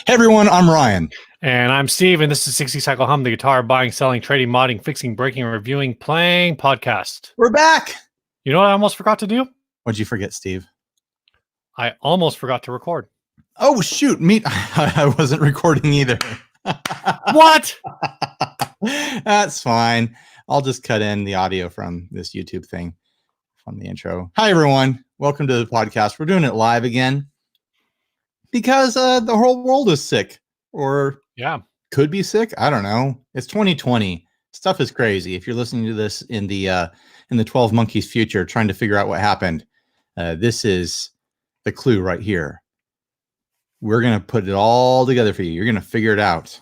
Hey everyone, I'm Ryan. And I'm Steve, and this is 60 Cycle Hum, the guitar buying, selling, trading, modding, fixing, breaking, reviewing, playing podcast. We're back. You know what I almost forgot to do? What'd you forget, Steve? I almost forgot to record. Oh, shoot. I wasn't recording either. What? That's fine. I'll just cut in the audio from this YouTube thing from the intro. Hi, everyone. Welcome to the podcast. We're doing it live again because the whole world is sick. Or could be sick. I don't know. It's 2020. Stuff is crazy. If you're listening to this in the 12 Monkeys future, trying to figure out what happened, this is the clue right here. We're gonna put it all together for you. You're gonna figure it out.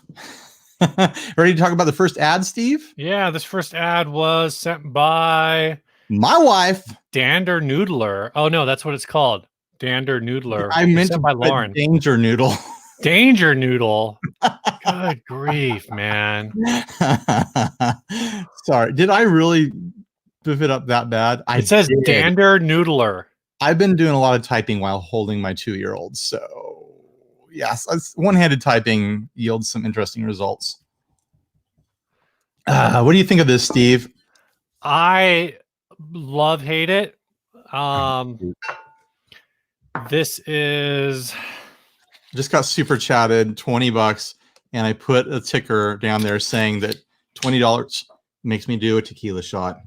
Ready to talk about the first ad, Steve? Yeah, this first ad was sent by my wife, Dander Noodler. Oh no, that's what it's called. Dander Noodler. I meant to by Lauren. Danger Noodle. Danger Noodle. Good grief, man. Sorry. Did I really biff it up that bad? It says Dander Noodler. I've been doing a lot of typing while holding my 2-year-old. So, yes, one-handed typing yields some interesting results. What do you think of this, Steve? I hate it. This is... Just got super chatted, $20, and I put a ticker down there saying that $20 makes me do a tequila shot.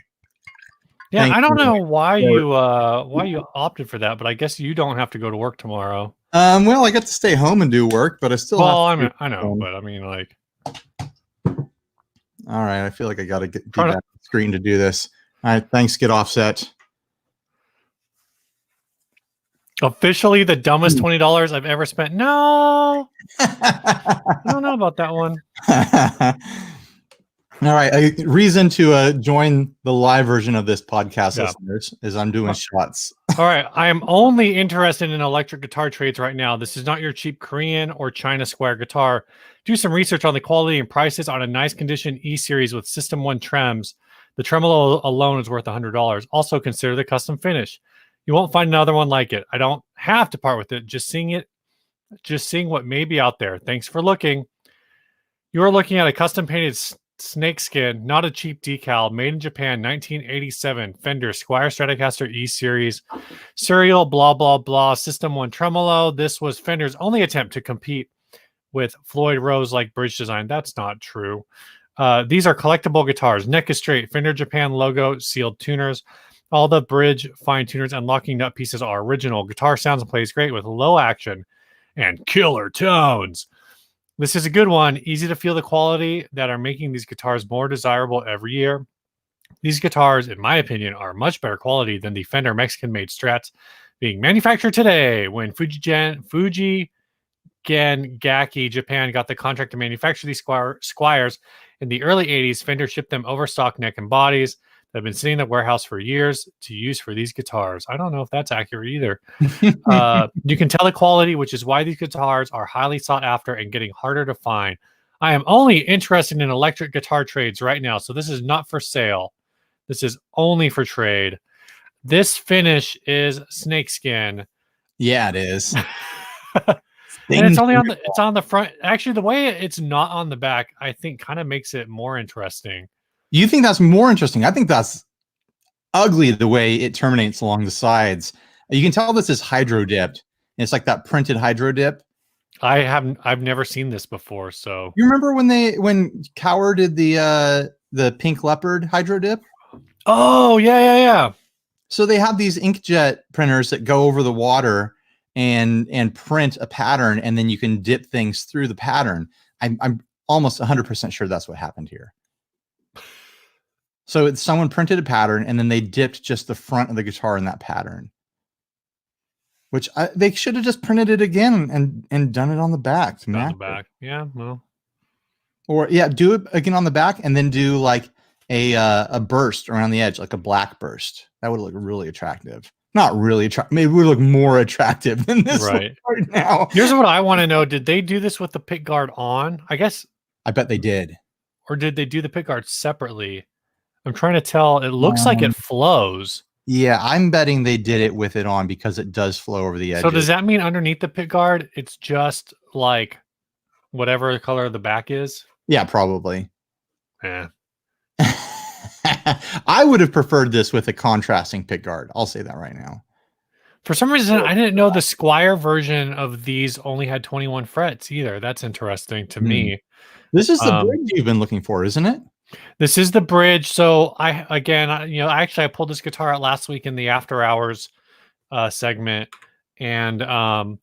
Yeah, I don't know why you opted for that, but I guess you don't have to go to work tomorrow. Well, I got to stay home and do work, but I still. Well, I know, but I mean, like. All right, I feel like I got to get back to the screen to do this. All right, thanks. Get offset. Officially the dumbest $20 I've ever spent. No, I don't know about that one. All right, a reason to join the live version of this podcast, listeners, is I'm doing shots. All right, I am only interested in electric guitar trades right now. This is not your cheap Korean or China Squier guitar. Do some research on the quality and prices on a nice condition E-Series with System 1 trems. The tremolo alone is worth $100. Also consider the custom finish. You won't find another one like it. I don't have to part with it. Just seeing what may be out there. Thanks for looking. You are looking at a custom painted snakeskin, not a cheap decal, made in Japan, 1987. Fender Squier Stratocaster E-Series. Serial, blah, blah, blah. System 1 tremolo. This was Fender's only attempt to compete with Floyd Rose-like bridge design. That's not true. These are collectible guitars. Neck is straight. Fender Japan logo, sealed tuners. All the bridge fine tuners and locking nut pieces are original. Guitar sounds and plays great with low action and killer tones. This is a good one. Easy to feel the quality that are making these guitars more desirable every year. These guitars, in my opinion, are much better quality than the Fender Mexican-made Strats being manufactured today. When Fuji Gaki Japan got the contract to manufacture these Squiers in the early 80s, Fender shipped them overstock neck and bodies. They've been sitting in the warehouse for years to use for these guitars. I don't know if that's accurate either. You can tell the quality, which is why these guitars are highly sought after and getting harder to find. I am only interested in electric guitar trades right now, so this is not for sale. This is only for trade. This finish is snakeskin. Yeah, it is. And it's only it's on the front. Actually, the way it's not on the back, I think kind of makes it more interesting. You think that's more interesting? I think that's ugly the way it terminates along the sides. You can tell this is hydro dipped. It's like that printed hydro dip. I've never seen this before. So you remember when Cower did the pink leopard hydro dip? Oh yeah. So they have these inkjet printers that go over the water and print a pattern, and then you can dip things through the pattern. I'm almost 100% sure that's what happened here. So someone printed a pattern, and then they dipped just the front of the guitar in that pattern. Which they should have just printed it again and done it on the back. On the back, yeah. Well, or do it again on the back, and then do like a burst around the edge, like a black burst. That would look really attractive. Not really attractive. Maybe it would look more attractive than this right now. Here's what I want to know: did they do this with the pick guard on? I guess. I bet they did. Or did they do the pick guard separately? I'm trying to tell. It looks like it flows. Yeah, I'm betting they did it with it on because it does flow over the edges. So does that mean underneath the pick guard, it's just like whatever color the back is. Yeah, probably. Yeah. I would have preferred this with a contrasting pickguard. I'll say that right now. For some reason, I didn't know the Squier version of these only had 21 frets either. That's interesting to me. This is the bridge you've been looking for, isn't it? This is the bridge. So I pulled this guitar out last week in the after hours segment, and I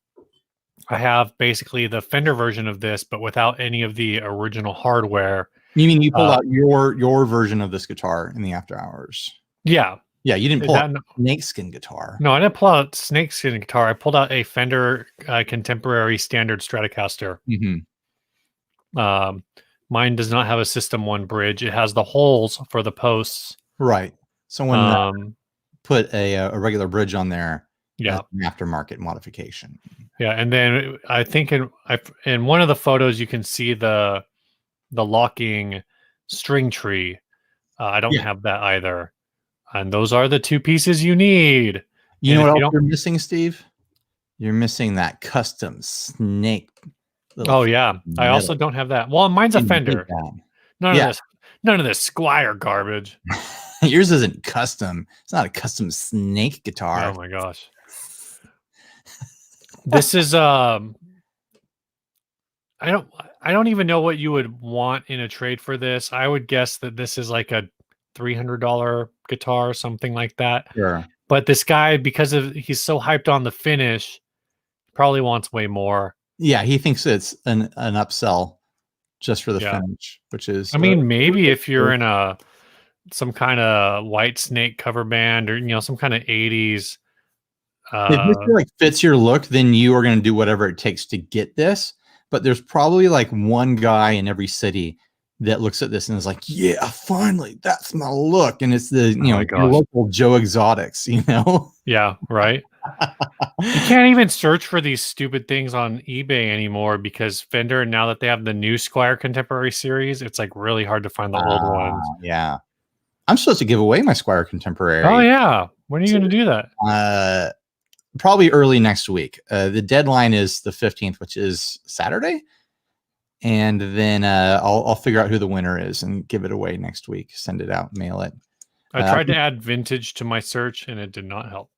have basically the Fender version of this, but without any of the original hardware. You mean you pulled out your version of this guitar in the after hours? Yeah. Yeah, you didn't pull out Snakeskin guitar. No, I didn't pull out Snakeskin guitar. I pulled out a Fender Contemporary Standard Stratocaster. Mine does not have a System 1 bridge. It has the holes for the posts. Right. Someone put a regular bridge on there. Yeah. An aftermarket modification. Yeah, and then I think in one of the photos you can see the locking string tree. I don't have that either. And those are the two pieces you need. You know what else you're missing, Steve? You're missing that custom snake. Oh yeah, I also don't have that. Well, mine's a Fender. None of this Squier garbage. Yours isn't custom. It's not a custom snake guitar. Oh my gosh. This is I don't even know what you would want in a trade for this. I would guess that this is like a $300 guitar, something like that. Sure. But this guy, because he's so hyped on the finish, probably wants way more. Yeah, he thinks it's an upsell just for the finish, which is. I mean, maybe if you're in some kind of White Snake cover band or some kind of 80s. If this like fits your look, then you are going to do whatever it takes to get this. But there's probably like one guy in every city that looks at this and is like, "Yeah, finally, that's my look." And it's the your local Joe Exotics, Yeah, right. You can't even search for these stupid things on eBay anymore because Fender, now that they have the new Squier Contemporary series, it's like really hard to find the old ones. Yeah, I'm supposed to give away my Squier Contemporary. Oh yeah, when are you going to do that? Probably early next week. The deadline is the 15th, which is Saturday. And then I'll figure out who the winner is and give it away next week. Send it out, mail it. I tried to add vintage to my search and it did not help.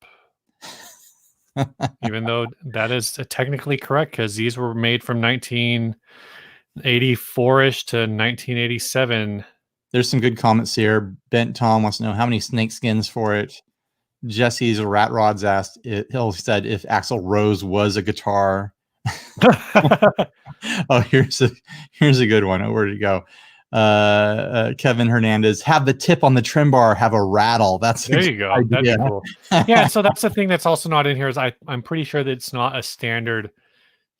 Even though that is technically correct because these were made from 1984ish to 1987. There's some good comments here. Bent Tom wants to know how many snake skins for it. Jesse's Rat Rods asked, he said if Axl Rose was a guitar. Oh, here's a good one. Oh, where'd it go? Kevin Hernandez, have the tip on the trim bar have a rattle. There you go. That'd be cool. Yeah, so that's the thing that's also not in here is I'm pretty sure that it's not a standard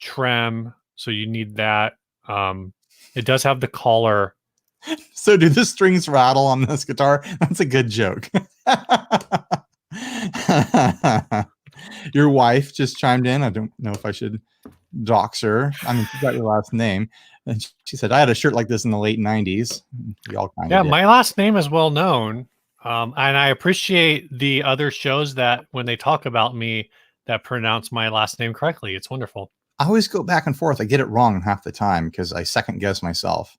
trem, so you need that. It does have the collar. So do the strings rattle on this guitar? That's a good joke. Your wife just chimed in. I don't know if I should dox her. I mean, she got your last name. And she said, I had a shirt like this in the late 90s. We all kind of did. My last name is well known. And I appreciate the other shows that when they talk about me that pronounce my last name correctly. It's wonderful. I always go back and forth. I get it wrong half the time because I second guess myself.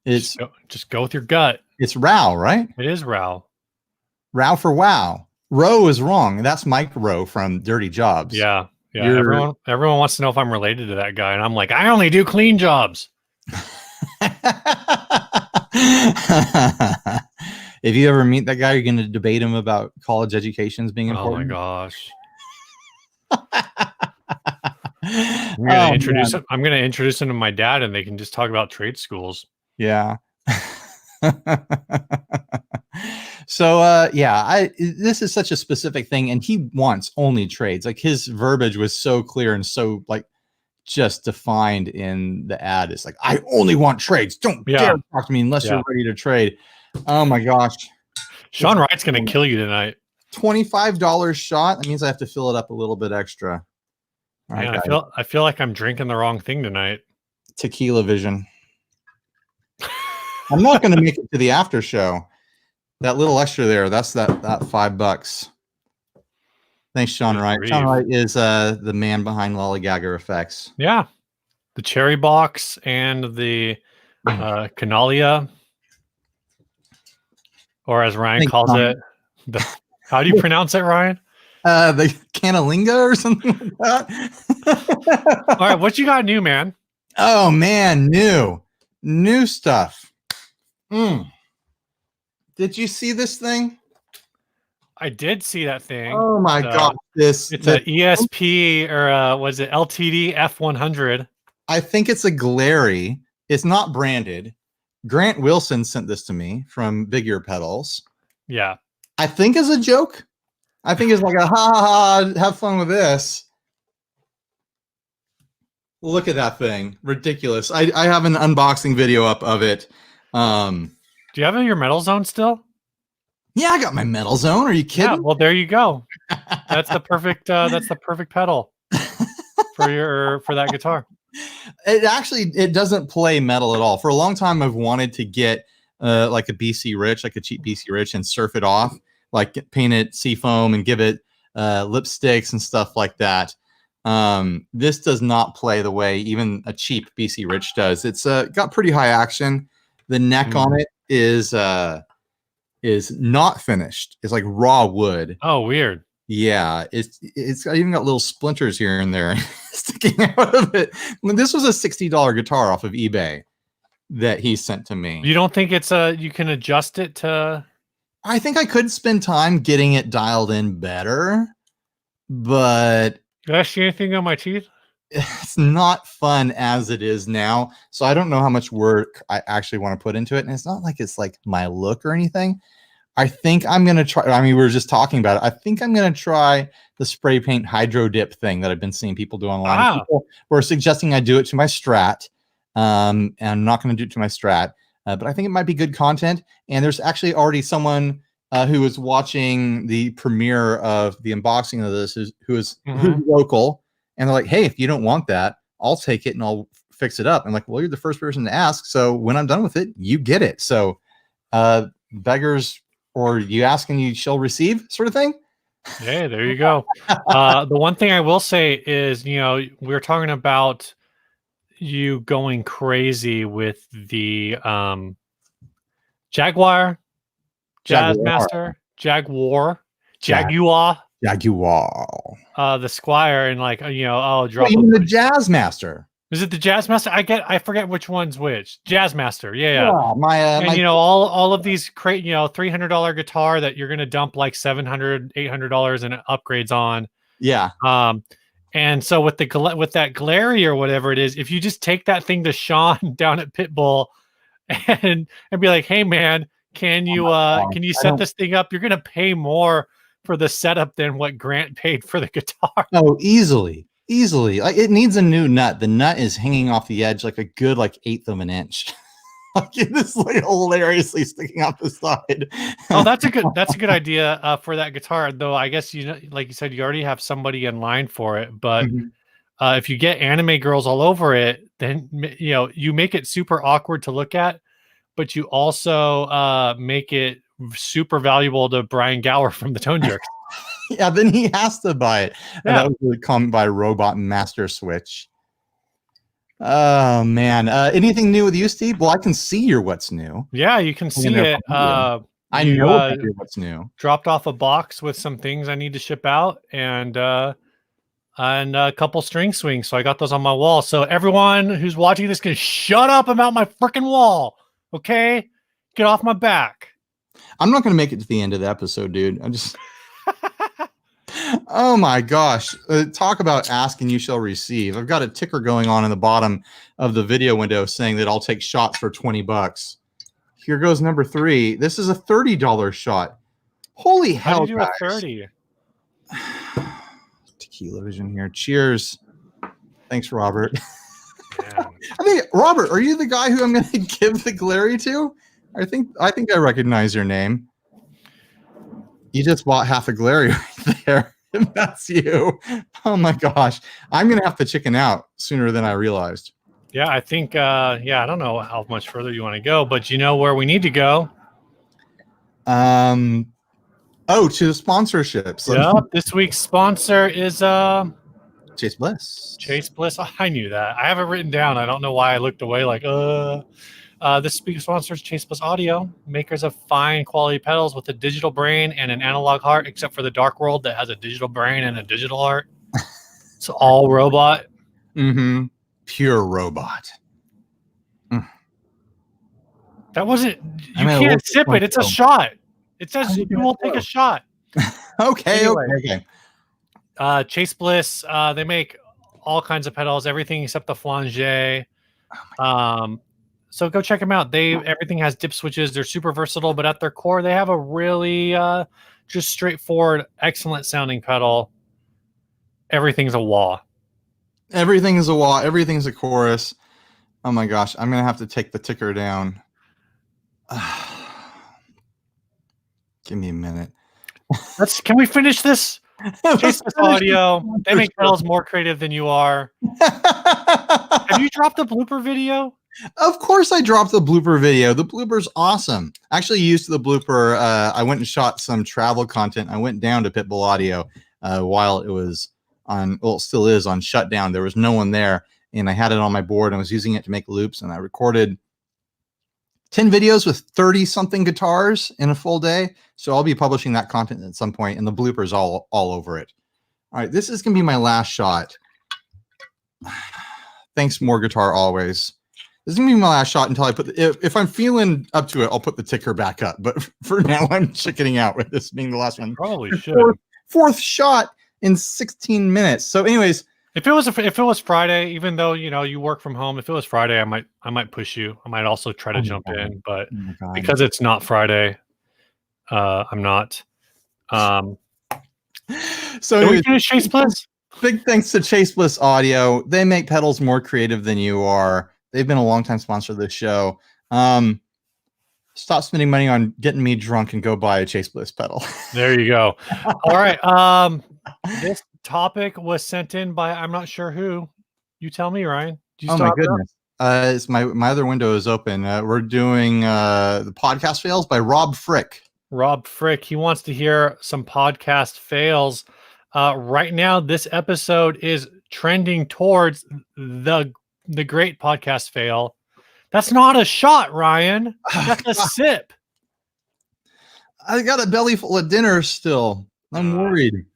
It's just go with your gut. It's Rao, right? It is Rao. Rao for wow. Rowe is wrong. That's Mike Rowe from Dirty Jobs. Yeah. Everyone wants to know if I'm related to that guy, and I'm like, I only do clean jobs. If you ever meet that guy, you're going to debate him about college educations being important. Oh my gosh. I'm going to introduce him to my dad, and they can just talk about trade schools. Yeah. So this is such a specific thing, and he wants only trades. Like his verbiage was so clear and so like just defined in the ad. It's like, I only want trades. Don't dare talk to me unless you're ready to trade. Oh my gosh. Sean Wright's gonna kill you tonight. $25 shot. That means I have to fill it up a little bit extra. All right, I feel like I'm drinking the wrong thing tonight. Tequila vision. I'm not gonna make it to the after show. That little extra there, that's that $5. Thanks, Sean Wright. Sean Wright is the man behind Lollygagger Effects. Yeah. the cherry box and the canalia, or as Ryan Thanks, calls Ryan. it, how do you pronounce it, Ryan? The Canalinga or something like that. All right, what you got new, man? Oh man, new stuff. Did you see this thing? I did see that thing. Oh my god, it's a ESP or was it LTD F100? I think it's a Glary. It's not branded. Grant Wilson sent this to me from Big Ear Pedals. Yeah. I think it's a joke. I think it's like a ha ha ha, have fun with this. Look at that thing. Ridiculous. I have an unboxing video up of it. Do you have it in your metal zone still? Yeah, I got my metal zone. Are you kidding? Yeah, well, there you go. That's the perfect pedal for that guitar. It doesn't play metal at all. For a long time, I've wanted to get like a BC Rich, like a cheap BC Rich, and surf it off, like paint it seafoam and give it lipsticks and stuff like that. This does not play the way even a cheap BC Rich does. It's got pretty high action. The neck on it is not finished. It's like raw wood. Oh, weird. Yeah, it's even got little splinters here and there sticking out of it. This was a $60 guitar off of eBay that he sent to me. You don't think it's you can adjust it to? I think I could spend time getting it dialed in better, but Did I see anything on my teeth? it's not fun as it is now. So I don't know how much work I actually want to put into it. And it's not like it's like my look or anything. I think I'm going to try. I mean, we were just talking about it. I think I'm going to try the spray paint hydro dip thing that I've been seeing people do online. Wow. People were suggesting I do it to my Strat. And I'm not going to do it to my Strat, but I think it might be good content. And there's actually already someone who was watching the premiere of the unboxing of this who's local. And they're like, hey, if you don't want that, I'll take it and I'll fix it up. I'm like, well, you're the first person to ask. So when I'm done with it, you get it. So beggars, or you ask and you shall receive, sort of thing. Yeah, there you go. The one thing I will say is, we're talking about you going crazy with the Jaguar, Jazzmaster, Jaguar, the Squier, and like drop even the Jazzmaster. Is it the Jazzmaster? I forget which one's which. Jazzmaster, yeah. And all of these $300 guitar that you're gonna dump like $700, $800 in upgrades on. Yeah. And so with that Glary or whatever it is, if you just take that thing to Sean down at Pitbull and be like, hey man, can you set this thing up? You're gonna pay more for the setup than what Grant paid for the guitar. Oh, easily. Like it needs a new nut. The nut is hanging off the edge like a good 1/8 of an inch. Like it is like hilariously sticking out the side. Oh, that's a good idea for that guitar. Though I guess like you said, you already have somebody in line for it. But if you get anime girls all over it, then you make it super awkward to look at, but you also make it super valuable to Brian Gower from the Tone Jerks. Yeah, then he has to buy it. Yeah. And that was really comment by Robot Master Switch. Oh man. Anything new with you, Steve? Well, I can see your what's new. Yeah, you can see it. I know what's new. Dropped off a box with some things I need to ship out and a couple string swings. So I got those on my wall. So everyone who's watching this can shut up about my freaking wall. Okay? Get off my back. I'm not gonna make it to the end of the episode, dude. I'm just oh my gosh. Talk about ask and you shall receive. I've got a ticker going on in the bottom of the video window saying that I'll take shots for $20. Here goes number 3. This is a $30 shot. Holy hell. How do you do a 30? Tequila vision here. Cheers. Thanks, Robert. Yeah. I think, Robert, are you the guy who I'm going to give the Glary to? I think I recognize your name. You just bought half a Glary right there. That's you. Oh my gosh. I'm going to have to chicken out sooner than I realized. Yeah, I think, I don't know how much further you want to go, but you know where we need to go. To the sponsorships. Yeah, this week's sponsor is Chase Bliss. Chase Bliss. Oh, I knew that. I have it written down. I don't know why I looked away like, This speaker sponsors Chase Bliss Audio, makers of fine quality pedals with a digital brain and an analog heart, except for the Dark World that has a digital brain and a digital heart. It's all robot. Mm-hmm. Pure robot. That wasn't. You can't sip it. It's a shot. It says you will take a shot. Okay. Anyway. Okay. Chase Bliss. They make all kinds of pedals, everything except the flange. So go check them out. Everything has dip switches. They're super versatile, but at their core, they have a really just straightforward, excellent sounding pedal. Everything's a wah. Everything is a wah. Everything's a chorus. Oh my gosh, I'm gonna have to take the ticker down. Give me a minute. Can we finish this? Chase Bliss Audio. They make pedals more creative than you are. Have you dropped the blooper video? Of course I dropped the blooper video. The blooper's awesome. Actually used the blooper. I went and shot some travel content. I went down to Pitbull Audio while it was on, well, it still is on shutdown. There was no one there, and I had it on my board and was using it to make loops, and I recorded 10 videos with 30 something guitars in a full day. So I'll be publishing that content at some point, and the bloopers all over it. All right, this is gonna be my last shot. Thanks, More Guitar Always. This is gonna be my last shot until I put if I'm feeling up to it, I'll put the ticker back up. But for now, I'm chickening out with this being the last one. Probably should. Fourth shot in 16 minutes. So, anyways, if it was Friday, even though you work from home, if it was Friday, I might push you. I might also try to jump in, but because it's not Friday, I'm not. So can we finish Chase Bliss? Big thanks to Chase Bliss Audio. They make pedals more creative than you are. They've been a longtime sponsor of this show. Stop spending money on getting me drunk and go buy a Chase Bliss pedal. There you go. All right. This topic was sent in by I'm not sure who. You tell me, Ryan. Oh my goodness. It's my other window is open. We're doing the podcast fails by Rob Frick. Rob Frick. He wants to hear some podcast fails. Right now, this episode is trending towards the great podcast fail. That's not a shot, Ryan. That's a sip. I got a belly full of dinner still. I'm worried.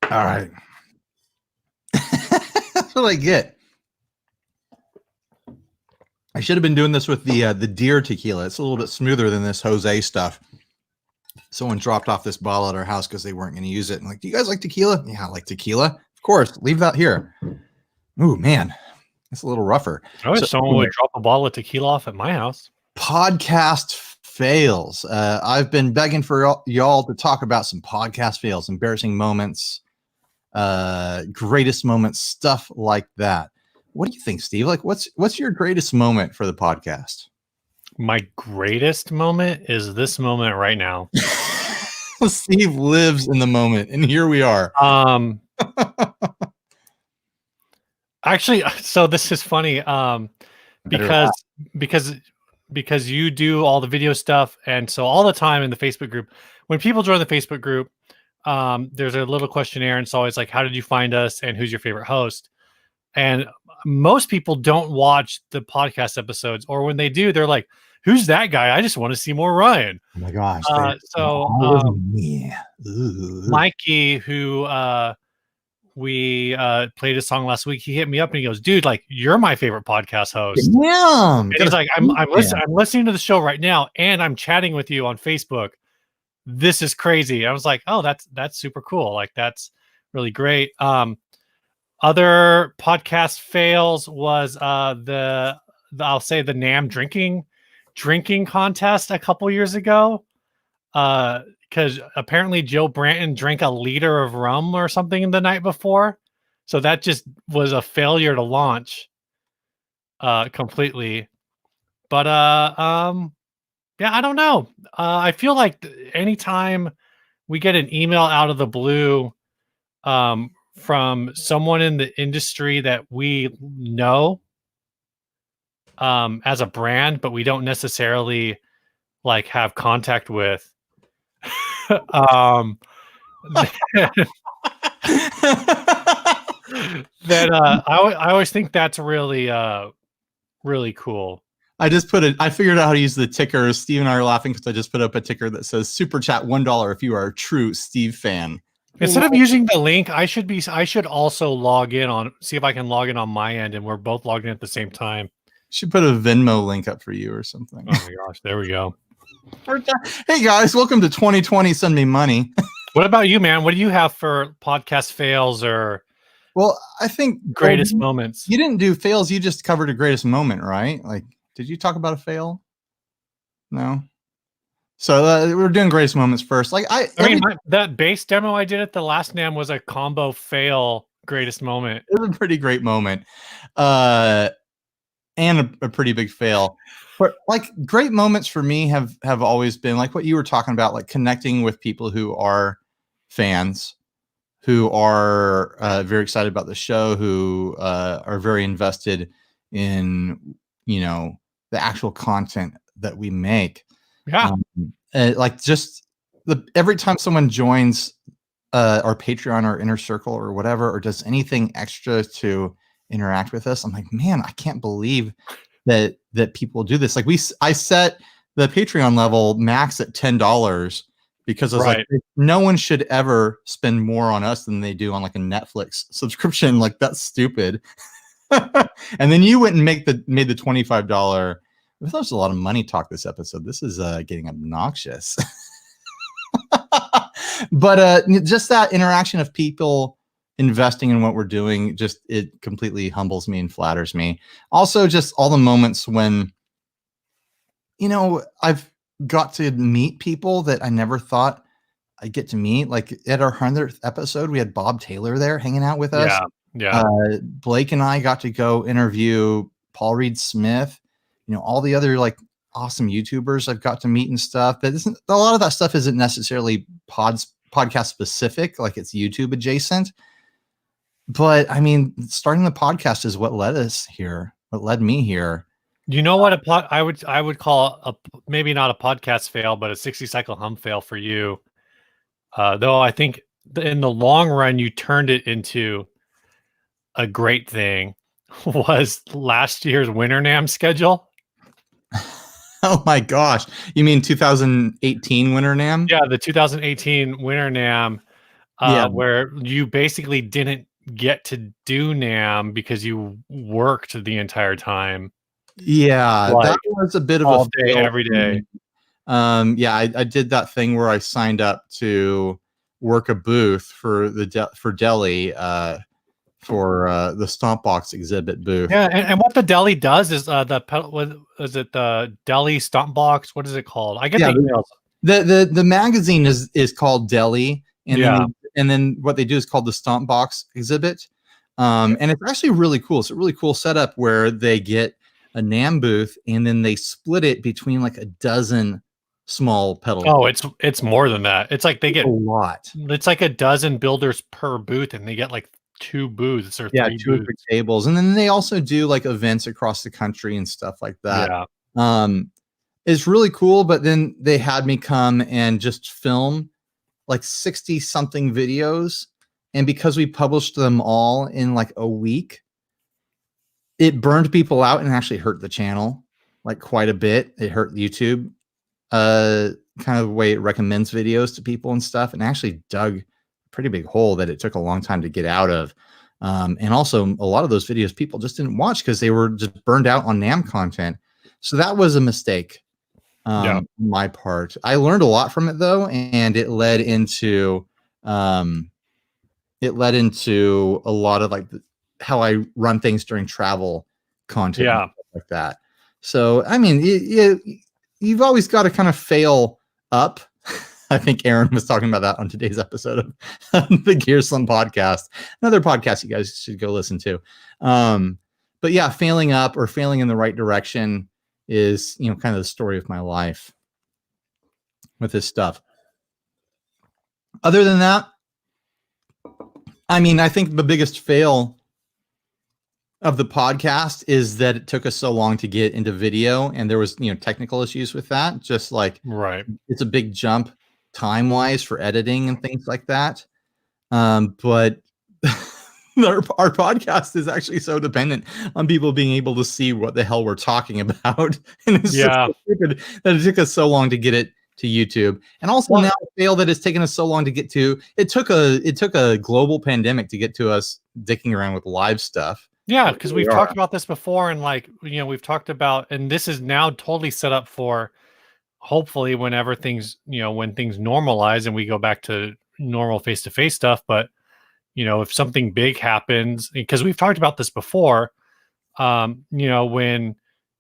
All right. That's what I get. I should have been doing this with the deer tequila. It's a little bit smoother than this Jose stuff. Someone dropped off this bottle at our house because they weren't going to use it. I'm like, do you guys like tequila? Yeah, I like tequila. Of course. Leave that here. Ooh, man. It's a little rougher. I wish someone would drop a bottle of tequila off at my house. Podcast fails. I've been begging for y'all to talk about some podcast fails, embarrassing moments, greatest moments, stuff like that. What do you think, Steve? Like, what's your greatest moment for the podcast? My greatest moment is this moment right now. Steve lives in the moment, and here we are. Actually, so this is funny. Because you do all the video stuff, and so all the time in the Facebook group, when people join the Facebook group, there's a little questionnaire, and it's always like, how did you find us, and who's your favorite host? And most people don't watch the podcast episodes, or when they do, they're like, who's that guy? I just want to see more Ryan. Oh my gosh. Mikey, who we played a song last week, he hit me up and he goes, dude, like, you're my favorite podcast host. Yeah. And he's like, I'm listening to the show right now, and I'm chatting with you on Facebook. This is crazy. I was like, oh, that's super cool. Like, that's really great. Other podcast fails was I'll say the NAMM drinking contest a couple years ago. Because apparently Joe Branton drank a liter of rum or something the night before. So that just was a failure to launch completely. But yeah, I don't know. I feel like anytime we get an email out of the blue from someone in the industry that we know as a brand, but we don't necessarily like have contact with, That I always think that's really really cool. I figured out how to use the ticker. Steve and I are laughing because I just put up a ticker that says super chat $1 if you are a true Steve fan. Instead of using the link, I should also log in on, see if I can log in on my end, and we're both logged in at the same time. Should put a Venmo link up for you or something. Oh my gosh, there we go. Hey guys, welcome to 2020. Send me money. What about you, man? What do you have for podcast fails or? Well, I think greatest moments. You didn't do fails. You just covered a greatest moment, right? Like, did you talk about a fail? No. So we're doing greatest moments first. Like I mean, that bass demo I did at the last NAMM was a combo fail greatest moment. It was a pretty great moment, and a pretty big fail. But like great moments for me have always been like what you were talking about, like connecting with people who are fans, who are very excited about the show, who are very invested in, you know, the actual content that we make. Yeah. Like just every time someone joins our Patreon or Inner Circle or whatever, or does anything extra to interact with us, I'm like, man, I can't believe that people do this. Like I set the Patreon level max at $10 because I was like, no one should ever spend more on us than they do on like a Netflix subscription. Like that's stupid. And then you went and made the $25. That was a lot of money talk this episode. This is getting obnoxious. But just that interaction of people investing in what we're doing, just it completely humbles me and flatters me. Also, just all the moments when, you know, I've got to meet people that I never thought I'd get to meet. Like at our 100th episode, we had Bob Taylor there hanging out with us. Yeah. Blake and I got to go interview Paul Reed Smith. You know, all the other like awesome YouTubers I've got to meet and stuff. But a lot of that stuff isn't necessarily podcast specific, like it's YouTube adjacent. But I mean, starting the podcast is what led us here, what led me here. You know what? I would call maybe not a podcast fail, but a 60 cycle hum fail for you. Though I think in the long run, you turned it into a great thing. Was last year's Winter NAMM schedule? Oh my gosh! You mean 2018 Winter NAMM? Yeah, the 2018 Winter NAMM, where you basically didn't get to do NAMM because you worked the entire time. Yeah, like, that was a bit of all a day, every day. Yeah, I did that thing where I signed up to work a booth for for Delhi for the Stomp Box exhibit booth. Yeah, and what the Delhi does is is it the Delhi Stomp Box? What is it called? I get the emails. The magazine is called Delhi, and then what they do is called the Stomp Box exhibit. And it's actually really cool. It's a really cool setup where they get a NAMM booth and then they split it between like a dozen small pedal. Oh, it's more than that. It's like they get a lot. It's like a dozen builders per booth, and they get like 2 booths or 3 2 or 3 tables. And then they also do like events across the country and stuff like that. Yeah. It's really cool. But then they had me come and just film like 60 something videos. And because we published them all in like a week, it burned people out and actually hurt the channel like quite a bit. It hurt YouTube, kind of the way it recommends videos to people and stuff, and actually dug a pretty big hole that it took a long time to get out of. And also a lot of those videos people just didn't watch because they were just burned out on NAMM content. So that was a mistake on my part. I learned a lot from it though, and it led into a lot of like how I run things during travel content, and stuff like that. So I mean, you've always got to kind of fail up. I think Aaron was talking about that on today's episode of the Gear Slim podcast, another podcast you guys should go listen to. But yeah, failing up or failing in the right direction is, you know, kind of the story of my life with this stuff. Other than that, I mean, I think the biggest fail of the podcast is that it took us so long to get into video, and there was, you know, technical issues with that. Just like, right, it's a big jump time wise for editing and things like that. But our podcast is actually so dependent on people being able to see what the hell we're talking about. And it's just so stupid that it took us so long to get it to YouTube. And also now I feel that it's taken us so long to get to. It took a global pandemic to get to us dicking around with live stuff. Yeah, because we've talked about this before, and like, you know, we've talked about, and this is now totally set up for hopefully whenever things, you know, when things normalize and we go back to normal face-to-face stuff. But, you know, if something big happens, because we've talked about this before, you know,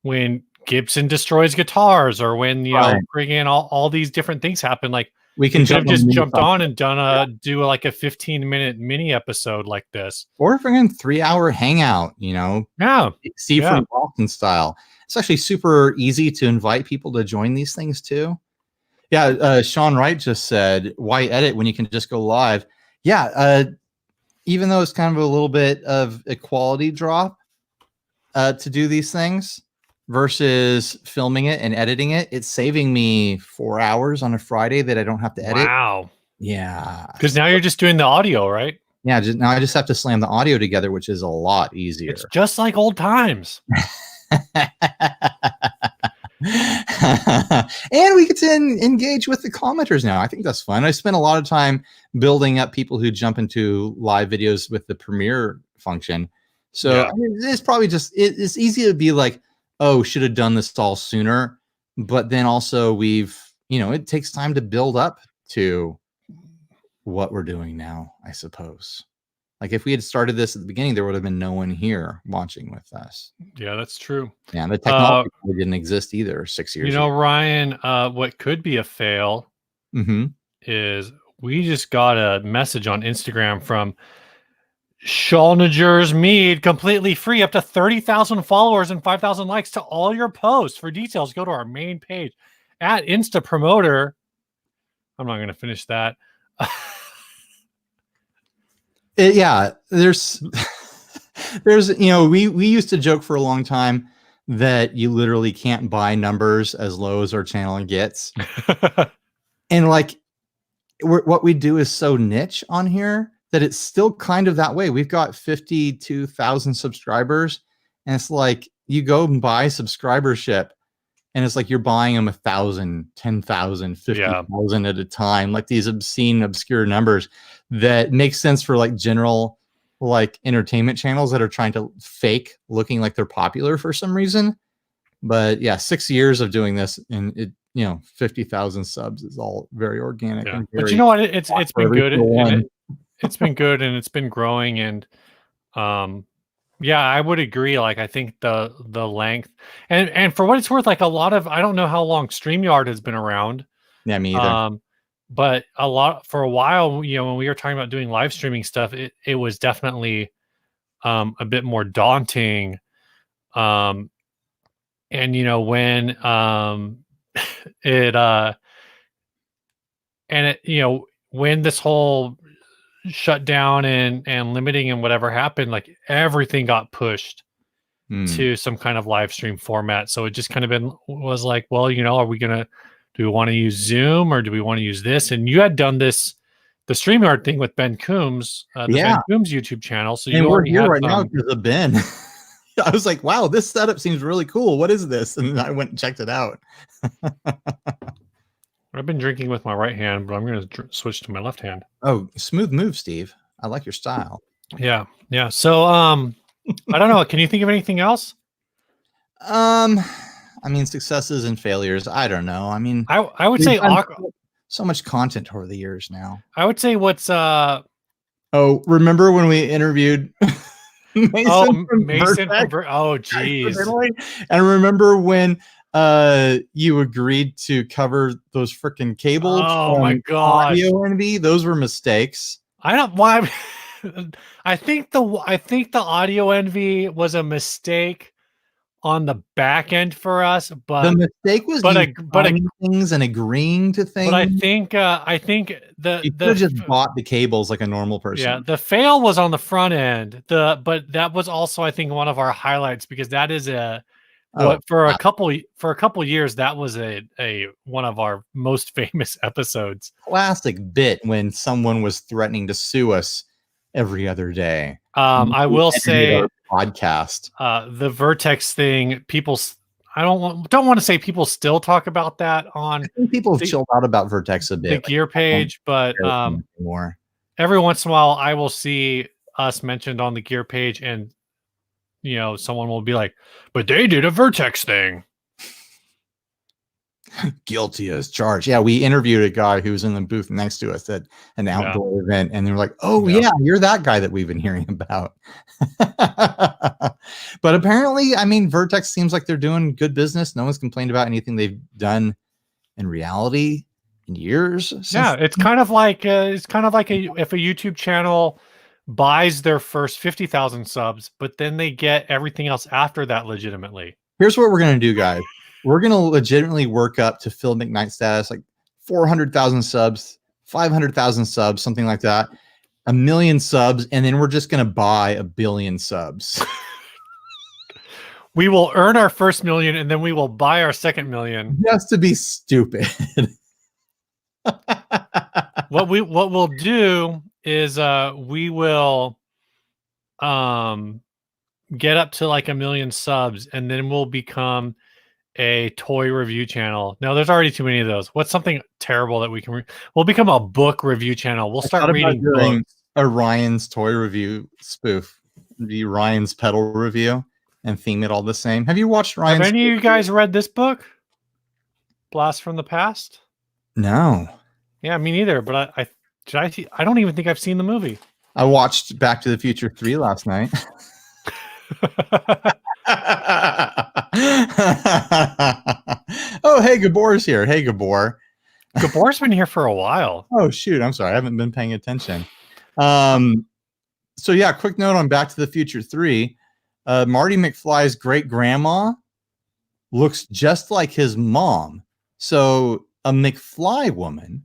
when Gibson destroys guitars, or when, you know, friggin' all these different things happen, like we could have just jumped on and done do like a 15-minute mini episode like this, or a friggin' 3-hour hangout, you know, see from Boston style. It's actually super easy to invite people to join these things too. Yeah, Sean Wright just said, why edit when you can just go live? Yeah, even though it's kind of a little bit of a quality drop to do these things versus filming it and editing it, it's saving me 4 hours on a Friday that I don't have to edit. Wow. Yeah. Because now you're just doing the audio, right? Yeah, now I just have to slam the audio together, which is a lot easier. It's just like old times. And we get to engage with the commenters now. I think that's fun. I spent a lot of time building up people who jump into live videos with the Premiere function. So I mean, it's probably just it's easy to be like, oh, should have done this all sooner. But then also we've, you know, it takes time to build up to what we're doing now, I suppose. Like if we had started this at the beginning, there would have been no one here watching with us. Yeah, that's true. Yeah, and the technology didn't exist either 6 years ago. Ryan, what could be a fail is we just got a message on Instagram from Shulnagers Mead, completely free, up to 30,000 followers and 5,000 likes to all your posts. For details, go to our main page at Insta Promoter. I'm not going to finish that. Yeah, there's you know, we used to joke for a long time that you literally can't buy numbers as low as our channel gets. And like what we do is so niche on here that it's still kind of that way. We've got 52,000 subscribers, and it's like you go and buy subscribership, and it's like you're buying them 1,000, 10,000, 50,000 at a time, like these obscene, obscure numbers that make sense for like general like entertainment channels that are trying to fake looking like they're popular for some reason. But yeah, 6 years of doing this, and it, you know, 50,000 subs is all very organic. And very, but you know what? It's been good. It's been good, and it's been growing. And yeah, I would agree. Like I think the length and for what it's worth, like a lot of, I don't know how long StreamYard has been around. Yeah, me either. But for a while, you know, when we were talking about doing live streaming stuff, it was definitely a bit more daunting. And you know, when you know, when this whole shutdown and limiting and whatever happened, like everything got pushed to some kind of live stream format. So it just kind of was like, well, you know, do we want to use Zoom or do we want to use this? And you had done the StreamYard thing with Ben Coombs, Ben Coombs YouTube channel. So you we're here right now because of Ben. I was like, wow, this setup seems really cool. What is this? And I went and checked it out. I've been drinking with my right hand, but I'm going to switch to my left hand. Oh, smooth move, Steve. I like your style. Yeah. Yeah. So, I don't know. Can you think of anything else? I mean, successes and failures. I don't know. I mean, I would say so much content over the years now. I would say what's oh, remember when we interviewed Mason oh geez. And remember when you agreed to cover those freaking cables? Oh my gosh. Audio Envy? Those were mistakes. I don't why I think the Audio Envy was a mistake on the back end for us, but the mistake was things and agreeing to things. But I think you could have just bought the cables like a normal person. Yeah, the fail was on the front end. But that was also, I think, one of our highlights, because that is What for a couple years that was a one of our most famous episodes. Classic bit when someone was threatening to sue us every other day. I will say podcast. The Vertex thing, I don't want to say people still talk about that on I think people have chilled out about Vertex a bit. The gear page, but every once in a while I will see us mentioned on the gear page, and someone will be like, but they did a Vertex thing. Guilty as charged. Yeah, we interviewed a guy who was in the booth next to us at an outdoor event, and they were like, oh yeah, you're that guy that we've been hearing about. But apparently, I mean, Vertex seems like they're doing good business. No one's complained about anything they've done in reality in years. Yeah, it's kind of like if a YouTube channel buys their first 50,000 subs, but then they get everything else after that legitimately. Here's what we're gonna do, guys. We're going to legitimately work up to Phil McKnight status, like 400,000 subs, 500,000 subs, something like that, 1 million subs, and then we're just going to buy 1 billion subs. We will earn our first million, and then we will buy our second million. Just to be stupid. What we'll do is we will get up to like 1 million subs, and then we'll become a toy review channel. No, there's already too many of those. What's something terrible that we can we'll become a book review channel. We'll start reading books. A Ryan's toy review spoof. The Ryan's pedal review and theme it all the same. Have you watched Ryan's? Have any of you guys read this book? Blast from the Past? No. Yeah, me neither, but I don't even think I've seen the movie. I watched Back to the Future 3 last night. Oh, hey, Gabor's here. Hey, Gabor. Gabor's been here for a while. Oh, shoot. I'm sorry. I haven't been paying attention. So, yeah, quick note on Back to the Future 3. Marty McFly's great-grandma looks just like his mom. So, a McFly woman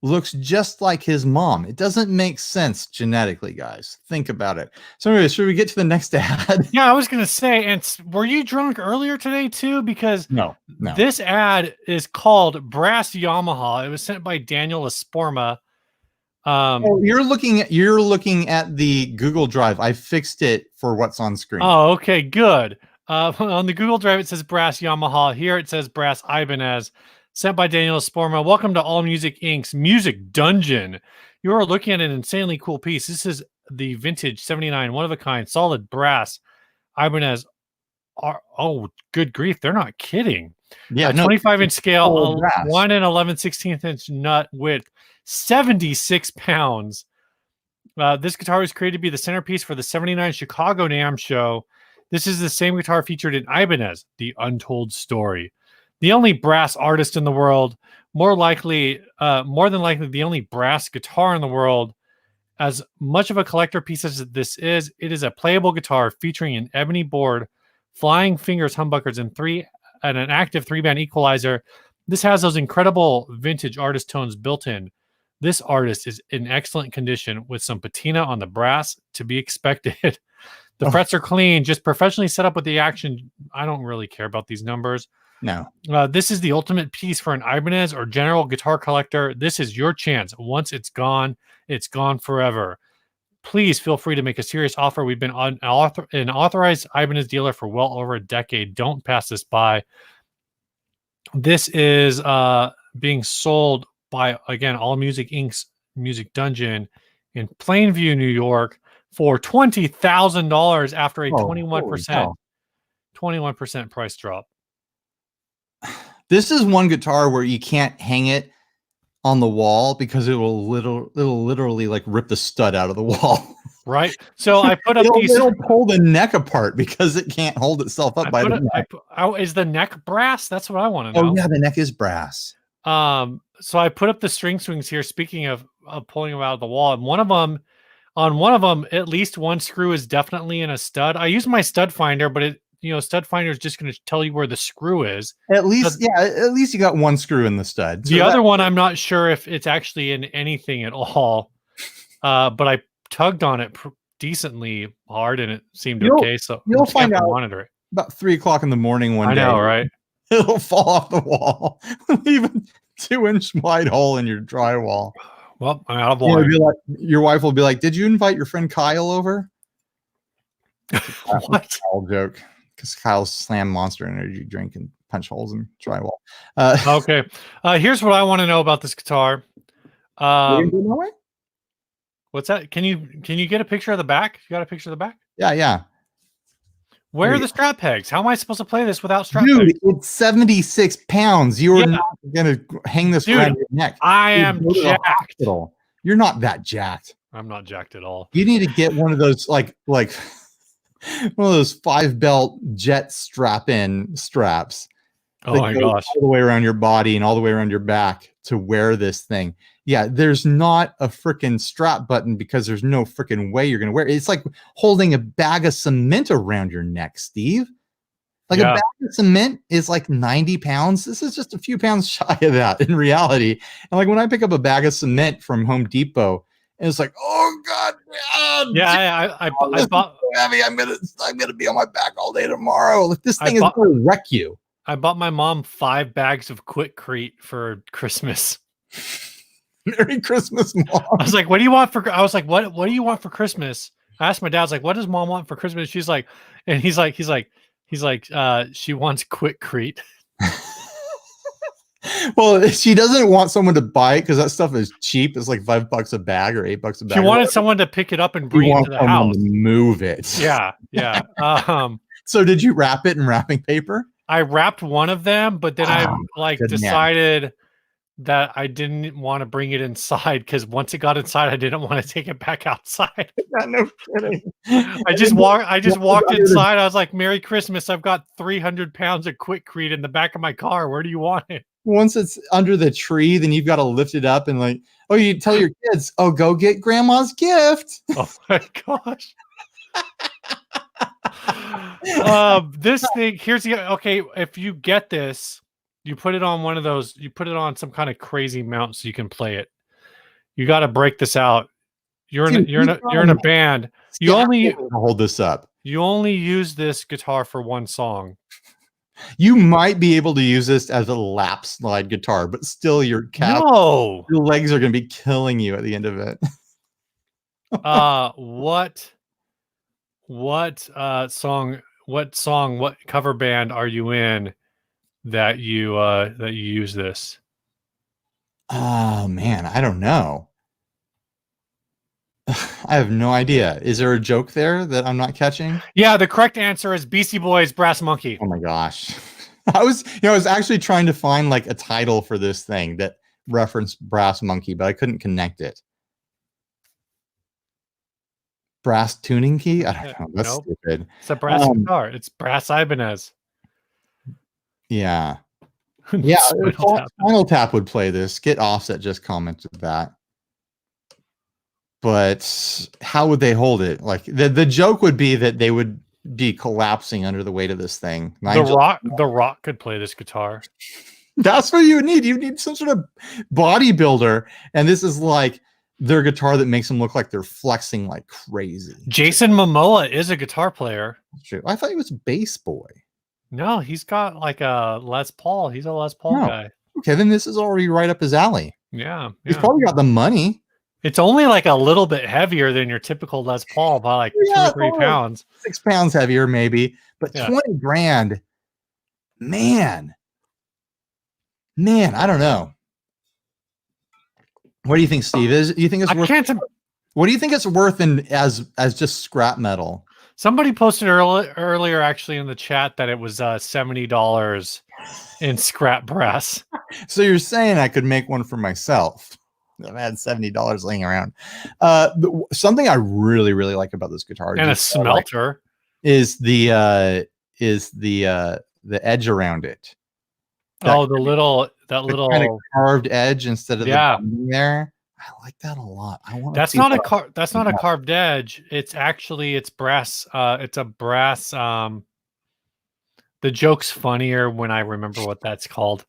looks just like his mom. It doesn't make sense genetically, guys. Think about it. So anyway, should we get to the next ad? Yeah, I was going to say, and were you drunk earlier today too? Because no. This ad is called Brass Yamaha. It was sent by Daniel Esporma. You're looking at the Google Drive. I fixed it for what's on screen. Oh, okay, good. On the Google Drive, it says Brass Yamaha. Here it says Brass Ibanez. Sent by Daniel Esporma. Welcome to All Music Inc.'s Music Dungeon. You are looking at an insanely cool piece. This is the vintage 79, one-of-a-kind, solid brass Ibanez. Oh, good grief. They're not kidding. Yeah, 25-inch scale, 1 and 11/16-inch nut width, 76 pounds. This guitar was created to be the centerpiece for the 79 Chicago NAMM show. This is the same guitar featured in Ibanez, The Untold Story. The only brass artist in the world, more than likely, the only brass guitar in the world. As much of a collector piece as this is, it is a playable guitar featuring an ebony board, flying fingers humbuckers, and an active 3-band equalizer. This has those incredible vintage artist tones built in. This artist is in excellent condition with some patina on the brass to be expected. The frets are clean, just professionally set up with the action. I don't really care about these numbers. No. This is the ultimate piece for an Ibanez or general guitar collector. This is your chance. Once it's gone forever. Please feel free to make a serious offer. We've been an authorized Ibanez dealer for well over a decade. Don't pass this by. This is being sold by, again, All Music Inc.'s Music Dungeon in Plainview, New York for $20,000 after a 21% price drop. This is one guitar where you can't hang it on the wall because it'll literally like rip the stud out of the wall. Right. So I put up it'll pull the neck apart because it can't hold itself up by the neck. Is the neck brass? That's what I want to know. Oh yeah, the neck is brass. So I put up the string swings here. Speaking of pulling them out of the wall, and on one of them, at least one screw is definitely in a stud. I use my stud finder, but stud finder is just going to tell you where the screw is. At least you got one screw in the stud. The other one, I'm not sure if it's actually in anything at all. But I tugged on it decently hard, and it seemed okay. So you'll find out. Monitor it. about 3 o'clock in the morning one I day. know, right? It'll fall off the wall, leave a 2-inch wide hole in your drywall. Well, I'm out of You know, wine. be like, your wife will be like, "Did you invite your friend Kyle over?" What? All joke, because Kyle's slam Monster Energy drink and punch holes in drywall. Okay. Here's what I want to know about this guitar. What's that? Can you get a picture of the back? You got a picture of the back? Yeah. Where are the strap pegs? How am I supposed to play this without strap Dude, pegs? it's 76 pounds. You are Yeah. not gonna hang this Dude, around your neck. I You am go to the jacked. hospital. You're not that jacked. I'm not jacked at all. You need to get one of those like one of those 5-belt jet strap-in straps. Oh my gosh. All the way around your body and all the way around your back to wear this thing. Yeah, there's not a freaking strap button because there's no freaking way you're gonna wear it. It's like holding a bag of cement around your neck, Steve. Like a bag of cement is like 90 pounds. This is just a few pounds shy of that in reality. And like when I pick up a bag of cement from Home Depot, and it's like, oh god, yeah, I bought so heavy. I'm gonna be on my back all day tomorrow. Like this thing is gonna wreck you. I bought my mom 5 bags of Quikrete for Christmas. Merry Christmas, Mom. I was like, what do you want for? I was like, what do you want for Christmas? I asked my dad. I was like, what does Mom want for Christmas? She's like, and he's like, she wants Quikrete. Well, she doesn't want someone to buy it because that stuff is cheap. It's like $5 a bag or $8 a bag. She wanted someone to pick it up and bring it to the house. Move it. Yeah. So did you wrap it in wrapping paper? I wrapped one of them, but then I decided that I didn't want to bring it inside because once it got inside, I didn't want to take it back outside. No kidding. I just walked inside. I was like, "Merry Christmas! I've got 300 pounds of Quikrete in the back of my car. Where do you want it?" Once it's under the tree, then you've got to lift it up and like, oh, you tell your kids, oh, go get grandma's gift. Oh my gosh. This thing here's the okay. If you get this, you put it on one of those. You put it on some kind of crazy mount so you can play it. You got to break this out. You're in a band. You only hold this up. You only use this guitar for one song. You might be able to use this as a lap slide guitar, but still your your legs are going to be killing you at the end of it. What cover band are you in that you use this? Oh man, I don't know. I have no idea. Is there a joke there that I'm not catching? Yeah, the correct answer is Beastie Boys' Brass Monkey. Oh my gosh. I was actually trying to find like a title for this thing that referenced Brass Monkey, but I couldn't connect it. Brass tuning key? I don't know. That's stupid. It's a brass guitar. It's brass Ibanez. Yeah. Yeah. Final Tap would play this. Get Offset just commented that. But how would they hold it? Like the joke would be that they would be collapsing under the weight of this thing. The Rock could play this guitar. That's what you need. You need some sort of bodybuilder, and this is like their guitar that makes them look like they're flexing like crazy. Jason Momoa is a guitar player. That's true. I thought he was a bass boy. No, he's got like a Les Paul. He's a Les Paul guy. Okay, then this is already right up his alley. Yeah. He's probably got the money. It's only like a little bit heavier than your typical Les Paul by like 2 or 3 pounds. 6 pounds heavier, maybe, but 20 grand. Man, I don't know. What do you think, Steve? You think it's worth? What do you think it's worth as just scrap metal? Somebody posted earlier actually in the chat that it was $70 in scrap brass. So you're saying I could make one for myself? I've had $70 laying around. Something I really, really like about this guitar and a smelter is the edge around it. That little kind of carved edge instead of the there. I like that a lot. That's not a carved edge. It's actually brass. It's a brass. The joke's funnier when I remember what that's called.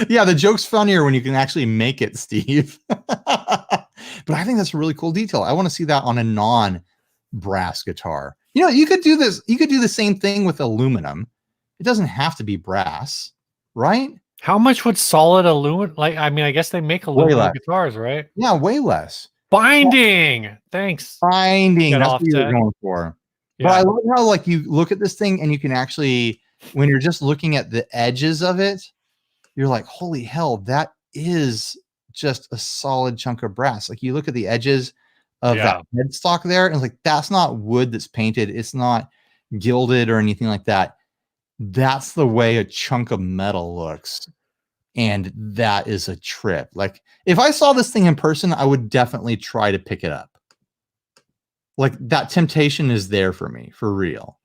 Yeah, the joke's funnier when you can actually make it, Steve. But I think that's a really cool detail. I want to see that on a brass guitar. You know, you could do this. You could do the same thing with aluminum. It doesn't have to be brass, right? How much would solid aluminum? Like, I mean, I guess they make aluminum guitars, right? Yeah, way less. Binding. Thanks. Binding. Get That's off what you're that. going for. Yeah. But I love how like you look at this thing and you can actually, when you're just looking at the edges of it, you're like, holy hell, that is just a solid chunk of brass. Like you look at the edges of that headstock there, and it's like, that's not wood that's painted. It's not gilded or anything like that. That's the way a chunk of metal looks. And that is a trip. Like if I saw this thing in person, I would definitely try to pick it up. Like that temptation is there for me, for real.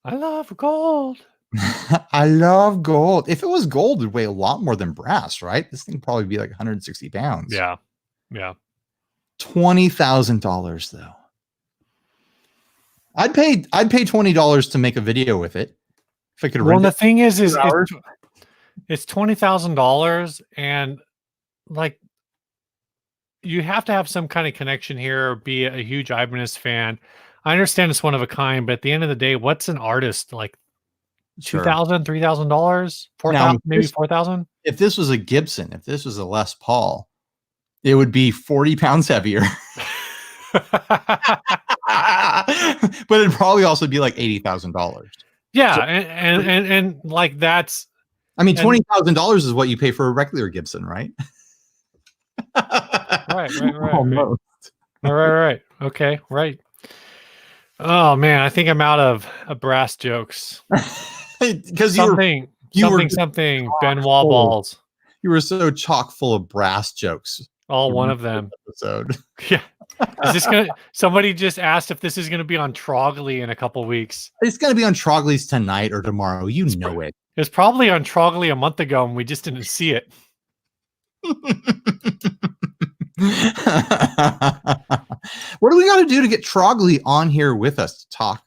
I love gold. I love gold. If it was gold, it'd weigh a lot more than brass, right? This thing would probably be like 160 pounds. Yeah. Yeah. $20,000 though. I'd pay $20 to make a video with it. If I could rent the thing is it's $20,000, and like you have to have some kind of connection here or be a huge Ibanez fan. I understand it's one of a kind, but at the end of the day, what's an artist like? $2,000, $3,000, $4,000, maybe $4,000. If this was a Gibson, if this was a Les Paul, it would be 40 pounds heavier. But it'd probably also be like $80,000. Yeah, so, and like that's. I mean, $20,000 is what you pay for a regular Gibson, right? Right. Almost. Right. Okay, right. Oh man, I think I'm out of brass jokes. Because something Benoit balls. You were so chock full of brass jokes. All one of them. Episode. Yeah. Is this gonna? Somebody just asked if this is gonna be on Trogley in a couple weeks. It's gonna be on Trogley's tonight or tomorrow. You know it. It was probably on Trogley a month ago, and we just didn't see it. What do we got to do to get Trogley on here with us to talk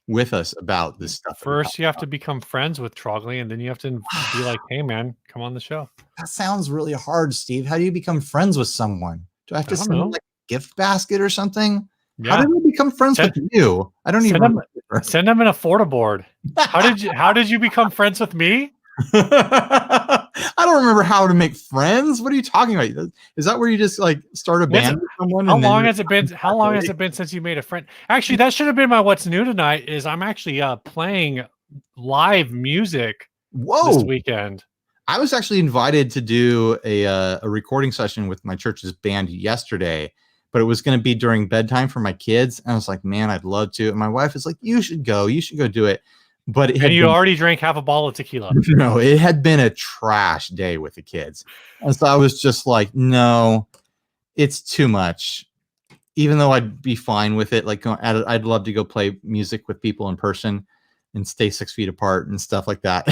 with us about this stuff? First, you have to become friends with Trogley, and then you have to be like, "Hey, man, come on the show." That sounds really hard, Steve. How do you become friends with someone? Do I have to send them like a gift basket or something? Yeah. How did we become friends with you? I don't even send them an affordable. How did you become friends with me? I don't remember how to make friends. What are you talking about? Is that where you just like start a band with someone? How long has it been since you made a friend? Actually, that should have been my what's new tonight. Is I'm actually playing live music this weekend. I was actually invited to do a recording session with my church's band yesterday, but it was going to be during bedtime for my kids. And I was like, man, I'd love to. And my wife is like, you should go do it. But you already drank half a bottle of tequila. No, it had been a trash day with the kids. And so I was just like, no, it's too much. Even though I'd be fine with it. Like I'd love to go play music with people in person and stay 6 feet apart and stuff like that.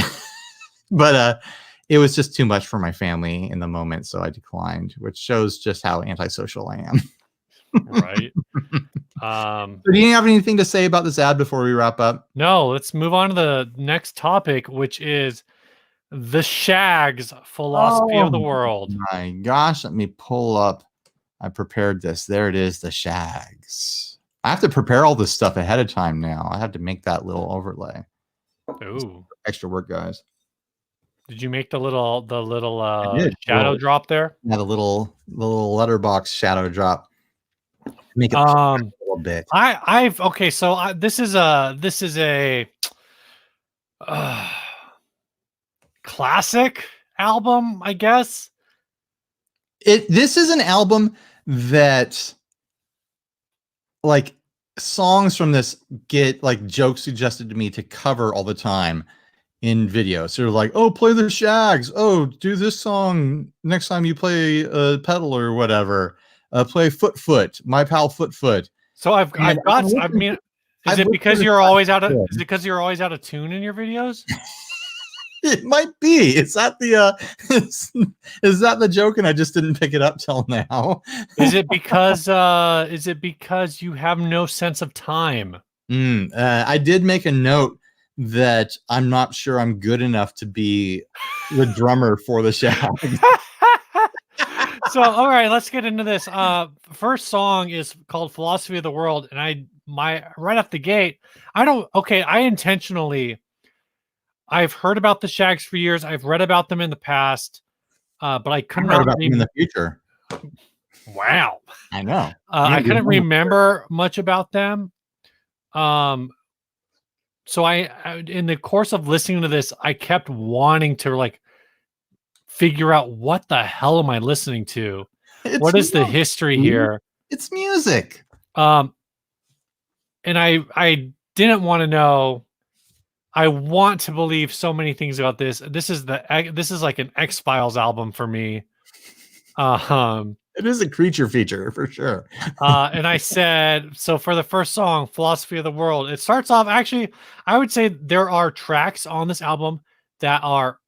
But it was just too much for my family in the moment. So I declined, which shows just how antisocial I am. Right. So do you have anything to say about this ad before we wrap up? No, let's move on to the next topic, which is the Shaggs philosophy of the world. My gosh, let me pull up. I prepared this. There it is, the Shaggs. I have to prepare all this stuff ahead of time now. I have to make that little overlay. Ooh. Extra work, guys. Did you make the little shadow drop there? Yeah, the little letterbox shadow drop. Make it a little bit. This is a classic album, I guess. This is an album that like songs from this get like jokes suggested to me to cover all the time in videos. So they're like, oh, play the Shaggs. Oh, do this song next time you play a pedal or whatever. Play Foot, My Pal Foot. So is it because you're always out of tune in your videos? It might be. Is that the joke and I just didn't pick it up till now? Is it because you have no sense of time? I did make a note that I'm not sure I'm good enough to be the drummer for the Shaggs. So, all right, let's get into this. First song is called "Philosophy of the World," and right off the gate, I've heard about the Shaggs for years. I've read about them in the past, but I could Heard not. about them in the future. Wow, I know. I couldn't remember much about them. So I, in the course of listening to this, I kept wanting to like figure out what the hell am I listening to? What is the history here? It's music. And I didn't want to know. I want to believe so many things about this. This is like an X-Files album for me. It is a creature feature for sure. And I said, so for the first song, Philosophy of the World, it starts off, actually, I would say there are tracks on this album that are,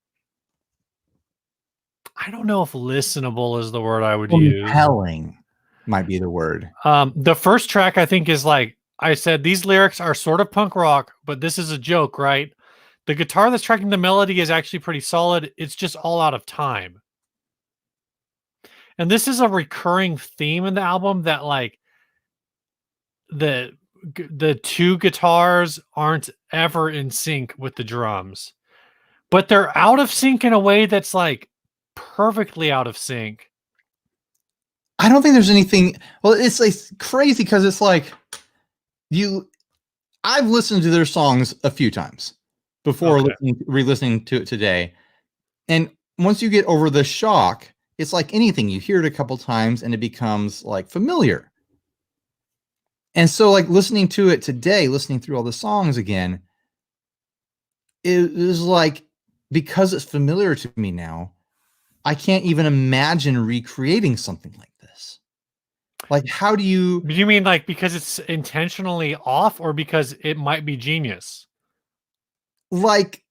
I don't know if listenable is the word I would use. Compelling might be the word. The first track I think is like, I said, these lyrics are sort of punk rock, but this is a joke, right? The guitar that's tracking the melody is actually pretty solid. It's just all out of time. And this is a recurring theme in the album that like the two guitars aren't ever in sync with the drums, but they're out of sync in a way that's like perfectly out of sync. I don't think there's anything. Well, it's like crazy because it's like I've listened to their songs a few times before re-listening to it today. And once you get over the shock, it's like anything. You hear it a couple times and it becomes like familiar. And so like listening to it today, listening through all the songs again, it is like, because it's familiar to me now, I can't even imagine recreating something like this. Like, how do you mean like because it's intentionally off or because it might be genius? Like,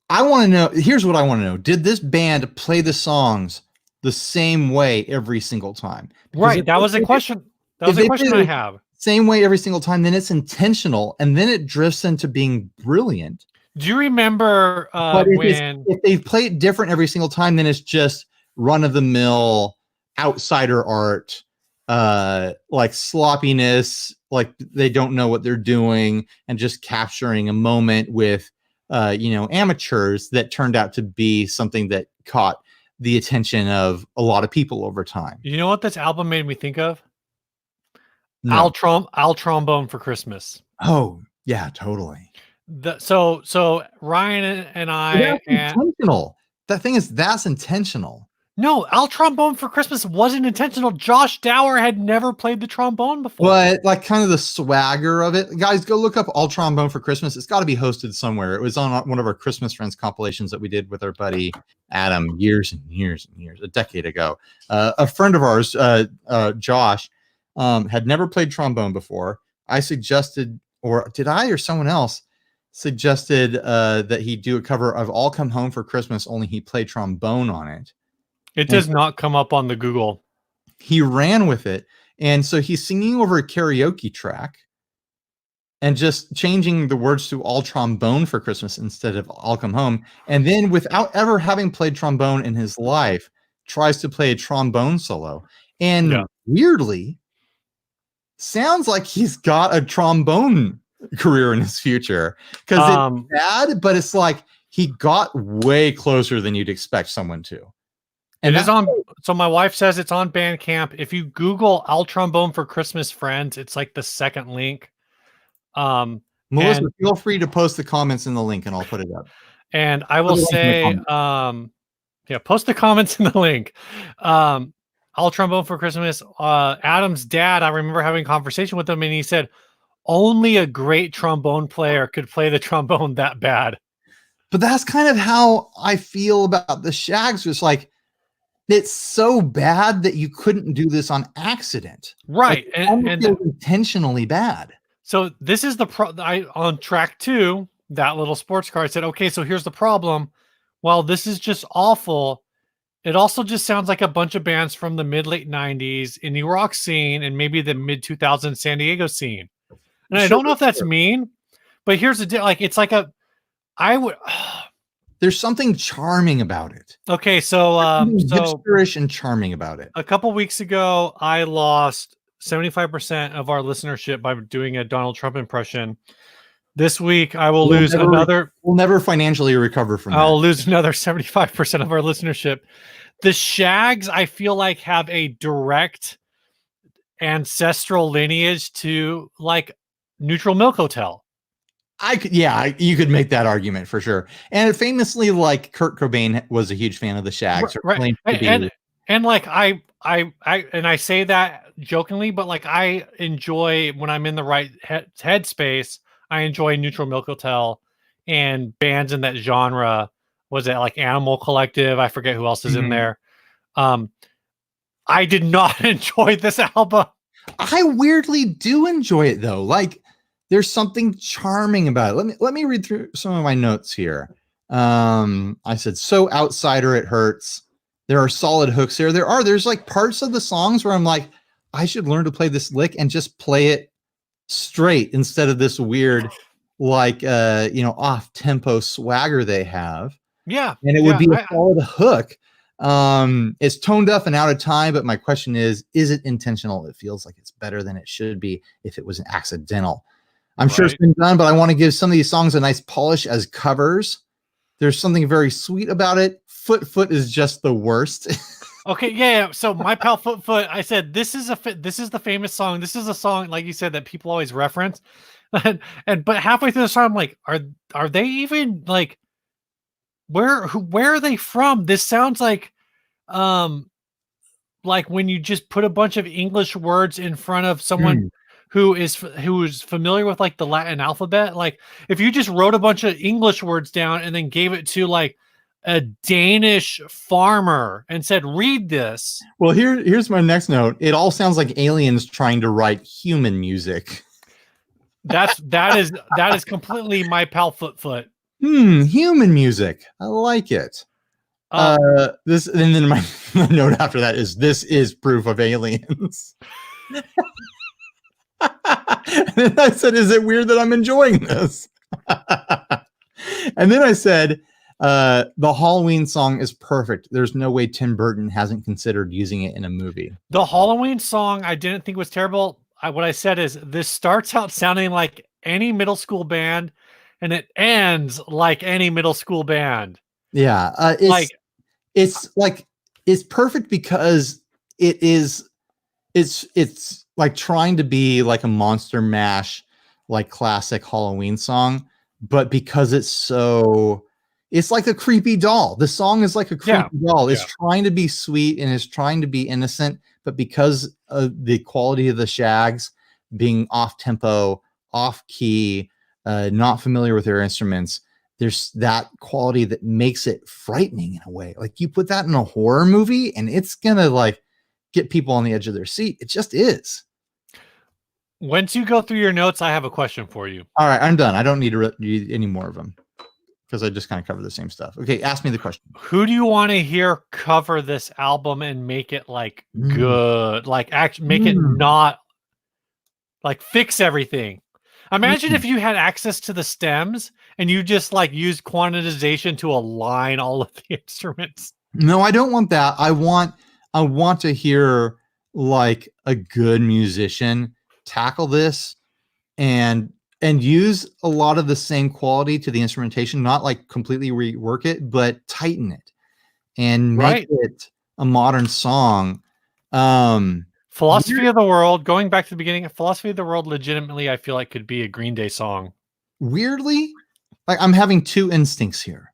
I want to know, here's what I want to know. Did this band play the songs the same way every single time? Because right. That was a question. That was a question I have. Same way every single time, then it's intentional, and then it drifts into being brilliant. Do you remember if they play it different every single time, then it's just run-of-the-mill outsider art, like sloppiness, like they don't know what they're doing, and just capturing a moment with amateurs that turned out to be something that caught the attention of a lot of people over time. You know what this album made me think of? No. Al Trombone for Christmas. Oh yeah, totally. So Ryan and I, intentional. That thing is, that's intentional. No, Al Trombone for Christmas wasn't intentional. Josh Dower had never played the trombone before. But like kind of the swagger of it. Guys, go look up Al Trombone for Christmas. It's got to be hosted somewhere. It was on one of our Christmas Friends compilations that we did with our buddy Adam years and years and years, a decade ago. A friend of ours, Josh, had never played trombone before. I suggested, or did I or someone else suggested that he do a cover of All Come Home for Christmas, only he played trombone on it. It does not come up on the Google. He ran with it. And so he's singing over a karaoke track and just changing the words to All Trombone for Christmas instead of All Come Home. And then without ever having played trombone in his life, tries to play a trombone solo. And weirdly, sounds like he's got a trombone career in his future. Because it's bad, but it's like he got way closer than you'd expect someone to. And it is on. So my wife says it's on Bandcamp. If you Google Al Trombone for Christmas Friends, it's like the second link. Melissa, feel free to post the comments in the link and I'll put it up. And I will say, post the comments in the link. Al Trombone for Christmas. Adam's dad, I remember having a conversation with him and he said, only a great trombone player could play the trombone that bad. But that's kind of how I feel about the Shaggs. It's like, it's so bad that you couldn't do this on accident. Right. Like, and intentionally bad. So this is the on track 2, that little sports car. I said, okay, so here's the problem. Well, this is just awful. It also just sounds like a bunch of bands from the mid-late 90s indie rock scene and maybe the mid-2000s San Diego scene. And I don't know if that's mean, but here's the deal. Like, it's like There's something charming about it. Okay, so Hipsterish and charming about it. A couple weeks ago, I lost 75% of our listenership by doing a Donald Trump impression. This week, I will lose another. We'll never financially recover from that. I'll lose another 75% of our listenership. The Shaggs, I feel like, have a direct ancestral lineage to like Neutral Milk Hotel. You could make that argument for sure. And famously, like Kurt Cobain was a huge fan of the Shaggs. Right. And like I say that jokingly, but like I enjoy when I'm in the right headspace. I enjoy Neutral Milk Hotel and bands in that genre. Was it like Animal Collective? I forget who else is in there. I did not enjoy this album. I weirdly do enjoy it though. Like there's something charming about it. Let me read through some of my notes here. I said, so outsider it hurts. There are solid hooks here. There's like parts of the songs where I'm like, I should learn to play this lick and just play it straight instead of this weird, like, off tempo swagger they have. Yeah. And it would be a solid hook. It's tone deaf and out of time, but my question is it intentional? It feels like it's better than it should be if it was an accidental. I'm sure it's been done, but I want to give some of these songs a nice polish as covers. There's something very sweet about it. Foot is just the worst. Okay, yeah. So my pal Foot, I said this is the famous song. This is a song, like you said, that people always reference. But halfway through the song, I'm like, are they even like where are they from? This sounds like when you just put a bunch of English words in front of someone who is familiar with like the Latin alphabet. Like if you just wrote a bunch of English words down and then gave it to like a Danish farmer and said, read this. Well, here's my next note. It all sounds like aliens trying to write human music. That is completely my pal Foot. Human music. I like it. This, and then my note after that is, this is proof of aliens. And then I said, is it weird that I'm enjoying this? And then I said, the Halloween song is perfect. There's no way Tim Burton hasn't considered using it in a movie. The Halloween song I didn't think was terrible. What I said is, this starts out sounding like any middle school band and it ends like any middle school band. Yeah. It's perfect because it's like trying to be like a Monster Mash, like classic Halloween song, but because it's like a creepy doll. The song is like a creepy doll. It's trying to be sweet and it's trying to be innocent, but because of the quality of the Shaggs being off tempo, off key, not familiar with their instruments, there's that quality that makes it frightening in a way. Like you put that in a horror movie and it's gonna like get people on the edge of their seat. It just is. Once you go through your notes, I have a question for you. All right, I'm done. I don't need to read any more of them because I just kind of cover the same stuff. Okay, ask me the question. Who do you want to hear cover this album and make it like good? Like actually make it not like fix everything. Imagine if you had access to the stems and you just like used quantization to align all of the instruments. No, I don't want that. I want to hear like a good musician tackle this and use a lot of the same quality to the instrumentation, not like completely rework it, but tighten it and make it a modern song. Philosophy of the World, going back to the beginning, Philosophy of the World legitimately I feel like could be a Green Day song. Weirdly, like I'm having two instincts here.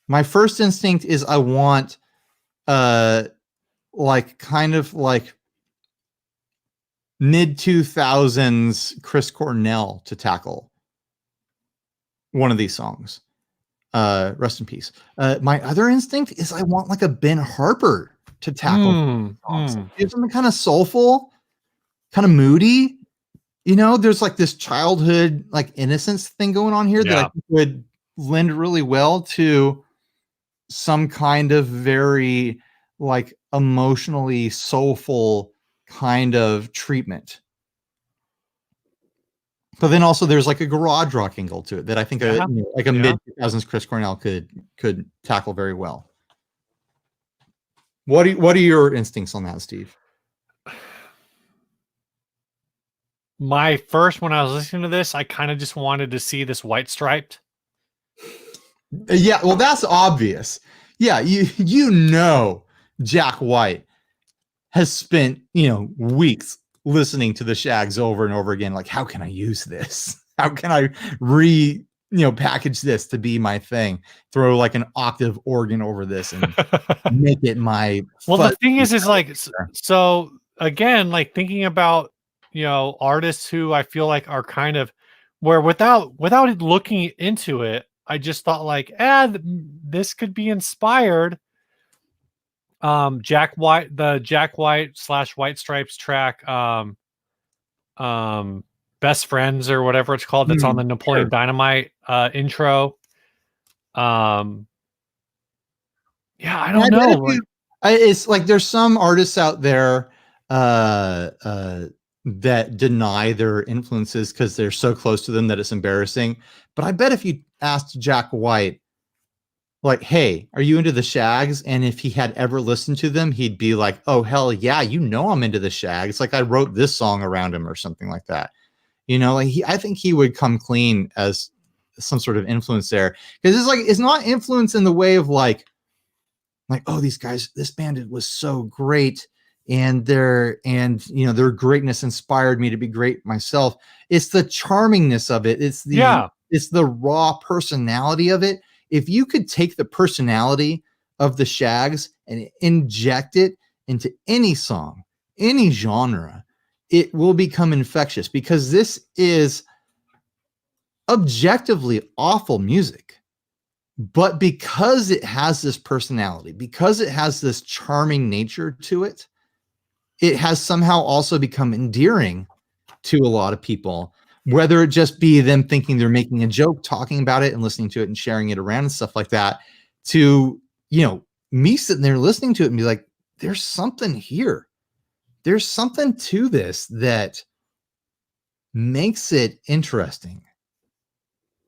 My first instinct is I want like kind of like mid 2000s Chris Cornell to tackle one of these songs. Rest in peace. My other instinct is I want like a Ben Harper to tackle songs. Give something kind of soulful, kind of moody. You know, there's like this childhood like innocence thing going on here that I think would lend really well to some kind of very like emotionally soulful kind of treatment. But then also there's like a garage rock angle to it that I think Yeah. like a mid 2000s Chris Cornell could tackle very well. What are your instincts on that, Steve? My first, when I was listening to this, I kind of just wanted to see this white striped. Yeah, well, that's obvious. Yeah, you know Jack White has spent, weeks listening to the Shaggs over and over again. Like, how can I use this? How can I package this to be my thing? Throw like an octave organ over this and make it my. Well, the thing is like, so again, like thinking about, artists who I feel like are kind of where without looking into it, I just thought like, this could be inspired. Jack White / White Stripes track, Best Friends or whatever it's called, that's on the Napoleon Dynamite intro. Yeah, I don't know. It's like there's some artists out there that deny their influences because they're so close to them that it's embarrassing. But I bet if you asked Jack White, like, hey, are you into the Shaggs? And if he had ever listened to them, he'd be like, oh, hell yeah, I'm into the Shaggs. Like I wrote this song around him or something like that. I think he would come clean as some sort of influence there. Because it's not influence in the way of like, oh, these guys, this band was so great. And their greatness inspired me to be great myself. It's the charmingness of it. It's the raw personality of it. If you could take the personality of the Shaggs and inject it into any song, any genre, it will become infectious because this is objectively awful music. But because it has this personality, because it has this charming nature to it, it has somehow also become endearing to a lot of people. Whether it just be them thinking they're making a joke, talking about it and listening to it and sharing it around and stuff like that, to, me sitting there listening to it and be like, there's something here. There's something to this that makes it interesting.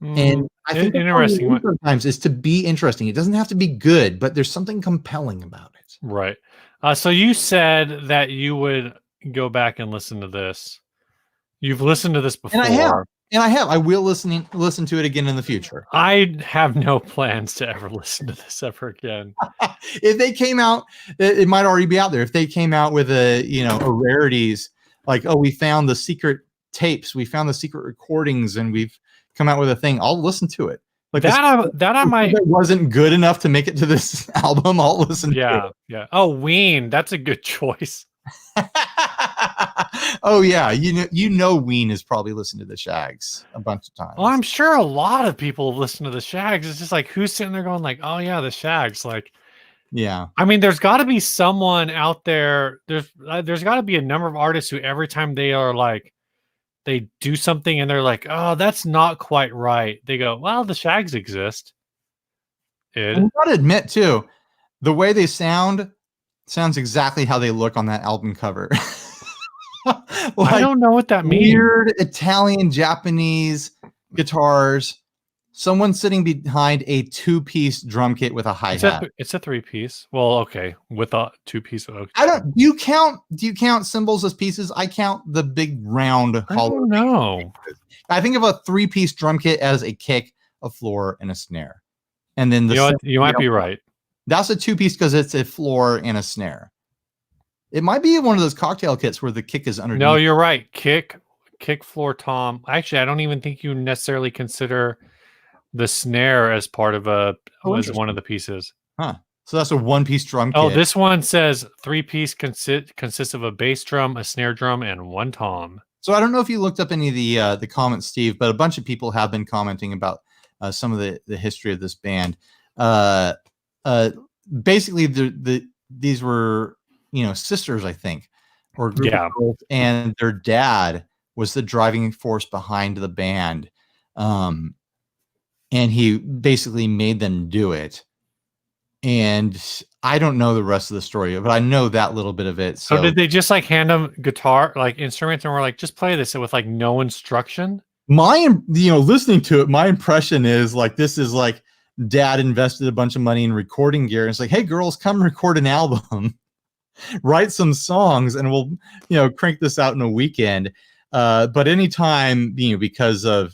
And I think interesting sometimes is to be interesting. It doesn't have to be good, but there's something compelling about it. Right. So you said that you would go back and listen to this. You've listened to this before. And I have. I will listen to it again in the future. I have no plans to ever listen to this ever again. If they came out, it might already be out there. If they came out with a rarities, like, oh, we found the secret tapes, we found the secret recordings, and we've come out with a thing, I'll listen to it. Like I might. It wasn't good enough to make it to this album. I'll listen to it. Yeah. Oh, Ween. That's a good choice. Oh yeah, Ween has probably listened to the Shaggs a bunch of times. Well, I'm sure a lot of people have listened to the Shaggs. It's just like, who's sitting there going like, oh yeah, the Shaggs. Like, yeah. I mean, there's got to be someone out there. There's got to be a number of artists who every time they are like, they do something and they're like, oh, that's not quite right. They go, well, the Shaggs exist. I've got to admit too, the way they sounds exactly how they look on that album cover. I don't know what that means. Weird Italian, Japanese guitars. Someone sitting behind a 2-piece drum kit with a hi-hat. It's a 3-piece. Well, okay, with a 2-piece. Okay. Do you count cymbals as pieces? I count the big round hollow. No. I think of a 3-piece drum kit as a kick, a floor, and a snare. And then you might be right. That's a 2-piece because it's a floor and a snare. It might be one of those cocktail kits where the kick is underneath. No, you're right. Kick, floor, tom. Actually, I don't even think you necessarily consider the snare as part of as one of the pieces. Huh. So that's a 1-piece drum kit. Oh, this one says 3-piece consists of a bass drum, a snare drum, and 1 tom. So I don't know if you looked up any of the comments, Steve, but a bunch of people have been commenting about some of the history of this band. Basically, these were sisters, I think, or group of girls, and their dad was the driving force behind the band, and he basically made them do it. And I don't know the rest of the story, but I know that little bit of it. So did they just like hand them guitar, like instruments, and were like, just play this with like no instruction? Listening to it, my impression is like this is like dad invested a bunch of money in recording gear and it's like, hey girls, come record an album, write some songs, and we'll crank this out in a weekend. But anytime, because of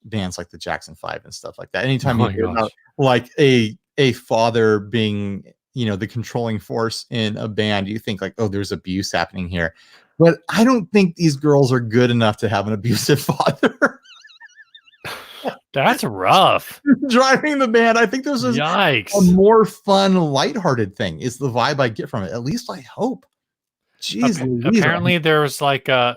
bands like the Jackson 5 and stuff like that, anytime you hear about like a father being the controlling force in a band, you think like, oh, there's abuse happening here. But I don't think these girls are good enough to have an abusive father. That's rough. Driving the band. I think this is Yikes. a more fun, lighthearted thing. Is the vibe I get from it. At least I hope. Jeez, apparently there's like a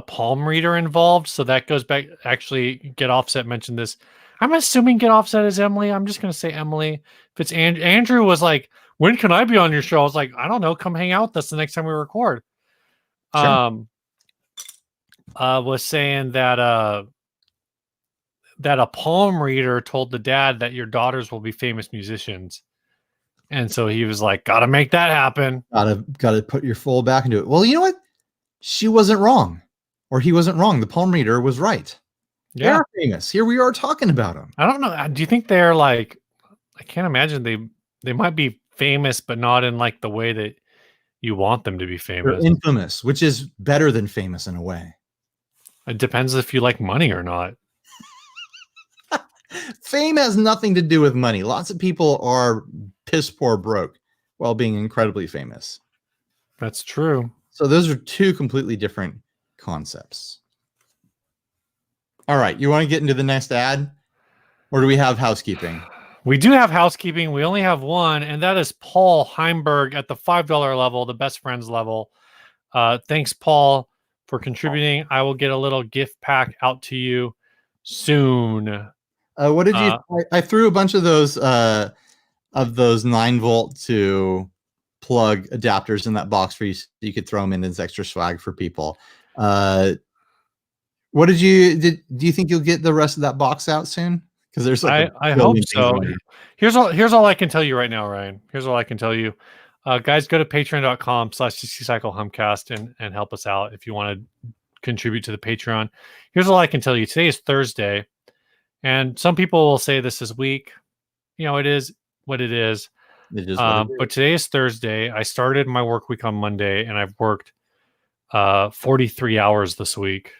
palm reader involved, so that goes back. Actually, Get Offset mentioned this. I'm assuming Get Offset is Emily. I'm just going to say Emily. If it's Andrew was like, when can I be on your show? I was like, I don't know. Come hang out with us the next time we record. Sure. Was saying that that a palm reader told the dad that your daughters will be famous musicians. And so he was like, gotta make that happen. Gotta put your full back into it. Well, you know what? She wasn't wrong. Or he wasn't wrong. The palm reader was right. Yeah. They're famous. Here we are talking about them. I don't know. Do you think they're like, I can't imagine they might be famous, but not in like the way that you want them to be famous. They're infamous, which is better than famous in a way. It depends if you like money or not. Fame has nothing to do with money. Lots of people are piss poor broke while being incredibly famous. That's true. So those are two completely different concepts. All right. You want to get into the next ad? Or do we have housekeeping? We do have housekeeping. We only have one, and that is Paul Heimberg at the $5 level, the best friends level. Thanks, Paul, for contributing. I will get a little gift pack out to you soon. What did you? I threw a bunch of those 9-volt to plug adapters in that box for you, so you could throw them in as extra swag for people. What did you? Do you think you'll get the rest of that box out soon? Because there's like I hope so. Here's all I can tell you right now, Ryan. Here's all I can tell you. Guys, go to patreon.com/60cyclehumcast and help us out if you want to contribute to the Patreon. Here's all I can tell you. Today is Thursday, and some people will say this is weak. It is what it is. It is what it is. But today is Thursday. I started my work week on Monday, and I've worked 43 hours this week.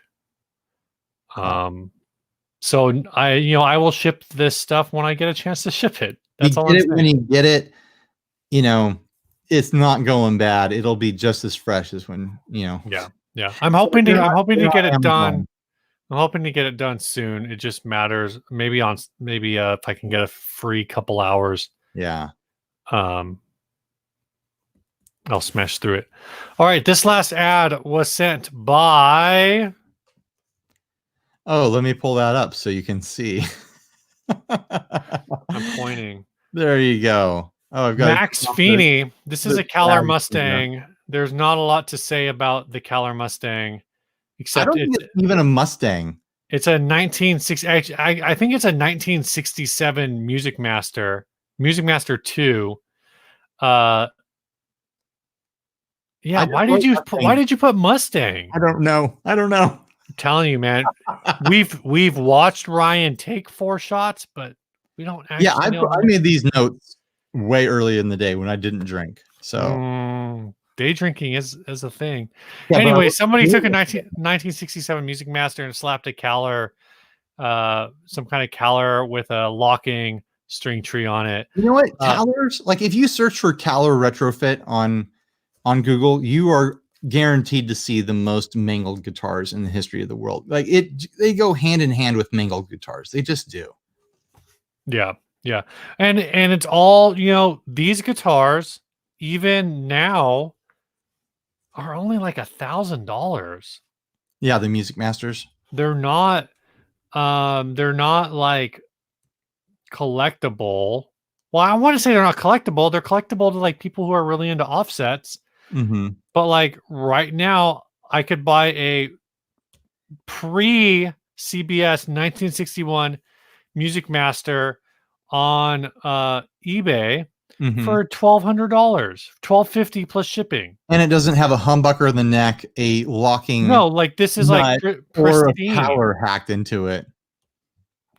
So I will ship this stuff when I get a chance to ship it. That's all I'm saying. When you get it, it's not going bad. It'll be just as fresh as when, Yeah. I'm hoping to get it done. I'm hoping to get it done soon. It just matters. Maybe if I can get a free couple hours. Yeah. I'll smash through it. All right. This last ad was sent by. Oh, let me pull that up so you can see. I'm pointing. There you go. Oh, I've got Max Feeney. This is a Caller Mustang. There's not a lot to say about the Caller Mustang, except it's even a Mustang. It's a 1960. I think it's a 1967 Music Master 2. Yeah. Why did you put Mustang? I don't know. I'm telling you, man. We've watched Ryan take 4 shots, but we don't actually. Yeah, I made these notes way early in the day when I didn't drink. So day drinking is a thing. Yeah, anyway, somebody took a 1967 Music Master and slapped a Caller, some kind of Caller with a locking string tree on it. You know what? Callers, like if you search for Caller retrofit on Google, you are guaranteed to see the most mangled guitars in the history of the world. Like they go hand in hand with mangled guitars. They just do. Yeah. And it's all, these guitars even now are only like $1,000. Yeah, the Music Masters. They're not like collectible. Well, I want to say they're not collectible. They're collectible to like people who are really into offsets. Mm-hmm. But like right now, I could buy a pre-CBS 1961 Music Master on eBay for $1,200, $1,250 plus shipping. And it doesn't have a humbucker in the neck, a locking No, like this is like or a pristine. power hacked into it.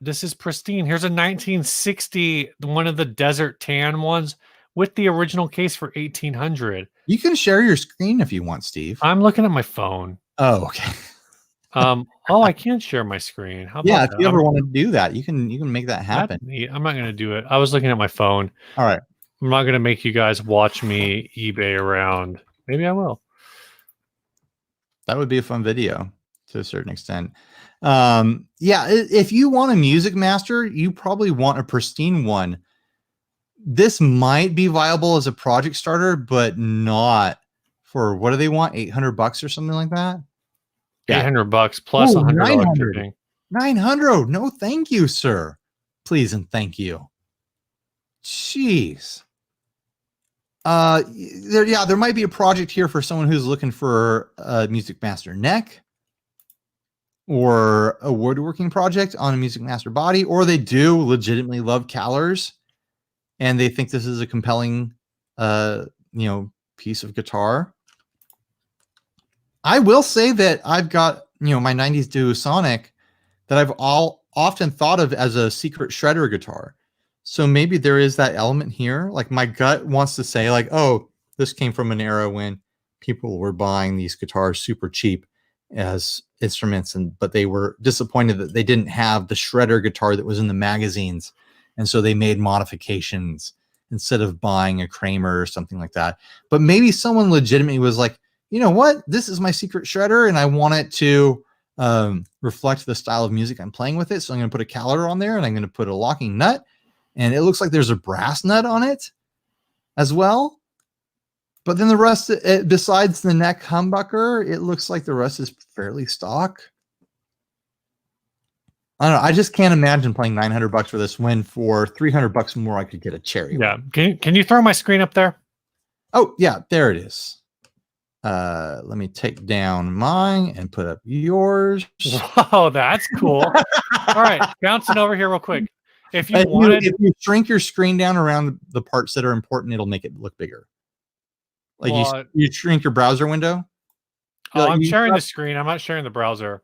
This is pristine. Here's a 1960, one of the desert tan ones with the original case for $1,800. You can share your screen if you want, Steve. I'm looking at my phone. Oh, okay. Oh, I can share my screen. How about if you ever want to do that, you can make that happen. I'm not going to do it. I was looking at my phone. All right. I'm not going to make you guys watch me eBay around. Maybe I will. That would be a fun video to a certain extent. If you want a Music Master, you probably want a pristine one. This might be viable as a project starter, but not for, what do they want? $800 or something like that? $800 plus $100 shipping. 900. No, thank you, sir. Please and thank you. Jeez. There might be a project here for someone who's looking for a Music Master neck or a woodworking project on a Music Master body, or they do legitimately love Calers and they think this is a compelling piece of guitar. I will say that I've got my 90s Duo Sonic that I've often thought of as a secret shredder guitar. So maybe there is that element here. Like my gut wants to say like, oh, this came from an era when people were buying these guitars super cheap as instruments, but they were disappointed that they didn't have the shredder guitar that was in the magazines. And so they made modifications instead of buying a Kramer or something like that. But maybe someone legitimately was like, you know what? This is my secret shredder and I want it to reflect the style of music I'm playing with it. So I'm going to put a Caler on there and I'm going to put a locking nut. And it looks like there's a brass nut on it as well. But then the rest, besides the neck humbucker, it looks like the rest is fairly stock. I don't know. I just can't imagine playing $900 for this when for $300 more, I could get a cherry. Yeah. Can you throw my screen up there? Oh, yeah, there it is. Let me take down mine and put up yours. Oh, that's cool. All right. Bouncing over here real quick. If you shrink your screen down around the parts that are important, it'll make it look bigger. Like you shrink your browser window. Oh, I'm sharing the screen. I'm not sharing the browser.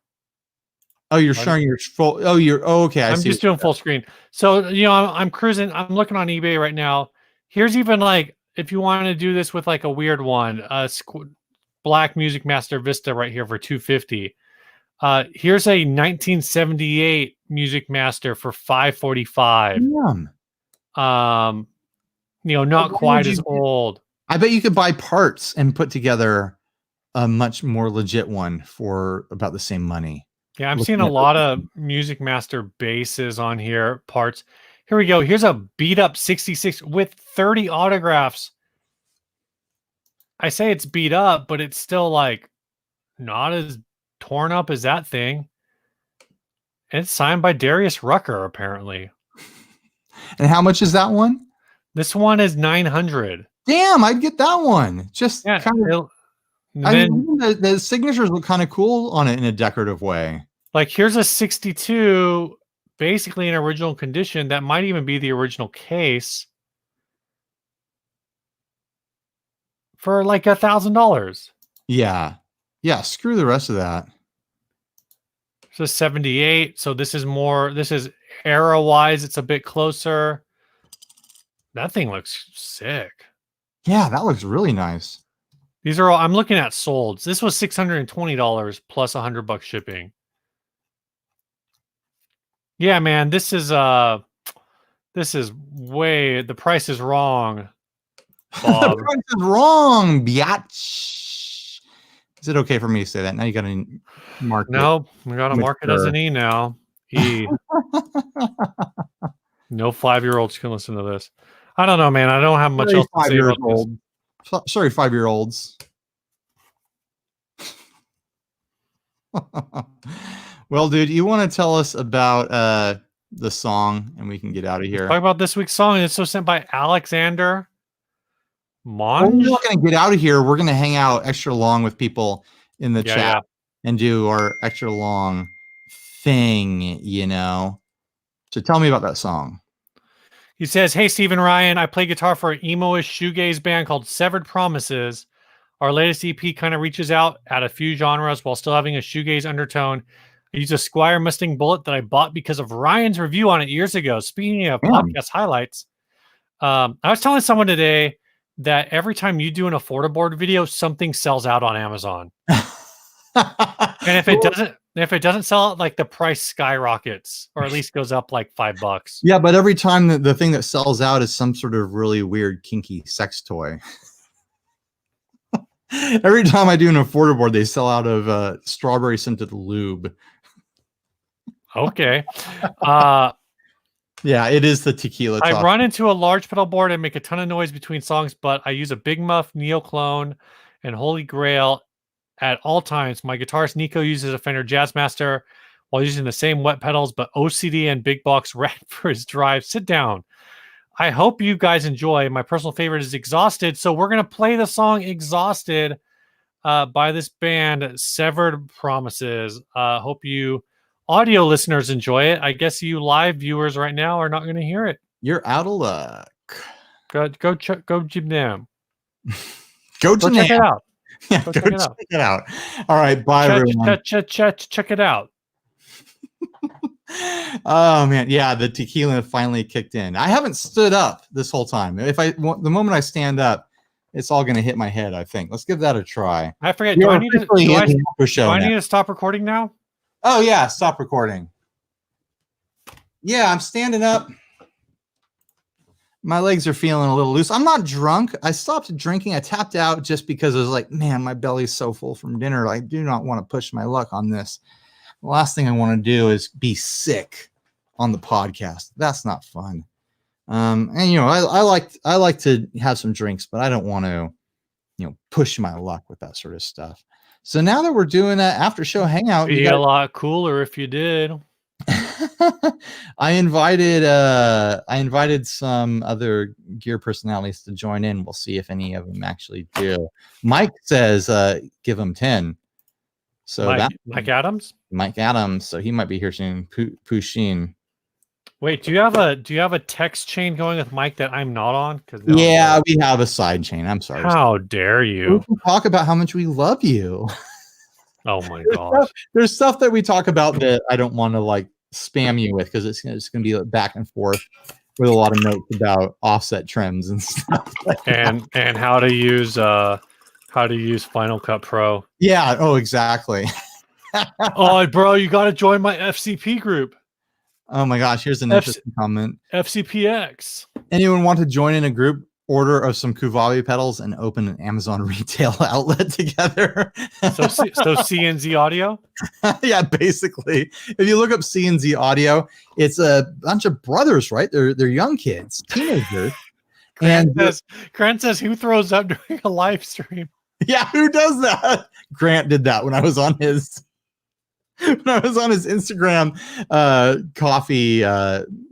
Oh, you're sharing your full. Oh, okay. I'm just doing full screen. So I'm cruising. I'm looking on eBay right now. Here's even like if you want to do this with like a weird one, Black Music Master Vista right here for $250. Here's a 1978 Music Master for $545. Not quite as old. I bet you could buy parts and put together a much more legit one for about the same money. Yeah, I'm seeing a lot of Music Master basses on here, parts. Here we go. Here's a beat up 66 with 30 autographs. I say it's beat up, but it's still like not as torn up as that thing. And it's signed by Darius Rucker, apparently. And how much is that one? This one is $900. Damn, I'd get that one. Just kind of. The signatures look kind of cool on it in a decorative way. Like here's a 62, basically in original condition. That might even be the original case for like $1,000. Yeah. Screw the rest of that. So 78. So this is more. This is era wise. It's a bit closer. That thing looks sick. Yeah, that looks really nice. These are all I'm looking at solds. This was $620 plus $100 shipping. Yeah, man, this is way the price is wrong. Bob. The price is wrong, biatch. Is it okay for me to say that? Now you got to mark. No, we got to mark it as an E now. E. No 5-year-olds can listen to this. I don't know, man. I don't have much else to say about this. Sorry, 5-year-olds. Well, dude, you want to tell us about the song and we can get out of here? Talk about this week's song. It's so sent by Alexander Monge. We're not going to get out of here. We're going to hang out extra long with people in the chat and do our extra long thing, So tell me about that song. He says, "Hey, Stephen Ryan, I play guitar for an emo-ish shoegaze band called Severed Promises. Our latest EP kind of reaches out at a few genres while still having a shoegaze undertone. I use a Squier Mustang Bullet that I bought because of Ryan's review on it years ago." Speaking of podcast highlights, I was telling someone today that every time you do an Affordable video, something sells out on Amazon. And if it doesn't sell out, like the price skyrockets, or at least goes up like $5. Yeah, but every time the thing that sells out is some sort of really weird, kinky sex toy. Every time I do an Affordable, they sell out of strawberry scented lube. Okay. Yeah, it is the tequila. I run into a large pedal board and make a ton of noise between songs, but I use a Big Muff, Neo Clone, and Holy Grail at all times. My guitarist Nico uses a Fender Jazzmaster while using the same wet pedals, but OCD and Big Box Rat for his drive. Sit down. I hope you guys enjoy. My personal favorite is Exhausted, so we're going to play the song Exhausted by this band, Severed Promises. Hope you audio listeners enjoy it. I guess you live viewers right now are not going to hear it. You're out of luck. Go jim them. Go check it out. Yeah, go check it out. All right, bye everyone. Check it out. Oh man, yeah, the tequila finally kicked in. I haven't stood up this whole time. The moment I stand up, it's all going to hit my head, I think. Let's give that a try. I forget. Do I need to stop recording now? Oh yeah, stop recording. Yeah, I'm standing up. My legs are feeling a little loose. I'm not drunk. I stopped drinking. I tapped out just because I was like, man, my belly's so full from dinner. I do not want to push my luck on this. The last thing I want to do is be sick on the podcast. That's not fun. And you know, I like to have some drinks, but I don't want to, you know, push my luck with that sort of stuff. So now that we're doing that after show hangout, be a lot cooler if you did. I invited some other gear personalities to join in. We'll see if any of them actually do. Mike says give him 10. So Mike Adams? Mike Adams. So he might be here soon. Pushin. Wait, do you have a text chain going with Mike that I'm not on? Yeah, we have a side chain. I'm sorry. How dare you? We can talk about how much we love you. Oh my gosh. There's stuff that we talk about that I don't want to like spam you with, because it's going to be back and forth with a lot of notes about offset trims and stuff. and how to use Final Cut Pro. Yeah. Oh, exactly. Oh, bro, you got to join my FCP group. Oh my gosh, here's an interesting comment. FCPX. Anyone want to join in a group order of some Kuvabe pedals and open an Amazon retail outlet together? So CNZ Audio? Yeah, basically. If you look up CNZ Audio, it's a bunch of brothers, right? They're young kids, teenagers. Grant says, who throws up during a live stream? Yeah, who does that? Grant did that when I was on his Instagram coffee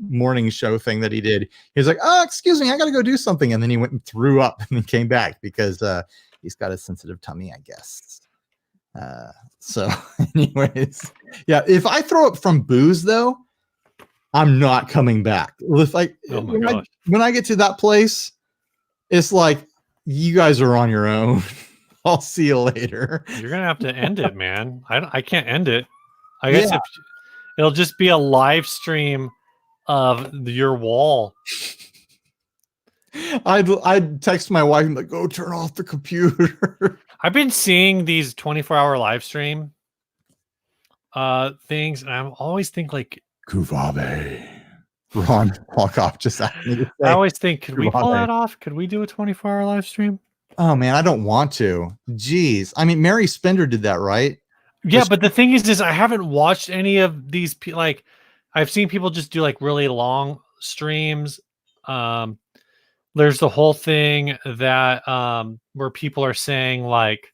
morning show thing that he did. He was like, oh, excuse me, I gotta go do something. And then he went and threw up and then came back because he's got a sensitive tummy, I guess. So anyways, yeah, if I throw up from booze though, I'm not coming back. If when I get to that place, it's like, you guys are on your own. I'll see you later. You're gonna have to end it, man. I can't end it. I guess it'll just be a live stream of your wall. I'd text my wife and like, go turn off the computer. I've been seeing these 24-hour live stream things, and I always think like Kuvabe. Ron Walkoff just asked me to say, I always think, could we pull that off? Could we do a 24-hour live stream? Oh man, I don't want to. Jeez. I mean, Mary Spender did that, right? Yeah, but the thing is I haven't watched any of these. Like, I've seen people just do like really long streams. There's the whole thing that where people are saying like,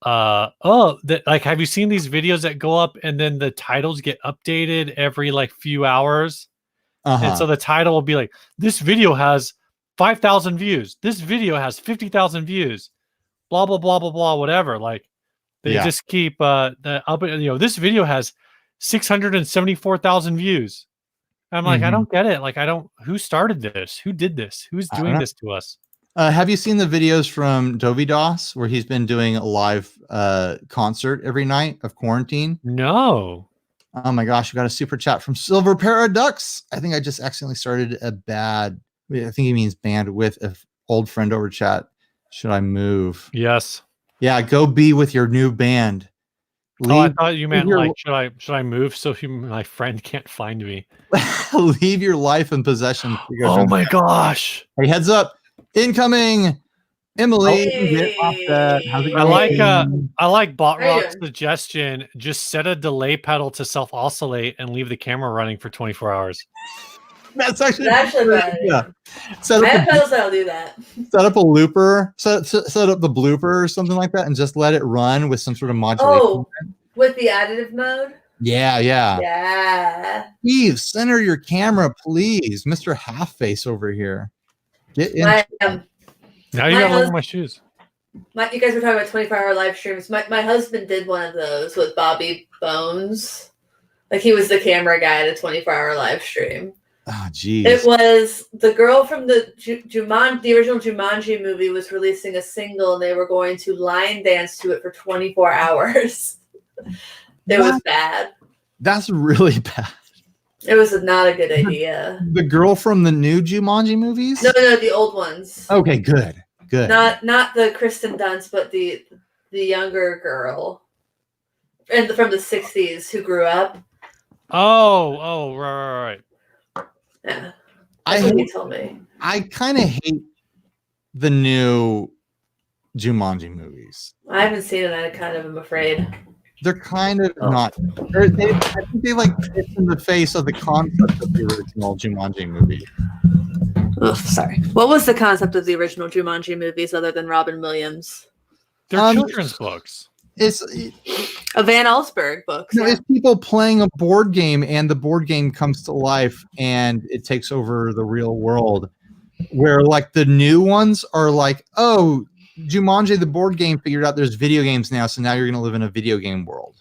like, have you seen these videos that go up and then the titles get updated every like few hours? And so the title will be like, this video has 5,000 views. This video has 50,000 views. Blah, blah, blah, blah, blah, whatever. Like, they just keep this video has 674,000 views. I'm like, I Mhm. don't get it. Like, who started this? Who did this? Who's I don't doing know. this to us? Have you seen the videos from Dovidas where he's been doing a live concert every night of quarantine? No. Oh my gosh, we got a super chat from Silver Paradox. I think I just accidentally started a bad, I think he means band with an old friend over chat. Should I move? Yes. Yeah, go be with your new band. Oh, I Leave, thought you meant your, like, should I move so my friend can't find me? leave your life and possessions. To go Oh join my gosh. Hey, heads up. Incoming. Emily, get off that. How's it going? I like How you Botrock's doing? suggestion. Just set a delay pedal to self-oscillate and leave the camera running for 24 hours. That's actually bad. Yeah. Set I have up, pedals that'll do that. set up a looper, set up the blooper or something like that, and just let it run with some sort of modulation. Oh, with the additive mode? Yeah. Yeah. Steve, center your camera, please. Mr. Half Face over here. Get in. Now you gotta look at my shoes. You guys were talking about 24-hour live streams. My husband did one of those with Bobby Bones. Like, he was the camera guy at a 24-hour live stream. Oh, geez. It was the girl from the the original Jumanji movie was releasing a single, and they were going to line dance to it for 24 hours. It was bad. That's really bad. It was not a good idea. The girl from the new Jumanji movies? No, the old ones. Okay, good. Not the Kristen Dunst, but the younger girl, and from the 60s who grew up. Oh, right. Yeah, that's what he told me. I kind of hate the new Jumanji movies. I haven't seen it. I kind of am afraid. They're kind of not. I think they like hit in the face of the concept of the original Jumanji movie. Oh, sorry. What was the concept of the original Jumanji movies other than Robin Williams? They're children's books. It's A Van Allsburg books. No, it's people playing a board game, and the board game comes to life, and it takes over the real world. Where like the new ones are like, oh, Jumanji, the board game, figured out there's video games now, so now you're going to live in a video game world.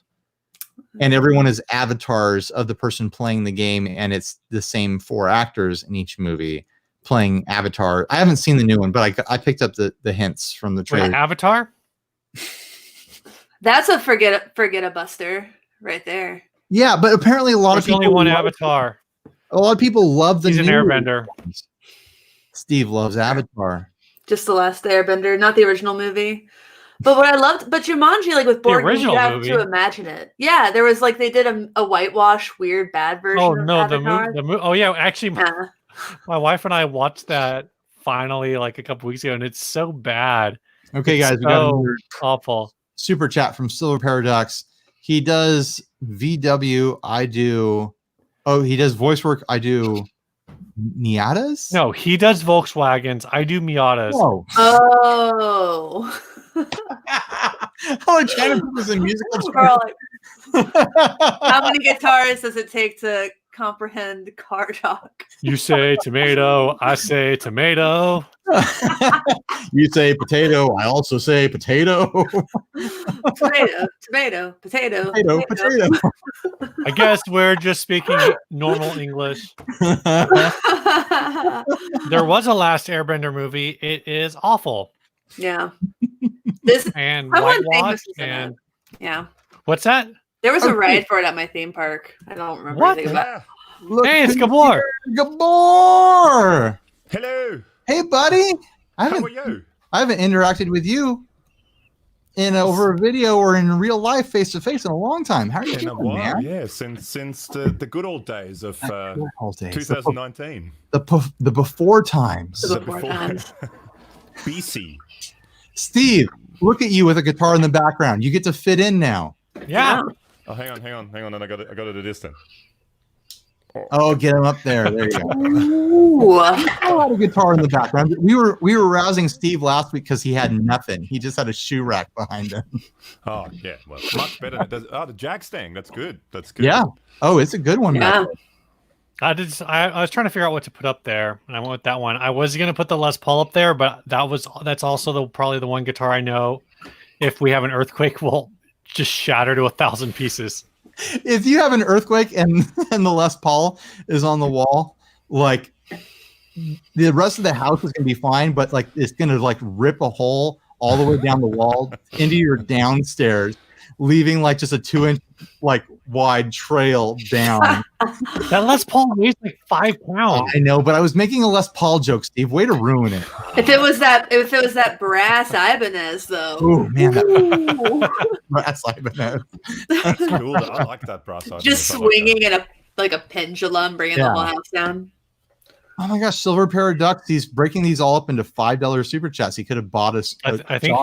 And everyone is avatars of the person playing the game, and it's the same 4 actors in each movie playing Avatar. I haven't seen the new one, but I picked up the hints from the trailer. Wait, Avatar? That's a forget a buster right there. Yeah, but apparently a lot There's of people only one Avatar. A lot of people love the He's an new airbender. ones. Steve loves Avatar. Just the last Airbender, not the original movie. But what I loved, but Jumanji, like with board games, you have to imagine it. Yeah, there was like they did a whitewash, weird, bad version. Oh of no, Avatar. the movie. Oh yeah, actually, my wife and I watched that finally like a couple weeks ago, and it's so bad. Okay, guys, we got another awful super chat from Silver Paradox. He does VW. I do. Oh, he does voice work. I do Miatas. No, he does Volkswagens. I do Miatas. Oh. Oh, China was in musical. How many guitars does it take to comprehend car talk? You say tomato, I say tomato. You say potato, I also say potato. Tomato. I guess we're just speaking normal English. There was a Last Airbender movie. It is awful. Yeah. And whitewash and yeah. What's that? There was a ride for it at my theme park. I don't remember anything about it. Look, hey, it's Gabor. Gabor. Hello. Hey, buddy. How are you? I haven't interacted with you in over a video or in real life, face to face, in a long time. How are you doing, man? Yeah, since the good old days of 2019. The before times. The before times. BC. Steve, look at you with a guitar in the background. You get to fit in now. Yeah. Oh, hang on. And I got it at a distance. Oh, get him up there. There you go. Ooh. A lot of guitar in the background. We were rousing Steve last week because he had nothing. He just had a shoe rack behind him. Oh yeah, well, much better. The jack stang. That's good. Yeah. Oh, it's a good one. Yeah. I was trying to figure out what to put up there, and I went with that one. I was gonna put the Les Paul up there, but that's also probably the one guitar I know. If we have an earthquake, will just shatter to 1,000 pieces. if you have an earthquake and the Les Paul is on the wall, like the rest of the house is gonna be fine, but like it's gonna like rip a hole all the way down the wall into your downstairs, leaving like just a 2-inch like wide trail down. That Les Paul weighs like 5 pounds. I know, but I was making a Les Paul joke, Steve. Way to ruin it. If it was that brass Ibanez, though. Oh man, that brass Ibanez. That's cool. I like that brass Ibanez. Just swinging in a pendulum, bringing the whole house down. Oh my gosh, Silver Paradox. He's breaking these all up into $5 super chats. He could have bought us. I think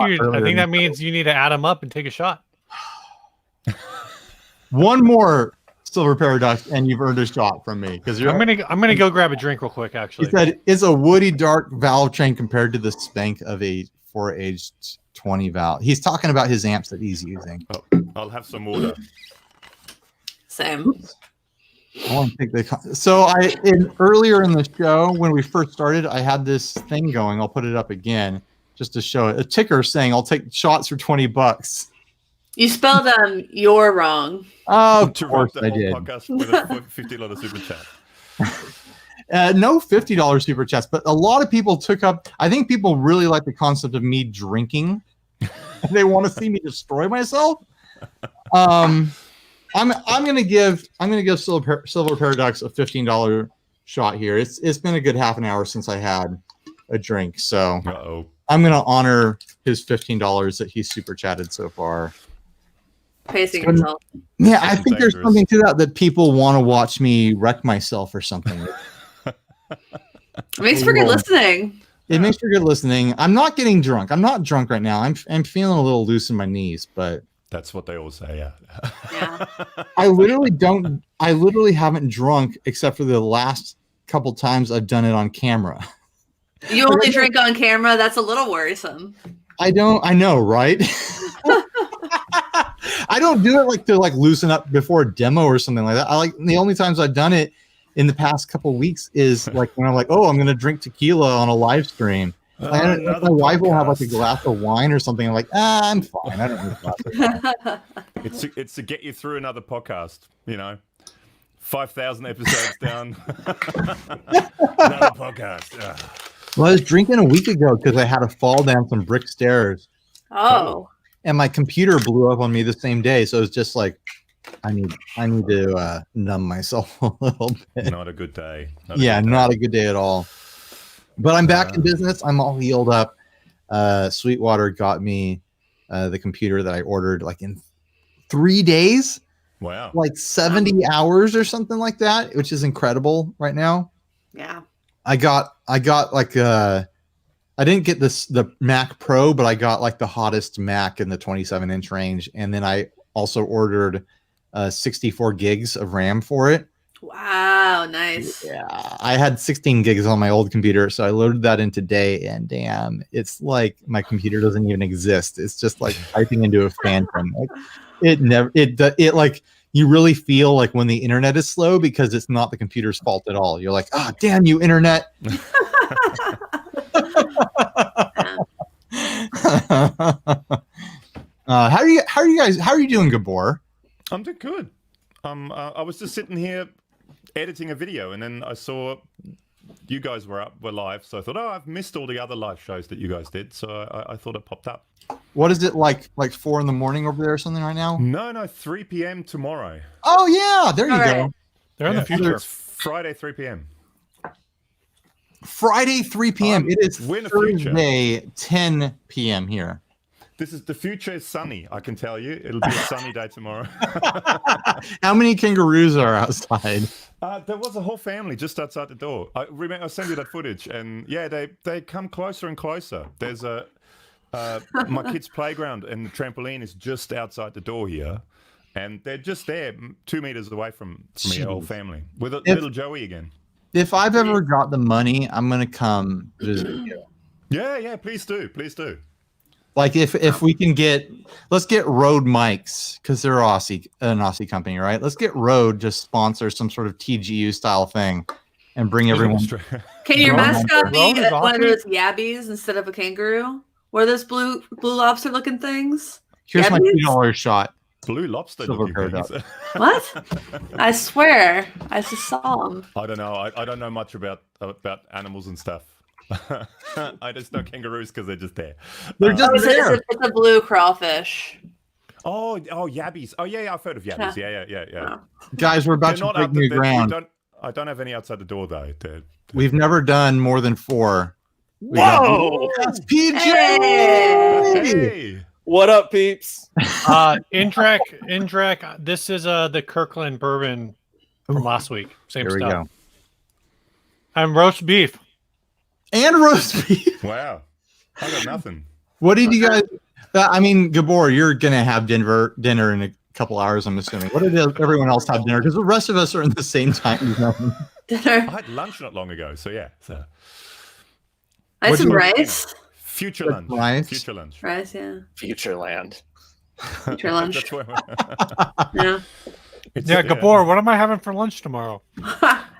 that means you need to add them up and take a shot. One more Silver Paradox, and you've earned a shot from me because I'm gonna go grab a drink real quick. Actually, he said, "Is a woody dark valve train compared to the spank of a 4-aged 20 valve?" He's talking about his amps that he's using. Oh, I'll have some water. Same. I want to take the earlier in the show when we first started, I had this thing going. I'll put it up again just to show it. A ticker saying, "I'll take shots for $20." You spelled "you're wrong." Oh, of course I did. Podcast with a $50 super chat. No $50 super chats, but a lot of people took up. I think people really like the concept of me drinking. They want to see me destroy myself. I'm gonna give Silver Paradox a $15 shot here. It's been a good half an hour since I had a drink, so I'm gonna honor his $15 that he's super chatted so far. Pacing yourself. Yeah, I think there's something to that people want to watch me wreck myself or something. It makes for good listening. It makes for good listening. I'm not getting drunk. I'm not drunk right now. I'm feeling a little loose in my knees, but that's what they all say. Yeah. I literally haven't drunk except for the last couple times I've done it on camera. You only drink on camera? That's a little worrisome. I know, right? I don't do it to loosen up before a demo or something like that. The only times I've done it in the past couple of weeks is like when I'm like, oh, I'm going to drink tequila on a live stream. My wife will have like a glass of wine or something. I'm like, I'm fine. I don't need a glass of wine. It's to get you through another podcast, 5,000 episodes down. Another podcast. Well, I was drinking a week ago because I had to fall down some brick stairs. Oh. And my computer blew up on me the same day. So it's just like, I need to numb myself a little bit. Not a good day. Not a good day at all. But I'm back in business. I'm all healed up. Sweetwater got me the computer that I ordered like in 3 days. Wow. Like 70 hours or something like that, which is incredible right now. Yeah. I got like I didn't get the Mac Pro, but I got like the hottest Mac in the 27-inch range. And then I also ordered 64 gigs of RAM for it. Wow, nice. Yeah, I had 16 gigs on my old computer, so I loaded that in today, and damn, it's like my computer doesn't even exist. It's just like typing into a phantom. Like it like you really feel like when the internet is slow because it's not the computer's fault at all. You're like, ah, damn you, internet. How are you doing, Gabor? I'm doing good. I was just sitting here editing a video, and then I saw you guys were live, so I thought, I've missed all the other live shows that you guys did, so I thought it popped up. What is it like 4 a.m. over there or something right now? No, 3 p.m. tomorrow. Oh yeah, there you go. They're in the future. It's Friday 3 p.m. Friday 3 p.m. It is Thursday 10 p.m. here. The future is sunny, I can tell you. It'll be a sunny day tomorrow. How many kangaroos are outside? There was a whole family just outside the door. I sent you that footage, and yeah, they come closer and closer. There's my kid's playground, and the trampoline is just outside the door here, and they're just there, 2 meters away from me, whole family, with little Joey again. If I've ever got the money, I'm gonna come visit you. Yeah, please do. Like if we can let's get Rode mics because they're an Aussie company, right? Let's get Rode just sponsor some sort of TGU style thing and bring everyone. Can your mascot be one of those yabbies instead of a kangaroo? What are those blue lobster looking things? Here's Yabbies? my $2 shot. Blue Lobster Silver looking things. What? I swear, I just saw them. I don't know. I don't know much about animals and stuff. I just know kangaroos because they're just there. They're just there. It's a blue crawfish. Oh, yabbies. Oh, yeah, I've heard of yabbies. Yeah. Oh. Guys, we're about to break new ground. I don't have any outside the door though. We've never done more than 4. Whoa! That's PJ. Hey! What up, peeps? Indrek, this is the Kirkland bourbon from last week. Same Here we stuff. go. I'm roast beef. And roast beef. Wow. I got nothing. What did you guys? I mean, Gabor, you're gonna have dinner in a couple hours, I'm assuming. What did everyone else have dinner? Because the rest of us are in the same time zone. Dinner. I had lunch not long ago, so yeah. So I had some rice. future That's lunch. nice. Future lunch. Rice, yeah. Future land. Future lunch. That's where Yeah. Yeah, Gabor, what am I having for lunch tomorrow?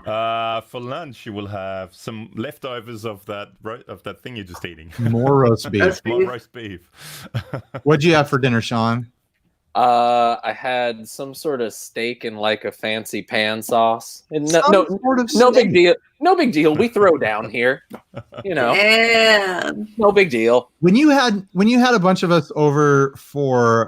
for lunch, you will have some leftovers of that thing you're just eating. More roast beef. More roast beef. What'd you have for dinner, Sean? I had some sort of steak in like a fancy pan sauce. And Some no sort of big steak. deal. No big deal. We throw down here. You know, And no big deal. When you had a bunch of us over for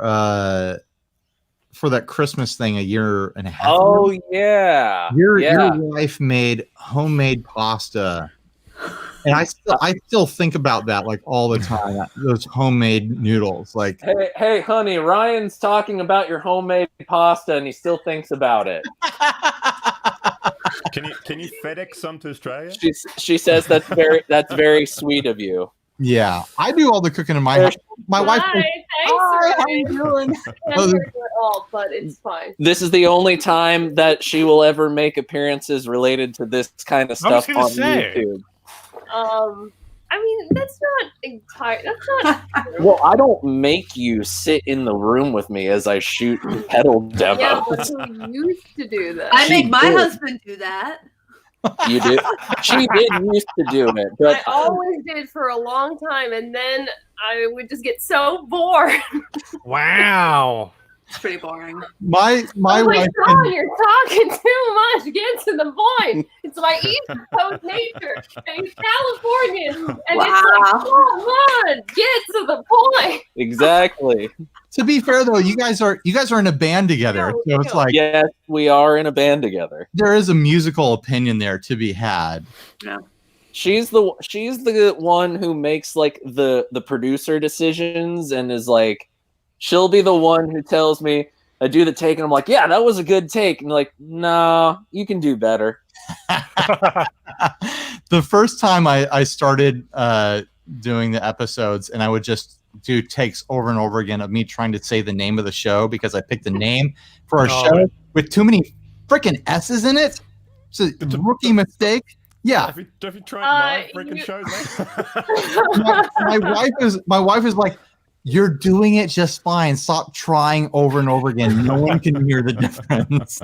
that Christmas thing a year and a half Oh ago, yeah. your yeah. wife made homemade pasta. And I still think about that like all the time. Those homemade noodles, like Hey, honey, Ryan's talking about your homemade pasta, and he still thinks about it. Can you FedEx some to Australia? She says that's very sweet of you. yeah, I do all the cooking in my house. My wife. Hi, thanks. Hi, how you doing? Can't hear you at all, but it's fine. This is the only time that she will ever make appearances related to this kind of I was stuff gonna on say. YouTube. I mean, that's not entire. That's not. True. Well, I don't make you sit in the room with me as I shoot pedal demos. Yeah, but who used to do that? I make my did. husband do that. You do. She did used to do it, I but always did for a long time, and then I would just get so bored. Wow. It's pretty boring. My I'm like, wife. Sean, you're talking too much. Get to the point. It's my East Coast nature. And he's Californian, and Wow. it's like, come on, get to the point. exactly. To be fair though, you guys are in a band together, No, so it's no. like Yes, we are in a band together. there is a musical opinion there to be had. She's the one who makes like the producer decisions and is like, she'll be the one who tells me I do the take and I'm like, yeah, that was a good take, and like, no, you can do better. The first time I started doing the episodes, and I would just do takes over and over again of me trying to say the name of the show because I picked a name for our Oh. show with too many freaking S's in it. It's a rookie mistake. Yeah. Have you tried my freaking you- shows, mate? my wife is like, you're doing it just fine. Stop trying over and over again. No one can hear the difference.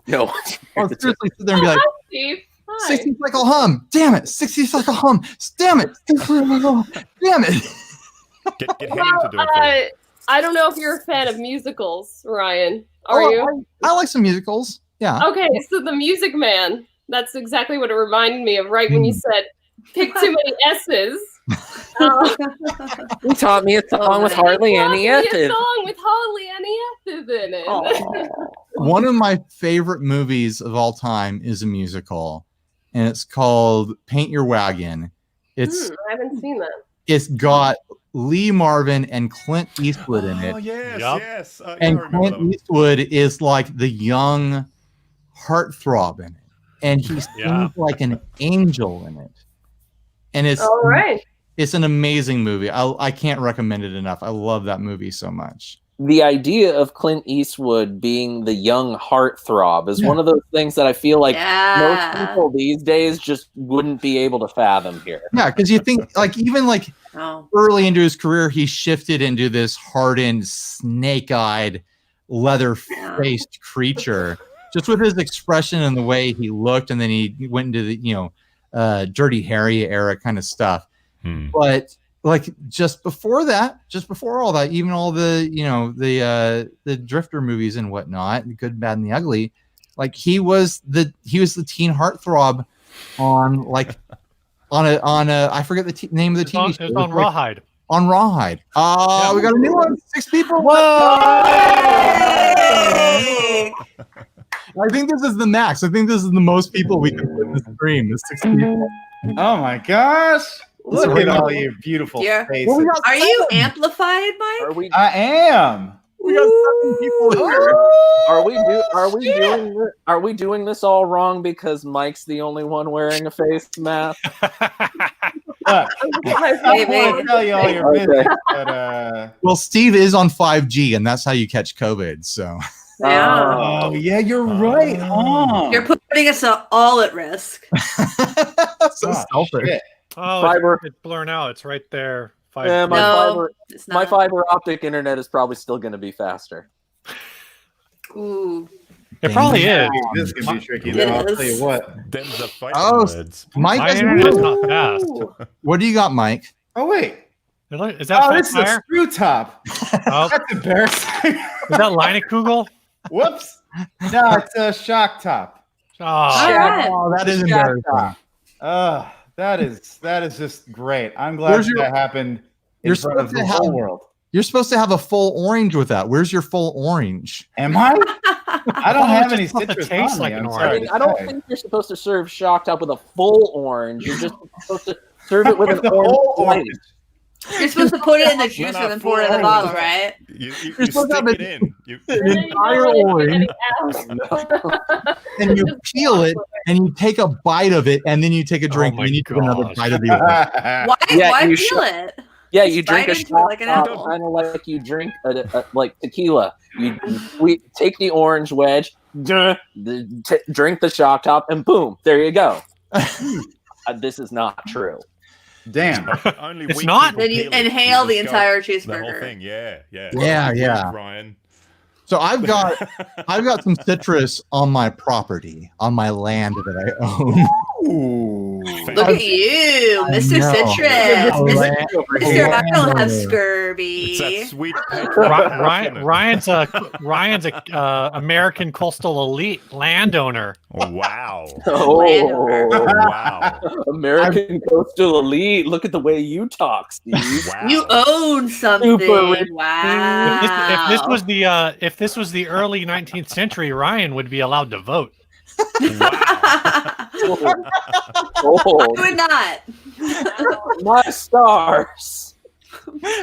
No, I'll seriously sit there and be like, Hi, Steve. Hi. 60 cycle hum. Damn it. 60 cycle hum. Damn it. 60 cycle hum. Damn it. Get Henny Well, to do it for you. I don't know if you're a fan of musicals, Ryan. Are you? I like some musicals. Yeah. Okay, so The Music Man. That's exactly what it reminded me of right when you said pick too many S's. he taught me a song with hardly any It's S's. a song with hardly any S's in it. One of my favorite movies of all time is a musical, and it's called Paint Your Wagon. I haven't seen that. It's got Lee Marvin and Clint Eastwood in it. Oh yes, Yup. yes. Yeah, And I remember that Clint one. Eastwood is like the young heartthrob in it. And he seems Yeah. like an angel in it. And All right. it's an amazing movie. I can't recommend it enough. I love that movie so much. The idea of Clint Eastwood being the young heartthrob is Yeah. one of those things that I feel like most Yeah. people these days just wouldn't be able to fathom here. Yeah, because you think like even like Oh. early into his career, he shifted into this hardened, snake-eyed, leather-faced creature, just with his expression and the way he looked, and then he went into the Dirty Harry era kind of stuff. But like just before all that, even all the the Drifter movies and whatnot, the Good, Bad, and the Ugly, like he was the teen heartthrob on I forget the name of the TV show. It was on Rawhide. On Rawhide. We got a new one. 6 people. Yay! I think this is the max. I think this is the most people we can put in the stream. The 6 people. Oh my gosh! Look Sorry. at all your beautiful Yeah. faces. Well, we got Are you 7. amplified, Mike? Are we? I am. We got 7 people here. Are we doing this all wrong because Mike's the only one wearing a face mask? Look, I Maybe. want to tell you all your Okay. business, but Well, Steve is on 5G, and that's how you catch COVID. So Yeah. oh yeah, you're right, huh? You're putting us all at risk. so Oh, selfish. shit. Oh, Fiber. it's blurring out. It's right there. Yeah, my No, fiber, it's my not. fiber optic internet is probably still going to be faster. Ooh. It probably is. This is gonna be tricky. It Though, I'll is. tell you what. Them's the fighting Oh, words. Mike, My has internet is blue. not fast. What do you got, Mike? Oh wait. Is that Oh, this is a Fire? screw top. Oh, That's embarrassing. is that Leinekugel? Whoops. No, it's a shock top. Oh, All right. Oh, that is embarrassing. That is just great. I'm glad Where's your- that happened in you're front of supposed the to whole have- world. You're supposed to have a full orange with that. Where's your full orange? Am I? I don't Oh, have it's any just supposed to citrus taste on like me. an I'm orange. I sorry mean, to I don't say. think you're supposed to serve shock top with a full orange. You're just supposed to serve it with an the orange. whole slice. orange. You're supposed to put it in the juice and then pour it in the bottle, right? You You're supposed to stick have it in. You, An entire orange, and you peel it, and you take a bite of it, and then you take a drink, Oh and then you take another gosh. bite of the orange. Why, Yeah, why you peel should. it? Yeah, Just you drink bite a into it shock like an top, apple. kind of like you drink like tequila. We take the orange wedge, drink the shock top, and boom, there you go. This is not true. Damn. only It's weak not. people Then you peel it. inhale You the just go, entire the whole cheeseburger. thing. Yeah. Yeah. Ryan. So I've got some citrus on my property, on my land that I own. Ooh. Look at you, Mr. know. Citrus. Oh, Mr. I don't have It's scurvy. that sweet. Ryan's a American coastal elite landowner. Wow. Landowner. Wow. American coastal elite. Look at the way you talk, Steve. Wow. You own something. Super rich. Wow. If this was the early 19th century, Ryan would be allowed to vote. Wow. Oh, I would not. my stars.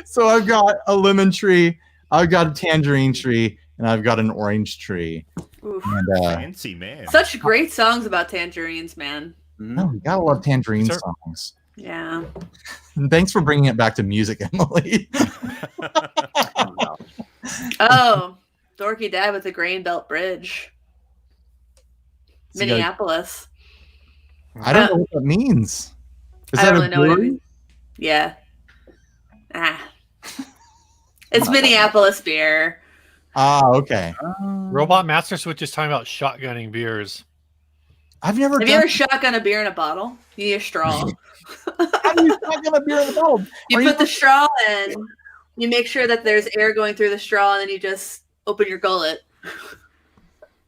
So I've got a lemon tree, I've got a tangerine tree, and I've got an orange tree. Oof. And Fancy man. Such great songs about tangerines, man. oh, you gotta love tangerine Sir. songs. Yeah. And thanks for bringing it back to music, Emily. Oh, Dorky Dad with the Grain Belt Bridge. So you gotta- Minneapolis. I don't know what that means. Is I that don't a really know what it brewery? means. Yeah. It's Minneapolis beer. Ah, okay. Robot Master Switch is talking about shotgunning beers. I've never Have you done. ever shotgun a beer in a bottle? You need a straw. How do you shotgun a beer in the bottle? You Are put the straw in. You make sure that there's air going through the straw, and then you just open your gullet.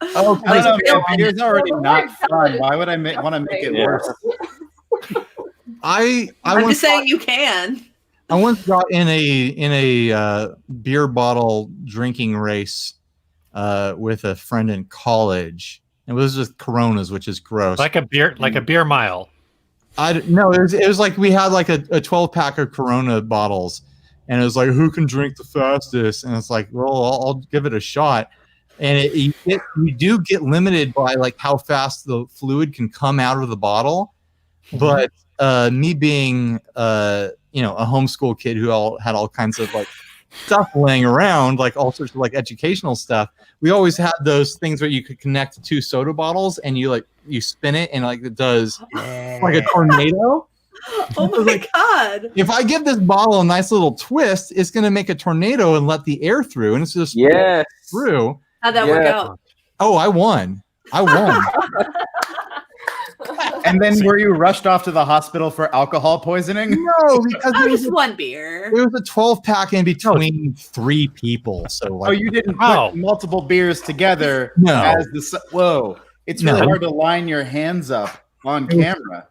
Oh, I don't know, Real- man. Beer's already not fun. Why would I want to make it Yeah. worse? I I'm once just saying you can. I once got in a beer bottle drinking race with a friend in college. It was just Coronas, which is gross. Like a beer mile. No, it was like we had like a 12-pack of Corona bottles, and it was like, who can drink the fastest? And it's like, well, I'll give it a shot. And you do get limited by like how fast the fluid can come out of the bottle. But me being a homeschool kid who had all kinds of like stuff laying around, like all sorts of like educational stuff, we always had those things where you could connect 2 soda bottles and you spin it and like it does like a tornado. Oh my god! If I give this bottle a nice little twist, it's going to make a tornado and let the air through, and it's just Yes. through. How'd that work Yeah. out? Oh, I won. And then were you rushed off to the hospital for alcohol poisoning? No, because Oh, it was just one beer. a 12-pack in between 3 people. So Oh, like, you didn't Oh. put multiple beers together No. as the whoa. It's really No. hard to line your hands up on camera.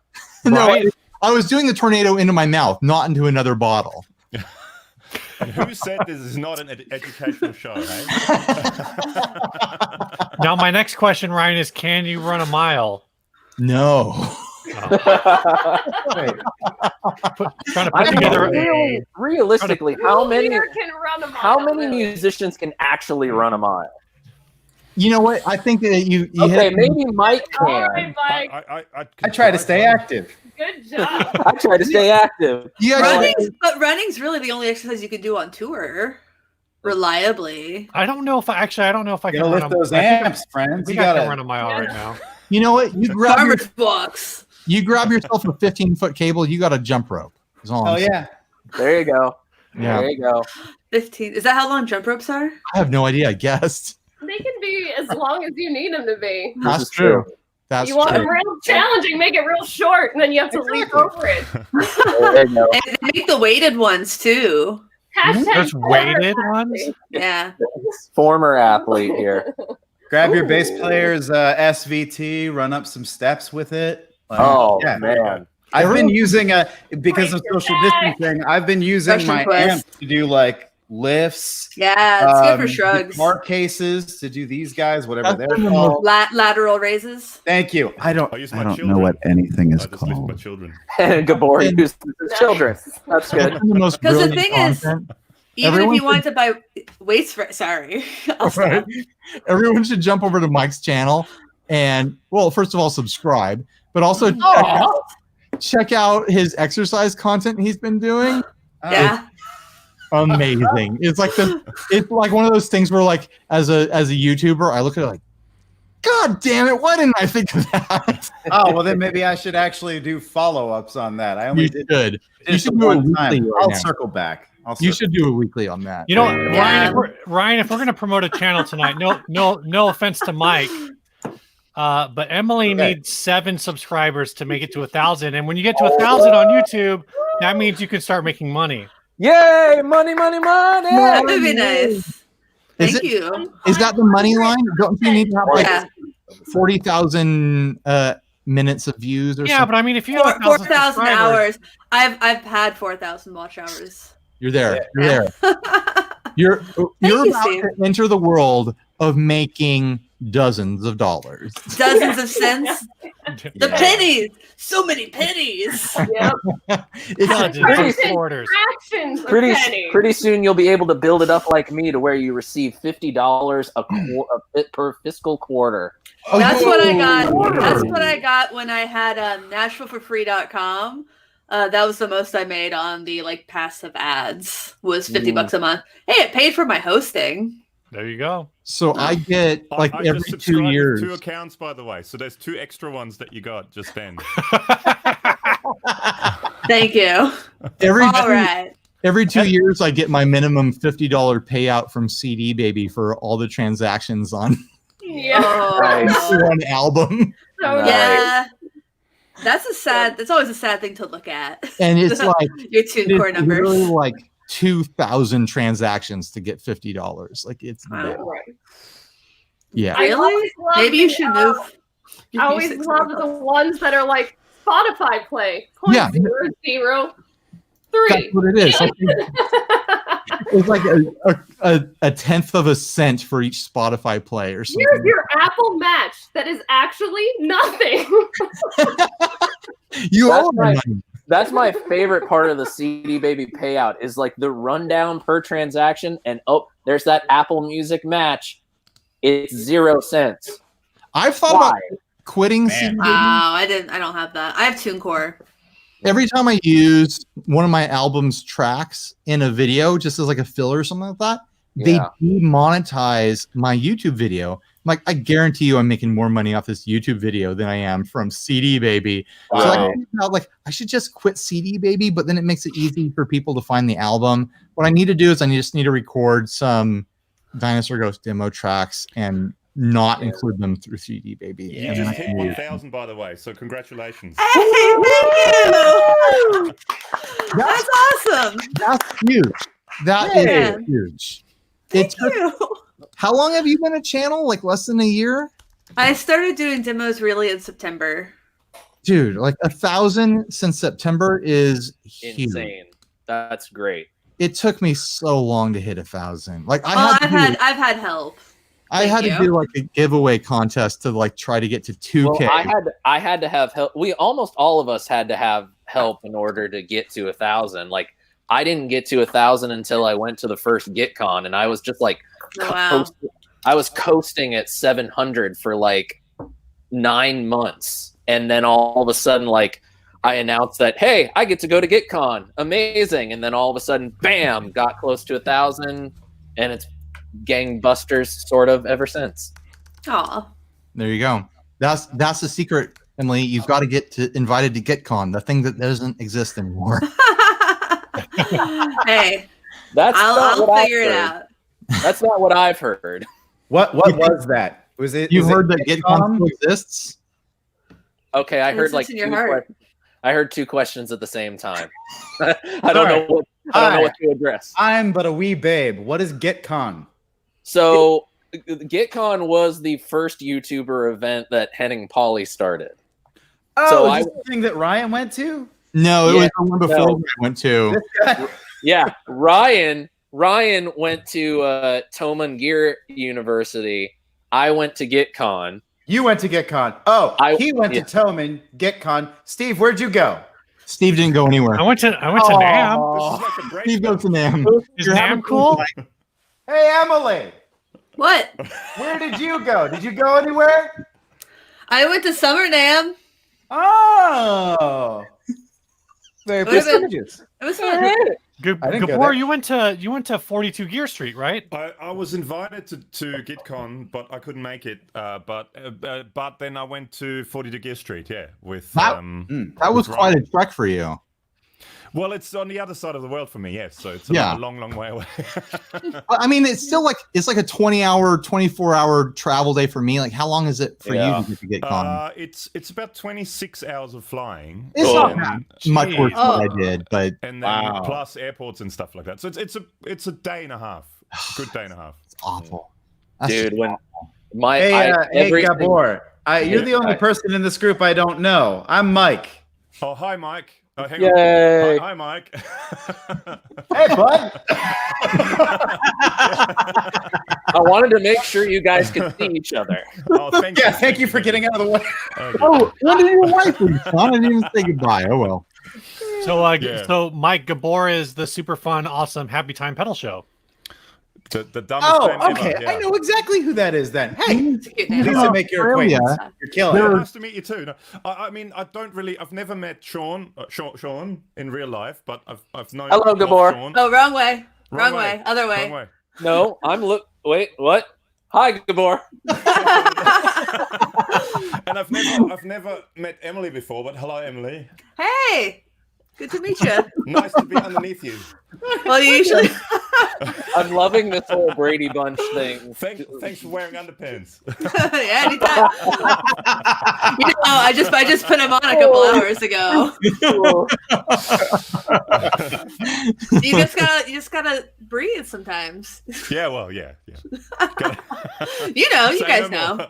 no, Right. I was doing the tornado into my mouth, not into another bottle. And who said this is not an educational show, hey? Now, my next question, Ryan, is: can you run a mile? No. Wait, Trying to I put mean, together. realistically, how many Here can run a mile, how many really. musicians can actually run a mile? You know what? I think that you Okay, hit maybe Mike All can. right, Mike. I try to stay active. Good job. I try to stay active. you guys But running's really the only exercise you can do on tour reliably. I don't know if I don't know if I You can gotta run lift those I think amps, I friends. think You I can run gotta. a mile right now. you know what? Farmer's walks. You grab yourself a 15-foot cable, you got a jump rope. Is all I'm Oh saying. yeah. There you go. Yeah. There you go. 15. Is that how long jump ropes are? I have no idea, I guessed. They can be as long as you need them to be. This That's is true. That's You want them true. real challenging, make it real short, and then you have to leap over it. There you go. And they make the weighted ones too. Hashtag There's weighted ones. Yeah. Former athlete here. Grab your bass player's SVT, run up some steps with it. Oh yeah. man. I've been using because of Break your social back. distancing. I've been using Russian my quest. amp to do like lifts. Yeah, it's good for shrugs. Guitar cases to do these guys, whatever That's they're been the called. Lateral raises. Thank you. I don't use my know children. what anything is I just lift my called. children. And Gabor uses his children. That's good. The most Because the brilliant thing is, content. Even Everyone if you want to buy weights for sorry. I'll stop. Right? Everyone should jump over to Mike's channel and, well, first of all, subscribe, but also check out his exercise content he's been doing. Yeah. Amazing. It's like one of those things where, like, as a YouTuber, I look at it like, God damn it, why didn't I think of that? Oh, well, then maybe I should actually do follow-ups on that. I only You did should. You it should the do it one time. weekly right I'll now. circle back. You should do it weekly on that. You know, Yeah. Ryan, if we're gonna promote a channel tonight, no offense to Mike, but Emily needs 7 subscribers to make it to 1,000. And when you get to 1,000 on YouTube, that means you can start making money. Yay! Money, money, money! That would be nice. Is Thank it- you. Is that the money line? Don't you need to have like Yeah. 40,000 minutes of views or Yeah, something? but I mean, if you have 4,000 subscribers- hours. I've had 4,000 watch hours. You're there. You're there. You're you, about Steve. to enter the world of making dozens of dollars. Dozens of cents. The Yeah. pennies. So many pennies. Yep. It's Dozens Pretty- of quarters. Fractions of Pretty pennies. pretty soon you'll be able to build it up like me to where you receive $50 per fiscal quarter. Oh, That's what I got. Whoa. That's what I got when I had NashvilleForFree.com. That was the most I made on the like passive ads was $50 a month. Hey, it paid for my hosting. There you go. So I get like I every just 2 subscribed to years. 2 accounts, by the way. So there's 2 extra ones that you got just then. Thank you. Every All right. every 2 years, I get my minimum $50 payout from CD Baby for all the transactions on Yeah. Oh, one album, So Nice. yeah. That's always a sad thing to look at. and it's like Your TuneCore numbers. literally like 2,000 transactions to get $50. Like it's Wow. Right. yeah. I Really? always love Maybe you the, should move. I always Music love to the ones that are like Spotify play. Yeah. 0.003. That's what it is. Like, it's like a tenth of a cent for each Spotify play or something. Here's your Apple Match that is actually nothing. You That's owe them right. money. That's my favorite part of the CD Baby payout is like the rundown per transaction, and there's that Apple Music match. It's 0 cents. I've thought Why? about quitting Man. CD Baby. Wow, I don't have that. I have TuneCore. Every time I use one of my album's tracks in a video, just as like a filler or something like that, Yeah. they demonetize my YouTube video. Like, I guarantee you I'm making more money off this YouTube video than I am from CD Baby. So Wow. I figured out, like, I should just quit CD Baby, but then it makes it easy for people to find the album. What I need to do is just need to record some Dinosaur Ghost demo tracks and not include them through CD, baby. Yeah. And You then just I hit can use 1,000, by the way. So congratulations. Hey, thank you. That's awesome. That's huge. That Yeah. is huge. Thank you. How long have you been a channel? Like less than a year? I started doing demos really in September. Dude, like 1,000 since September is huge. Insane. That's great. It took me so long to hit 1,000. Like I've had help. I had to do like a giveaway contest to like try to get to 2K. Well, I had to have help. We almost all of us had to have help in order to get to 1,000. Like I didn't get to 1,000 until I went to the first GitCon, and I was just like, Wow. I was coasting at 700 for like 9 months, and then all of a sudden, like I announced that, hey, I get to go to GitCon, amazing, and then all of a sudden, bam, got close to 1,000, and it's gangbusters sort of ever since. Aw. There you go. That's the secret, Emily. You've got to get invited to GitCon, the thing that doesn't exist anymore. Hey, That's I'll figure it out. That's not what I've heard. What was that? Was it? You was heard it that GitCon still exists? Okay, I heard Listen like to your heart. I heard two questions at the same time. I don't know what to address. I'm but a wee babe. What is GitCon? So GitCon was the first YouTuber event that Henning Pauly started. Oh, So is this the thing that Ryan went to? No, it Yeah, was the one before no. I went to. This guy? Yeah, Ryan went to Toman Gear University. I went to GitCon. You went to GitCon. Oh, he went to Toman, GitCon. Steve, where'd you go? Steve didn't go anywhere. I went to NAM. This is like a break. Steve goes to NAM. Is NAM cool? Hey, Emily, What? where did you go? Did you go anywhere? I went to Summer NAM. Oh, very Would've been- prestigious. It was fun. I didn't go Gabor, there. you went to 42 Gear Street, right? I was invited to GitCon, but I couldn't make it. But then I went to 42 Gear Street, with That was with quite Ryan. a trek for you. Well, it's on the other side of the world for me, yes. So it's Yeah. a long, long way away. But, I mean, it's still like a 20-hour, 24-hour travel day for me. Like, how long is it for Yeah. you to get GitCon? It's about 26 hours of flying. It's Oh, not and- bad. Much worse than I Oh. did, but And then Wow. plus airports and stuff like that. So it's a day and a half. Good day and a half. it's awful. That's Dude, just when awful. my Hey, everything- Gabor. You're the only Yeah. person in this group I don't know. I'm Mike. Oh, hi, Mike. Oh, hang Yay. on. Hi, Mike. Hey, bud. I wanted to make sure you guys could see each other. Oh, thank you. Yeah, thank you for getting out of the way. Okay. Oh, when did your wife leave, son? I didn't even say goodbye. Oh, well. So, Yeah. so Mike Gabor is the super fun, awesome, happy time pedal show. The dumbest Oh, name ever, okay. yeah. I know exactly who that is then. Hey, It's a cute name. nice to make your Australia. acquaintance. You're killing Yeah, it. nice to meet you too. No, I mean, I've never met Sean in real life, but I've known. Hello, of Gabor. Sean. Oh, wrong way. Wrong way. Other way. Wrong way. No, wait, what? Hi, Gabor. And I've never met Emily before, but hello, Emily. Hey, good to meet you. Nice to be underneath you. Well, you usually. I'm loving this whole Brady Bunch thing. Thanks for wearing underpants. Yeah, anytime. I just put them on a couple hours ago. You just gotta breathe sometimes. Yeah, well, yeah. You know, you Say guys no know. more.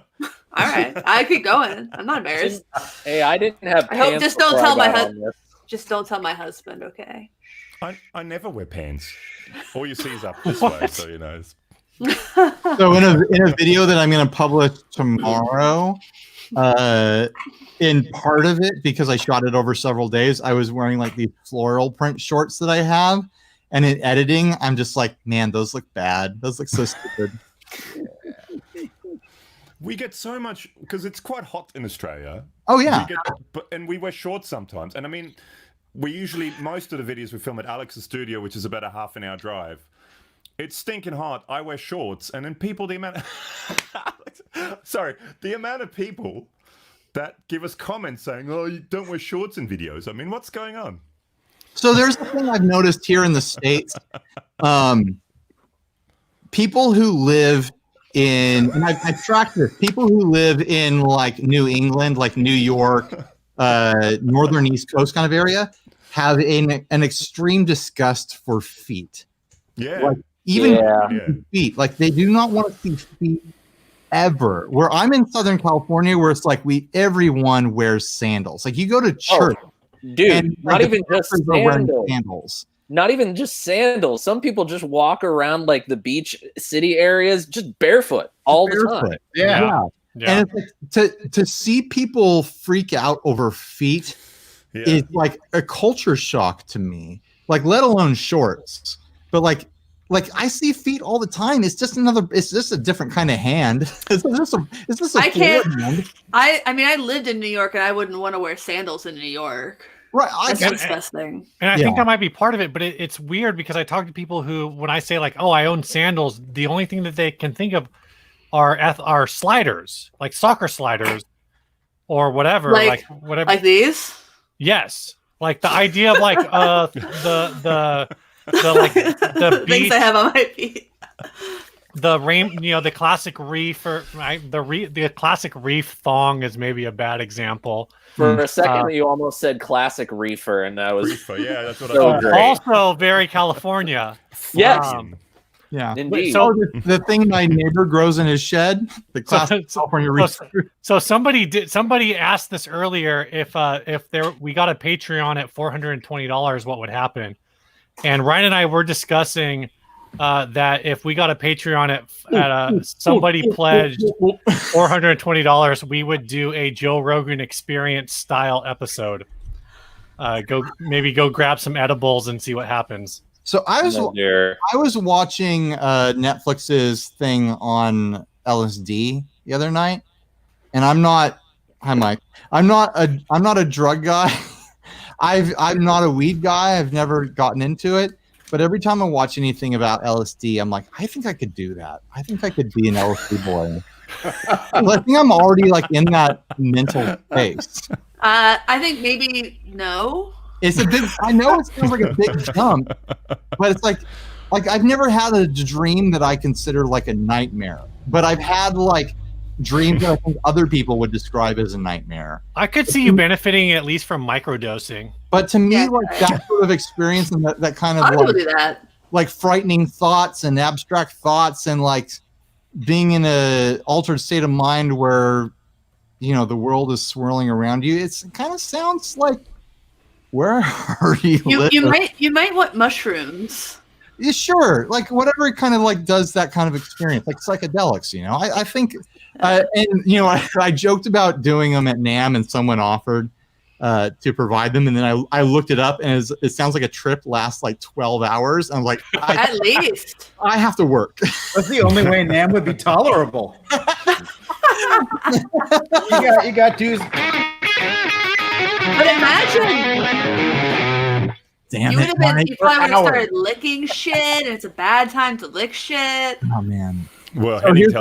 All right, I keep going. I'm not embarrassed. Hey, I didn't have. I hope pants just don't before I tell my got hus- on this. Just don't tell my husband, okay? I never wear pants. All you see is up this way, so you know. So in a video that I'm going to publish tomorrow, in part of it, because I shot it over several days, I was wearing like these floral print shorts that I have. And in editing, I'm just like, man, those look bad. Those look so stupid. We get so much because it's quite hot in Australia. Oh, yeah. And we wear shorts sometimes. And I mean, most of the videos we film at Alex's studio, which is about a half an hour drive. It's stinking hot. I wear shorts, and then the amount of people that give us comments saying, "Oh, you don't wear shorts in videos." I mean, what's going on? So there's the thing I've noticed here in the States. People who live and I've tracked this. People who live in like New England, like New York, northern East Coast kind of area, have an extreme disgust for feet. Yeah. Like, even Yeah. feet, like they do not want to see feet ever. Where I'm in Southern California, where it's like everyone wears sandals. Like you go to church, Dude, and not the even just pastors are wearing sandals. sandals. Not even just sandals. Some people just walk around like the beach city areas just barefoot all the time. Barefoot. Yeah. And it's like, to see people freak out over feet is like a culture shock to me. Like, let alone shorts. But like I see feet all the time. It's just a different kind of hand. It's just a I can't. forward hand. I mean, I lived in New York, and I wouldn't want to wear sandals in New York. Right. That's disgusting. And I think that might be part of it, but it's weird because I talk to people who, when I say like, oh, I own sandals, the only thing that they can think of are sliders, like soccer sliders or whatever. Like whatever. Like these? Yes. Like the idea of like the things beach, I have on my feet. the rain, the classic reef, or the classic reef thong is maybe a bad example. For a second, you almost said classic reefer, and that was Reefer, yeah, that's what so I thought. great. Also very California. Yes, Yeah. indeed. So the thing my neighbor grows in his shed, the classic California reefer. So somebody asked this earlier, if we got a Patreon at $420, what would happen? And Ryan and I were discussing that if we got a Patreon at somebody pledged $420, we would do a Joe Rogan Experience style episode. Go grab some edibles and see what happens. So I was watching Netflix's thing on LSD the other night, and I'm not. Hi, Mike. I'm not a drug guy. I'm not a weed guy. I've never gotten into it. But every time I watch anything about LSD, I'm like, I think I could do that. I think I could be an LSD boy. I think I'm already like in that mental space. I think maybe no. It's a big. I know it sounds like a big jump, but it's like I've never had a dream that I consider like a nightmare. But I've had like dreams that I think other people would describe as a nightmare. I could see you benefiting at least from microdosing. But to me, like that sort of experience and that kind of I would do that. Like frightening thoughts and abstract thoughts and like being in a altered state of mind where the world is swirling around you. It kind of sounds like, where are you? You might want mushrooms. Yeah, sure. Like whatever kind of like does that kind of experience, like psychedelics. I think, and I joked about doing them at NAMM, and someone offered to provide them, and then I looked it up, and it sounds like a trip lasts like 12 hours. I'm like, at least I have to work. That's the only way NAMM would be tolerable. you got dudes. But imagine. Damn you it! probably would have started licking shit, and it's a bad time to lick shit. Oh man. Well, Henning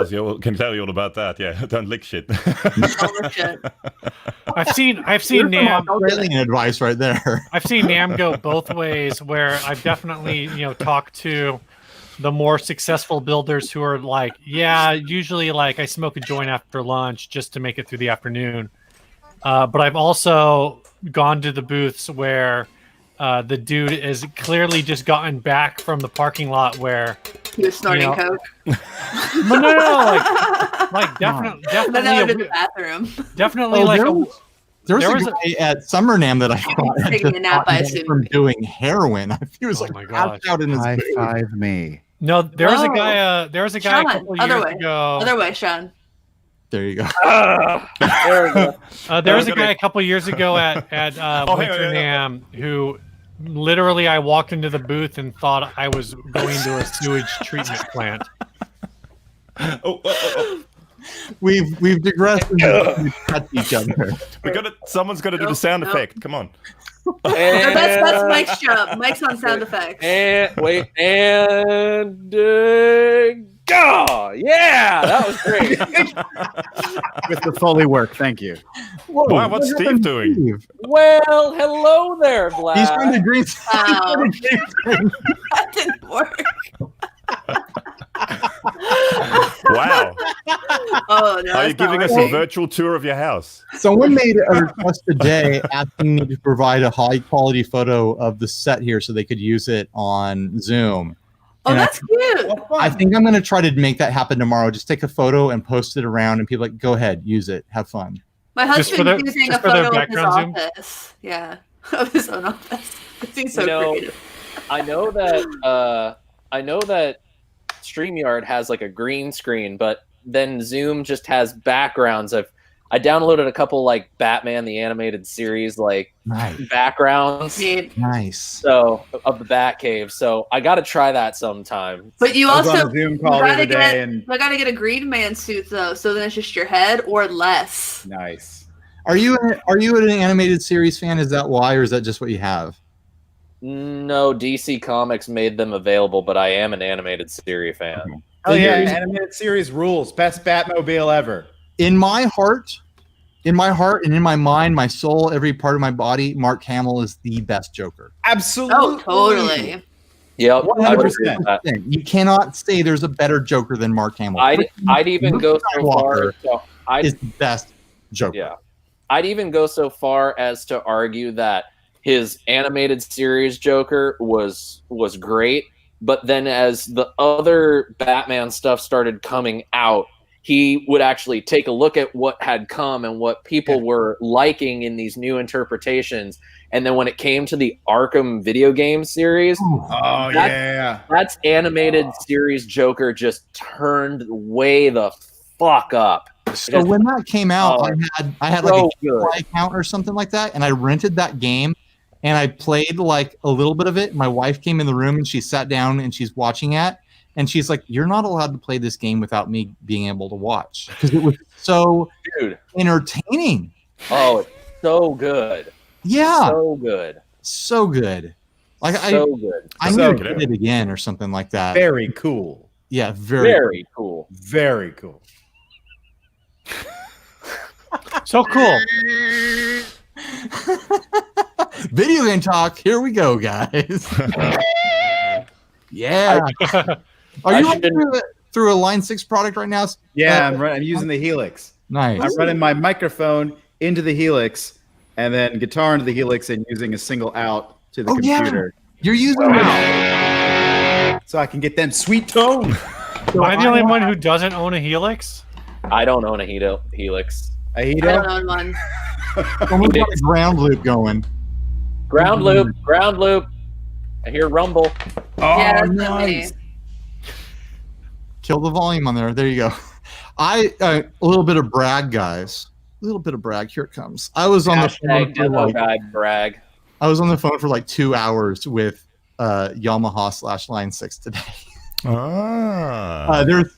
can tell you all about that. Yeah, don't lick shit. Don't lick shit. I've seen NAMM Australian advice right there. I've seen NAMM go both ways, where I've definitely talked to the more successful builders who are like, yeah, usually like I smoke a joint after lunch just to make it through the afternoon. But I've also gone to the booths where the dude is clearly just gotten back from the parking lot where he was snorting coke. No, like definitely in the bathroom. Definitely there was a guy at Summer NAMM that I thought taking a nap, I assume. from doing heroin. He was my gosh. out in his High booth. five me. No, there was a guy. There was a guy Sean, a couple years ago. Other way, Sean. There you go. There we go. There was a guy a couple years ago at Winter NAMM who literally I walked into the booth and thought I was going to a sewage treatment plant. We've digressed and we've cut each other. Someone's got to do the sound effect. Come on. That's Mike's job. Mike's on sound effects. And go! Yeah, that was great. With the Foley work, thank you. Whoa, Wow, what's Steve doing? Steve? Well, hello there, Vlad. He's trying to green screen. That didn't work. Wow. Oh no! Are you that's not giving us a working. virtual tour of your house? Someone made a request today asking me to provide a high quality photo of the set here so they could use it on Zoom. Oh, And that's cute. I think I'm going to try to make that happen tomorrow. Just take a photo and post it around, and people go ahead, use it, have fun. My Just for husband's their- using just a for their photo of his background Zoom? office. Yeah, of his own office. He's so You know, creative. I know that StreamYard has like a green screen, but then Zoom just has backgrounds. I downloaded a couple like Batman the Animated Series like Nice. backgrounds Nice. so of the Batcave. So I got to try that sometime. But you I was also on a Zoom call the other day, and I gotta get a green man suit though, so then it's just your head or less. nice. Are you an animated series fan? Is that why, or is that just what you have? No, DC Comics made them available, but I am an animated series fan. Oh yeah, There's- animated series rules. Best Batmobile ever. In my heart, and in my mind, my soul, every part of my body, Mark Hamill is the best Joker. Absolutely. Oh, totally. Yep, I would agree 100%. with that. You cannot say there's a better Joker than Mark Hamill. I'd even go so far. Is the best Joker. Yeah, I'd even go so far as to argue that his animated series Joker was great, but then as the other Batman stuff started coming out, he would actually take a look at what had come and what people were liking in these new interpretations. And then when it came to the Arkham video game series, Oh yeah. that's animated series Joker just turned way the fuck up. So when that came out, I had like so a good. account or something like that, and I rented that game, and I played like a little bit of it. My wife came in the room and she sat down and she's watching it, and she's like, "You're not allowed to play this game without me being able to watch," because it was so entertaining. Oh, it's so good. Yeah, So good. so good. Like So good. I So need to good. get it again or something like that. Very cool. Yeah, very. Very cool. Very cool. So cool. Video game talk. Here we go, guys. Yeah. Are you running through a Line 6 product right now? Yeah, I'm using the Helix. Nice. I'm running my microphone into the Helix, and then guitar into the Helix, and using a single out to the computer, You're using so I can get them sweet tones. Am I the only one who doesn't own a Helix? I don't own a Helix. I don't own one. Someone's got a ground loop going. Ground loop. I hear rumble. Oh, Yeah, that's not me. nice. Kill the volume on there. There you go. A little bit of brag, guys. A little bit of brag. Here it comes. I was on the phone Hashtag for demo like, guy brag. I was on the phone for like 2 hours with Yamaha / Line 6 today. There's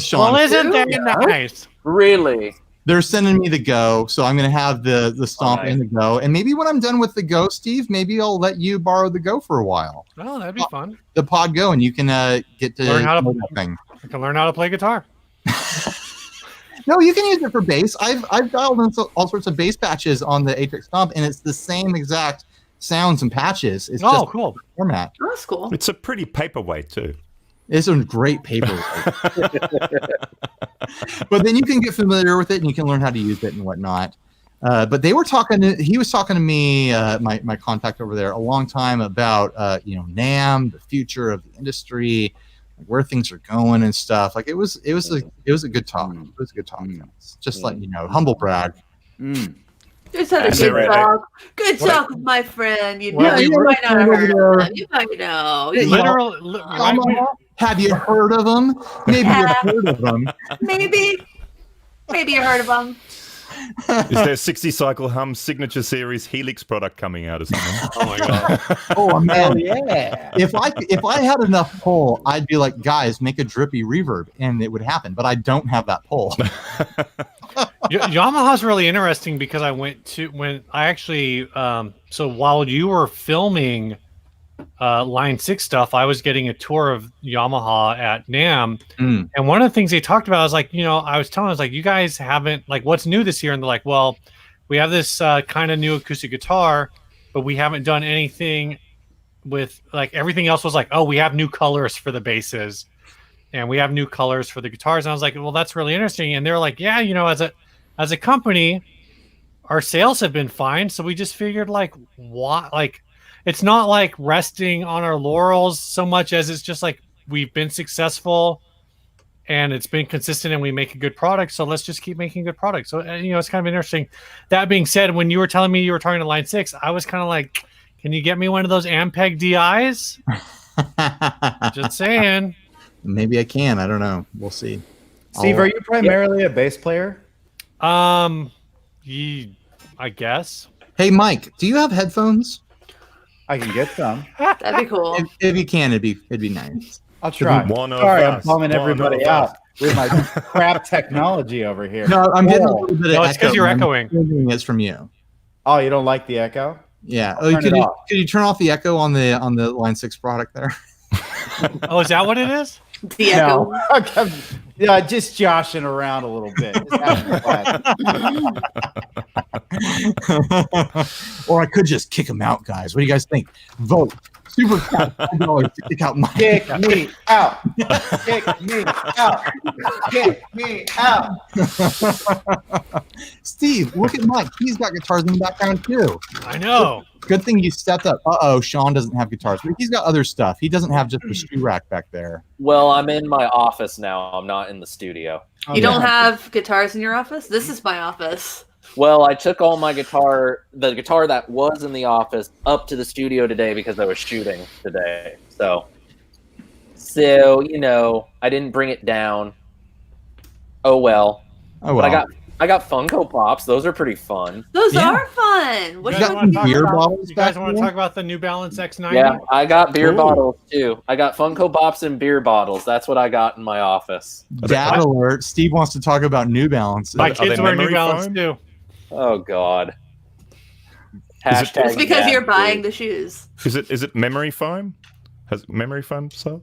Sean. Well, isn't that nice? Really? They're sending me the Go, so I'm going to have the Stomp and the Go. And maybe when I'm done with the Go, Steve, maybe I'll let you borrow the Go for a while. Oh, that'd be fun. The Pod Go, and you can get to Learn how to know that thing. I can learn how to play guitar. No, you can use it for bass. I've dialed in all sorts of bass patches on the Atrix Stomp, and it's the same exact sounds and patches. It's just cool format. Oh, that's cool. It's a pretty paperweight too. It's a great paper. But then you can get familiar with it and you can learn how to use it and whatnot. But he was talking to me, my contact over there, a long time about NAMM, the future of the industry, where things are going and stuff. Like it was a good talk. It was a good talk. Just letting you know, humble brag. Just had a Is it good right? talk. Good talk with my friend. You know, Well, you we might not have were heard over of there. him. You might know. Yamaha, have you heard of them? Maybe you've heard of them. Maybe you heard of him. Is there 60 cycle hum signature series Helix product coming out or something? Oh my god. Oh man, yeah. if I had enough pull, I'd be like, guys, make a drippy reverb, and it would happen. But I don't have that pull. Yamaha's really interesting because when I actually so while you were filming Line 6 stuff, I was getting a tour of Yamaha at NAMM. And one of the things they talked about is like, I was telling us like, you guys haven't like what's new this year, and they're like, well, we have this kind of new acoustic guitar, but we haven't done anything with like everything else was like, oh, we have new colors for the basses. and we have new colors for the guitars. And I was like, well, that's really interesting. And they're like, yeah, as a company, our sales have been fine. So we just figured like, what, like, it's not like resting on our laurels so much as it's just like, we've been successful and it's been consistent and we make a good product. So let's just keep making good products. So, it's kind of interesting. That being said, when you were telling me you were talking to Line 6, I was kind of like, can you get me one of those Ampeg DIs? Just saying. Maybe I can. I don't know. We'll see. Steve, are you primarily a bass player? I guess. Hey, Mike, do you have headphones? I can get some. That'd be cool. If you can, it'd be nice. I'll try. One of Sorry, I'm us. bumming One everybody of us. out with my crap technology over here. No, I'm getting a little bit of No, it's 'cause echo. you're I'm echoing. thinking it's from you. Oh, you don't like the echo? Yeah. I'll turn it off. Could you turn off the echo on the Line 6 product there? Oh, is that what it is? The echo. No. Yeah, just joshing around a little bit. Just having fun. Or I could just kick him out, guys. What do you guys think? Vote. Super chat $5 to kick out Mike. Kick me out. Kick me out. Kick me out. Steve, look at Mike. He's got guitars in the background too. I know. Good thing you stepped up. Sean doesn't have guitars, but he's got other stuff. He doesn't have just the shoe rack back there. Well, I'm in my office now. I'm not in the studio. You don't have guitars in your office? This is my office. Well, I took all my the guitar that was in the office, up to the studio today because I was shooting today. So I didn't bring it down. Oh well. Oh well. But I got Funko Pops. Those are pretty fun. Those Yeah. are fun. What You do guys you wanna talk beer about- bottles You guys back want to there? talk about the New Balance X90? Yeah, I got beer Ooh. bottles too. I got Funko Pops and beer bottles. That's what I got in my office. Dad alert. Steve wants to talk about New Balance. My Are kids they wear New memory Balance foam? too. Oh God. Is it- It's because yeah, you're buying dude. the shoes. Is it memory foam? Has memory foam so?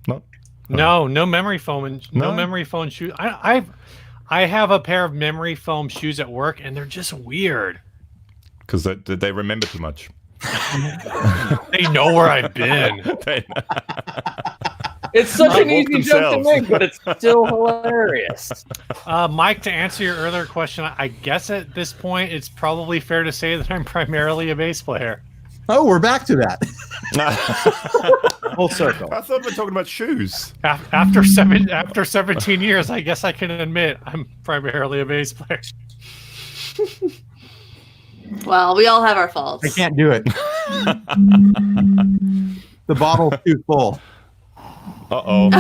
Not. No memory foam and no No? memory foam shoes. I have a pair of memory foam shoes at work, and they're just weird. Because they remember too much. They know where I've been. It's such They an walk easy joke to themselves. make, but it's still hilarious. Mike, to answer your earlier question, I guess at this point it's probably fair to say that I'm primarily a bass player. Oh, we're back to that. Full circle. I thought we were talking about shoes. After 17 years, I guess I can admit I'm primarily a bass player. Well, we all have our faults. I can't do it. The bottle's too full. Uh-oh.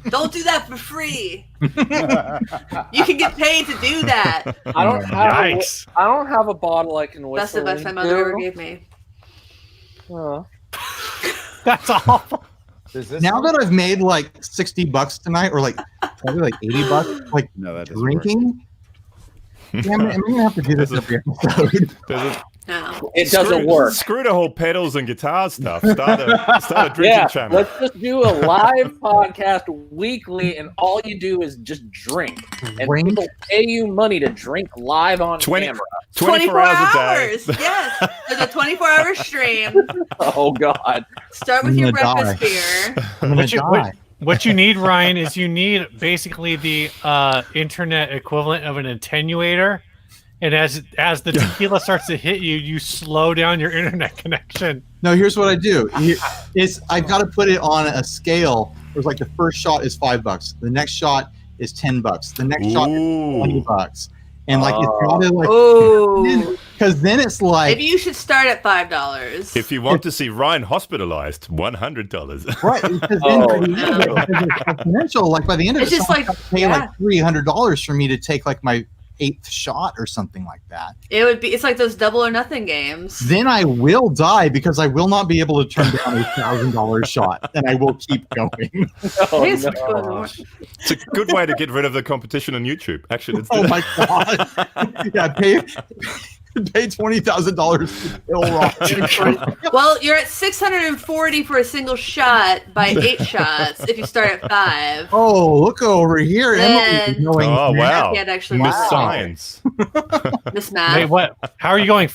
Don't do that for free. You can get paid to do that. I don't Yikes. have a bottle I can That's the whistle best my mother ever gave me. That's awful. Is this Now that I've made like $60 tonight, or like probably like $80, like no, that doesn't work. drinking. Damn it, I'm gonna have to do this every episode. No. It doesn't work. Screw the whole pedals and guitar stuff. Start a drinking Yeah, channel. let's just do a live podcast weekly, and all you do is just drink. And Drink? people pay you money to drink live on 20 camera. 24 hours a day. hours. Yes. There's a 24-hour stream. Oh God! Start with I'm your gonna breakfast beer. I'm gonna die. What you need, Ryan, is you need basically the internet equivalent of an attenuator. And as the tequila starts to hit you, you slow down your internet connection. No, here's what I do. I've got to put it on a scale where it's like the first shot is $5, the next shot is $10, the next shot is Ooh. $20, and like it's got to like Oh. because then it's like Maybe you should start at $5. If you want to see Ryan hospitalized, $100. right because then Oh, by the end of it, because it's exponential. Like by the end of It's it, just someone's like- got to pay yeah. like $300 for me to take like my 8th shot or something like that. It's like those double or nothing games. Then I will die because I will not be able to turn down a $1,000 shot, and I will keep going. Oh, It's no. It's a good way to get rid of the competition on YouTube. Actually, it's Oh my god! Yeah, pay $20,000 to kill Rock. Well, you're at 640 for a single shot by 8 shots if you start at 5. Oh, look over here! Then- Emily's going. Oh wow, I can't actually Miss wow. Science. Miss Wait, Matt. what? How are you going?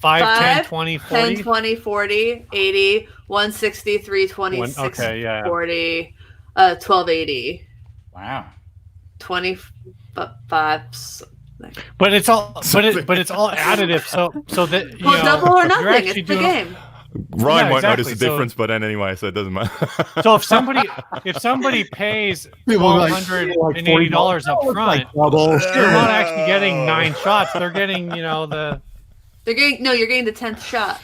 5, 10, 20, 40. 10, 20, 40, 80, 160, 320, One- 6, okay, yeah. 40, 1280, Wow. 25. But it's all but it's all additive. So that you Well, know, double or you're nothing. actually It's the doing- game. Ryan Yeah, won't notice exactly. the So- difference, but then anyway, so it doesn't matter. So if somebody pays People are like, $1,280 up front, Double. they're not actually getting 9 shots. They're getting the. You're getting the 10th shot.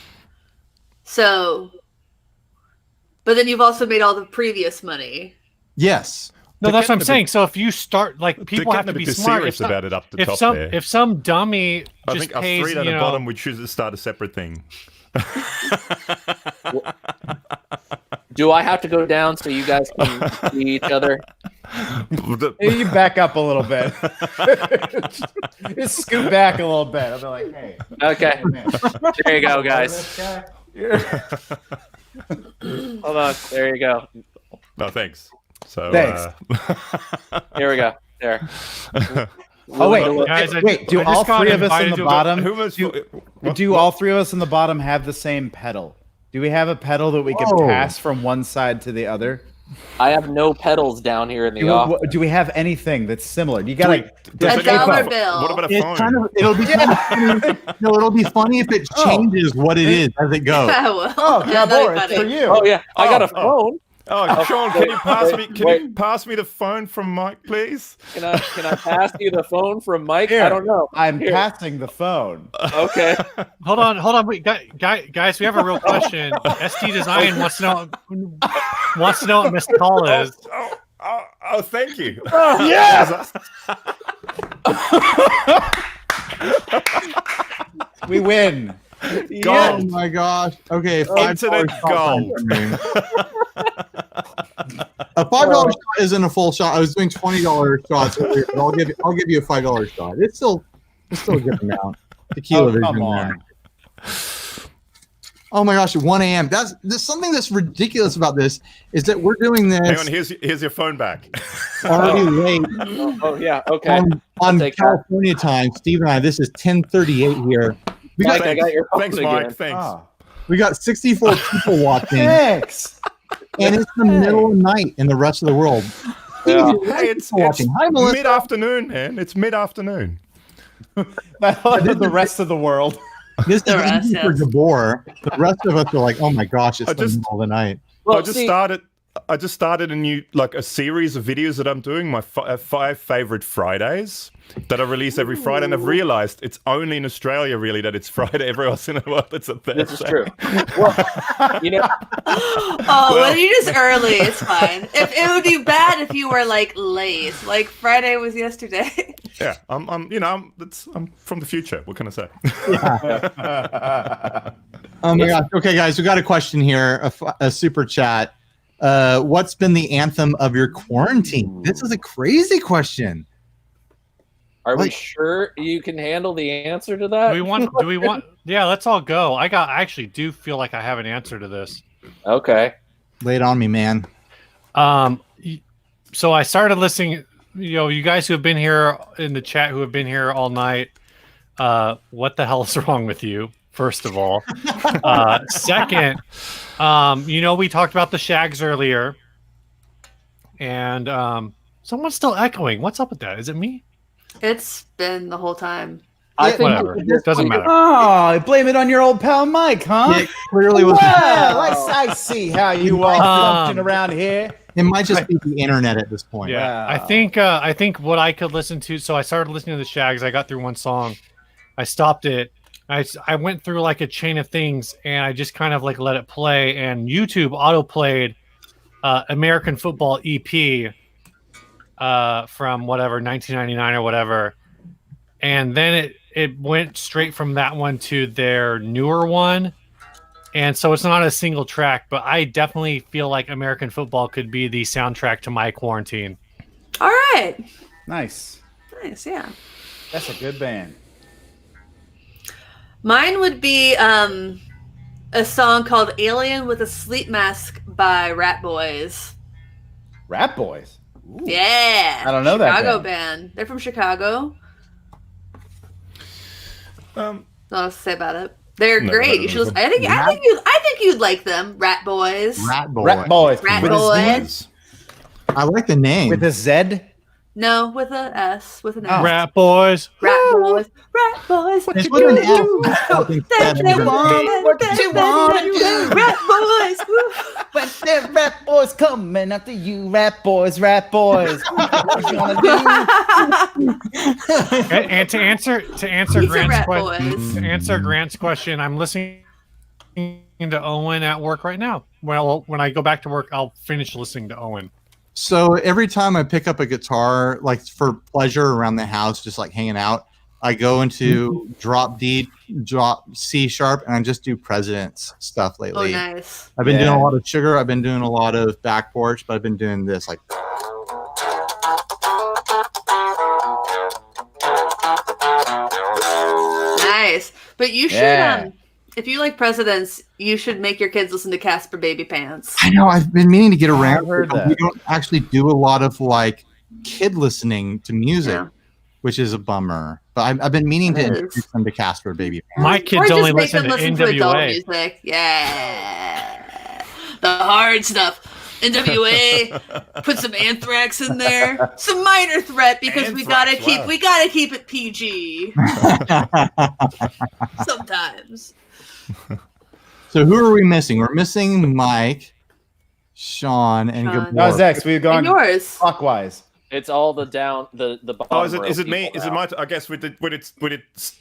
So, but then you've also made all the previous money. Yes. No, They're that's what I'm getting a saying. So if you start They're people have getting to a be bit smart. serious about it up the top there. If some dummy I just think us pays, three at the bottom, we choose to start a separate thing. Do I have to go down so you guys can see each other? Hey, you back up a little bit. Just scoot back a little bit. I'll be like, hey. Okay, there you go, guys. Hold on, there you go. No, thanks. So, Thanks. Here we go. There. Oh wait, Guys, wait. Do I all just got three of us invited in the to- bottom? Who was? Do all three of us in the bottom have the same pedal? Do we have a pedal that we can Whoa. pass from one side to the other? I have no pedals down here in the office. Do we have anything that's similar? You gotta. Does A it- dollar bill. What about a It's phone? kind of it'll be kind of funny. No, it'll be funny if it changes what it is as it goes. Yeah, well, Oh, yeah, that'd be Gabor, it's funny. for you. Oh yeah, I got a Oh. phone. Oh, Sean, can you pass me? Can wait. you pass me the phone from Mike, please? Can I pass you the phone from Mike? Here. I don't know. I'm Here. passing the phone. Okay. Hold on. Wait, guys, we have a real question. ST Design wants to know what missed call is. Oh, thank you. Oh, yeah. We win. Oh my gosh. Okay, Internet gold. A $5 shot isn't a full shot. I was doing $20 shots earlier, but I'll give you a $5 shot. It's still a good amount. Tequila vision come there. on. Oh my gosh, 1 a.m. There's something that's ridiculous about this is that we're doing Hang this on, here's your phone back. already late Oh yeah. Okay. on take that. California time. Steve and I, this is 10:38 here. We Mike, got I got your phone Thanks, again. Mike. Thanks. Oh, we got 64 people watching, thanks. and it's the middle of the night in the rest of the world. Yeah. Hey, it's watching. Hi, Melissa. mid-afternoon, man. It's mid-afternoon. The rest of the world. This The is rest, easy for yes. Gabor. The rest of us are like, oh my gosh, it's I the just- middle of the night. Well, I just see, started a new a series of videos that I'm doing, my 5 favorite Fridays that I release every Friday, and I've realized it's only in Australia really that it's Friday. Everywhere else in the world it's a Thursday. this is true. Well, you know, Oh, well, you're just early. It's fine. It would be bad if you were like late. Like Friday was yesterday. Yeah, I'm from the future. What can I say? Oh my gosh. Okay, guys, we got a question here, a super chat. What's been the anthem of your quarantine? This is a crazy question. are we Like- sure you can handle the answer to that? Do we want? Yeah, let's all go. I actually do feel like I have an answer to this. Okay. Lay it on me, man. So I started listening. You guys who have been here in the chat, who have been here all night. What the hell is wrong with you? First of all, second, we talked about the Shaggs earlier, and someone's still echoing. What's up with that? Is it me? It's been the whole time. I Yeah, think Whatever. Doesn't matter. Oh, blame it on your old pal Mike, huh? It clearly was. Well, I see how you all function around here. It might just be the internet at this point. Yeah, Wow. I think what I could listen to. So I started listening to the Shaggs. I got through one song. I stopped it. I went through like a chain of things, and I just kind of like let it play. And YouTube auto played American Football EP from whatever 1999 or whatever, and then it went straight from that one to their newer one. And so it's not a single track, but I definitely feel like American Football could be the soundtrack to my quarantine. All right. Nice. Nice. Yeah. That's a good band. Mine would be a song called "Alien with a Sleep Mask" by Rat Boys. Rat Boys. Ooh. Yeah. I don't know that Chicago band. band. They're from Chicago. That's all I have to say about it. They're Never great. heard You of should. them. I think you'd like them, Rat Boys. Rat Boy. Rat Boys. Rat With a Z? Boys. I like the name. With a Z? No, with a S, with an S. Oh. Rat boys. Rat Boys. Rat Boys. It's with an F. I think That's that the is one. What That's you the wanna one. do? Rat Boys. Woo. When the Rat Boys coming after you, Rat Boys, Rat Boys. What you wanna do? And to answer He's a Grant's Rat question, Boys. to answer Grant's question, I'm listening to Owen at work right now. Well, when I go back to work, I'll finish listening to Owen. So every time I pick up a guitar, like for pleasure around the house, just like hanging out, I go into drop D, drop C sharp, and I just do President's stuff Oh, lately. nice. I've been Yeah. doing a lot of Sugar. I've been doing a lot of Back Porch, but I've been doing this like. Nice. But you should, Yeah. if you like Presidents, you should make your kids listen to Casper Baby Pants. I know I've been meaning to get around. I've heard but that. We don't actually do a lot of like kid listening to music, Yeah. which is a bummer. But I've been meaning to It is. introduce them to Casper Baby Pants. My Or kids just only make them listen to listen to adult NWA. music. Yeah. The hard stuff. NWA. Put some Anthrax in there. Some Minor Threat because we Anthrax, gotta keep it PG sometimes. So who are we missing? We're missing Mike, Sean, and Sean. Gabor. No, Zex, we've And gone yours. clockwise. It's all the bottom. Oh, is it row me? people Is it now. my? I guess with it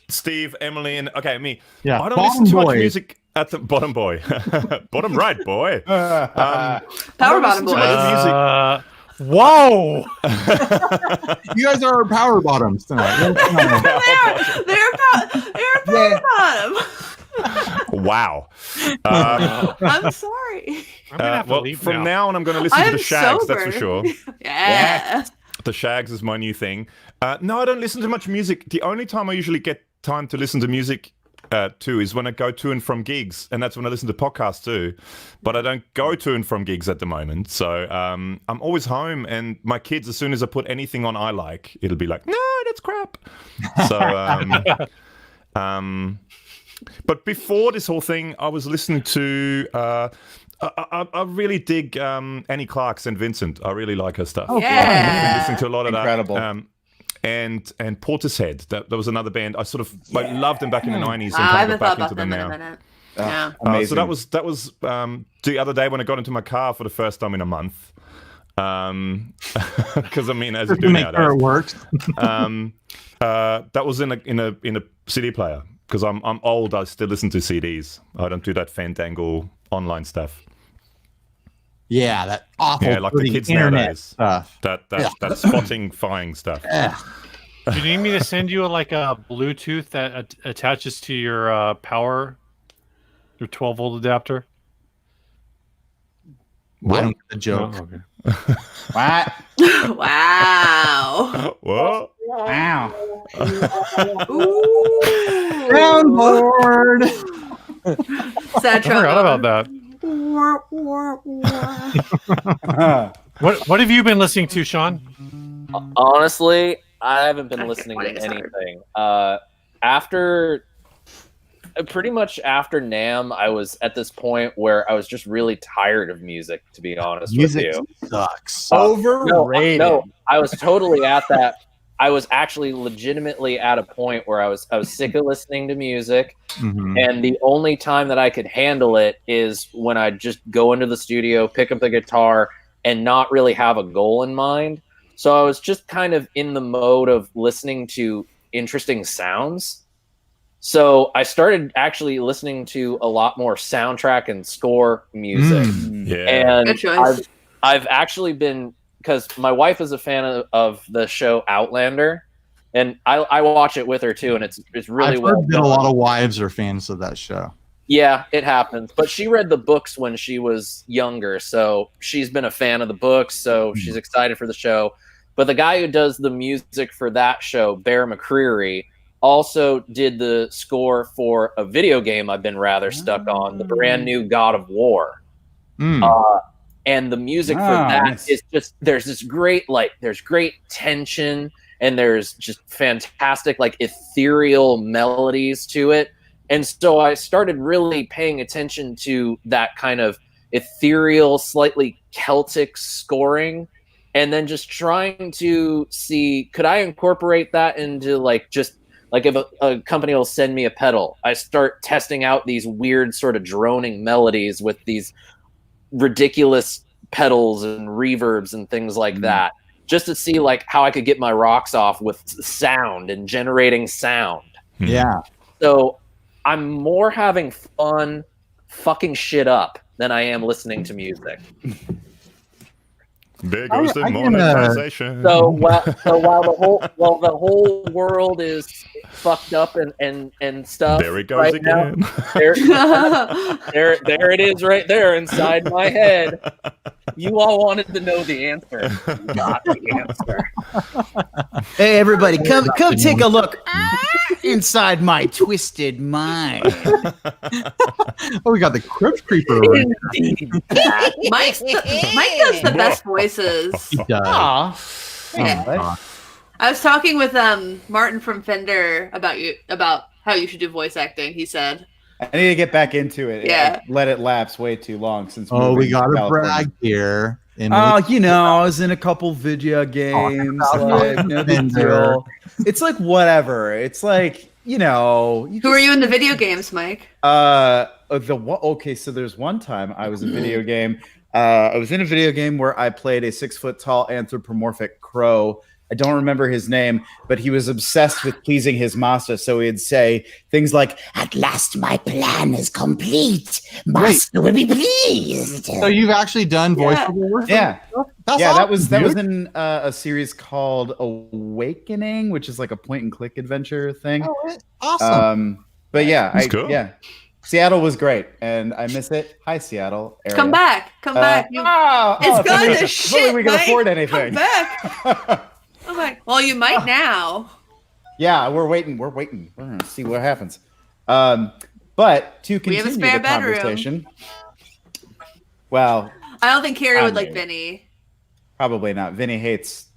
Steve, Emily, and okay, me. Yeah, I don't bottom listen to much boy. music at the bottom boy, bottom right boy. Power I Bottom don't listen to Boys. much Whoa! You guys are power bottoms tonight. They're Power Bottom. Wow. I'm sorry. I'm gonna have to Well, leave from now. now on, I'm going to listen to I'm the Shaggs. sober. That's for sure. Yeah. The Shaggs is my new thing. No, I don't listen to much music. The only time I usually get time to listen to music too is when I go to and from gigs, and that's when I listen to podcasts too. But I don't go to and from gigs at the moment, so I'm always home. And my kids, as soon as I put anything on I like, it'll be like, no, that's crap. So, but before this whole thing, I was listening to. I really dig Annie Clark St. Vincent. I really like her stuff. Oh, yeah. I've been listening to a lot of Incredible. that. And Portishead. That was another band. I sort of loved them back in the 90s and I kind haven't of got thought back into about them them in a now. minute. Oh, Yeah. amazing. So that was the other day when I got into my car for the first time in a month. Because I mean, as you To do make sure it nowadays. works. That was in a CD player because I'm old. I still listen to CDs. I don't do that Fandangle online stuff. Yeah, that awful. Yeah, like the pretty kids internet nowadays. stuff. That spotting-fying stuff. Do you need me to send you like a Bluetooth that attaches to your your 12-volt adapter? I don't get the joke. Oh, okay. What? Wow. What? Wow. Ooh. Soundboard. Sad I forgot about that. that. What have you been listening to, Sean? Honestly, I haven't been Okay, listening what to is hard? anything. Pretty much after NAMM, I was at this point where I was just really tired of music, to be honest Music with you. sucks. Overrated. No, I was totally at that. I was actually legitimately at a point where I was sick of listening to music, Mhm. and the only time that I could handle it is when I just go into the studio, pick up the guitar, and not really have a goal in mind. So I was just kind of in the mode of listening to interesting sounds. So I started actually listening to a lot more soundtrack and score music. Yeah. And Good choice. I've actually been, because my wife is a fan of the show Outlander, and I watch it with her too, and it's really I've well heard that done. a lot of wives are fans of that show. Yeah, it happens. But she read the books when she was younger, so she's been a fan of the books, so she's excited for the show. But the guy who does the music for that show, Bear McCreary, also did the score for a video game I've been rather stuck on, the brand new God of War. Mm. And the music for Ah, that nice. is just, there's this great, there's great tension, and there's just fantastic, ethereal melodies to it. And so I started really paying attention to that kind of ethereal, slightly Celtic scoring, and then just trying to see, could I incorporate that into like just like if a company will send me a pedal, I start testing out these weird sort of droning melodies with these ridiculous pedals and reverbs and things like that, just to see like how I could get my rocks off with sound and generating sound. Yeah. So I'm more having fun fucking shit up than I am listening to music. There goes the I can, monetization. So while the whole world is fucked up and stuff. There it goes right again. Now, there it is right there inside my head. You all wanted to know the answer. You got the answer. Hey, everybody, come take a look inside my twisted mind. Oh, we got the Crypt Creeper. Mike does the best voices. He does. Aw. Yeah. I was talking with Martin from Fender about how you should do voice acting. He said, I need to get back into it. Yeah. I let it lapse way too long since. Oh, moving we to got to California. brag here. I was in a couple video games. Like, no big deal. It's like whatever. It's like, you know. "Who are you in the video games, Mike?" Okay, so there's one time I was in a video game. I was in a video game where I played a 6-foot-tall anthropomorphic crow. I don't remember his name, but he was obsessed with pleasing his master. So he'd say things like, "At last my plan is complete. Master will be pleased." So you've actually done voiceover work? Yeah. That's Yeah, that awesome, was dude. in a series called Awakening, which is like a point-and-click adventure thing. Oh, awesome. But yeah, That's cool. Seattle was great, and I miss it. Hi, Seattle area. Come back. It's going to if shit. only we can Mike. afford anything. Come back. I'm like, well, you might now. Yeah, we're waiting. We're gonna see what happens. But to We have a continue spare the bedroom. conversation, well, I don't think Carrie would like mean- Vinny. probably not. Vinny hates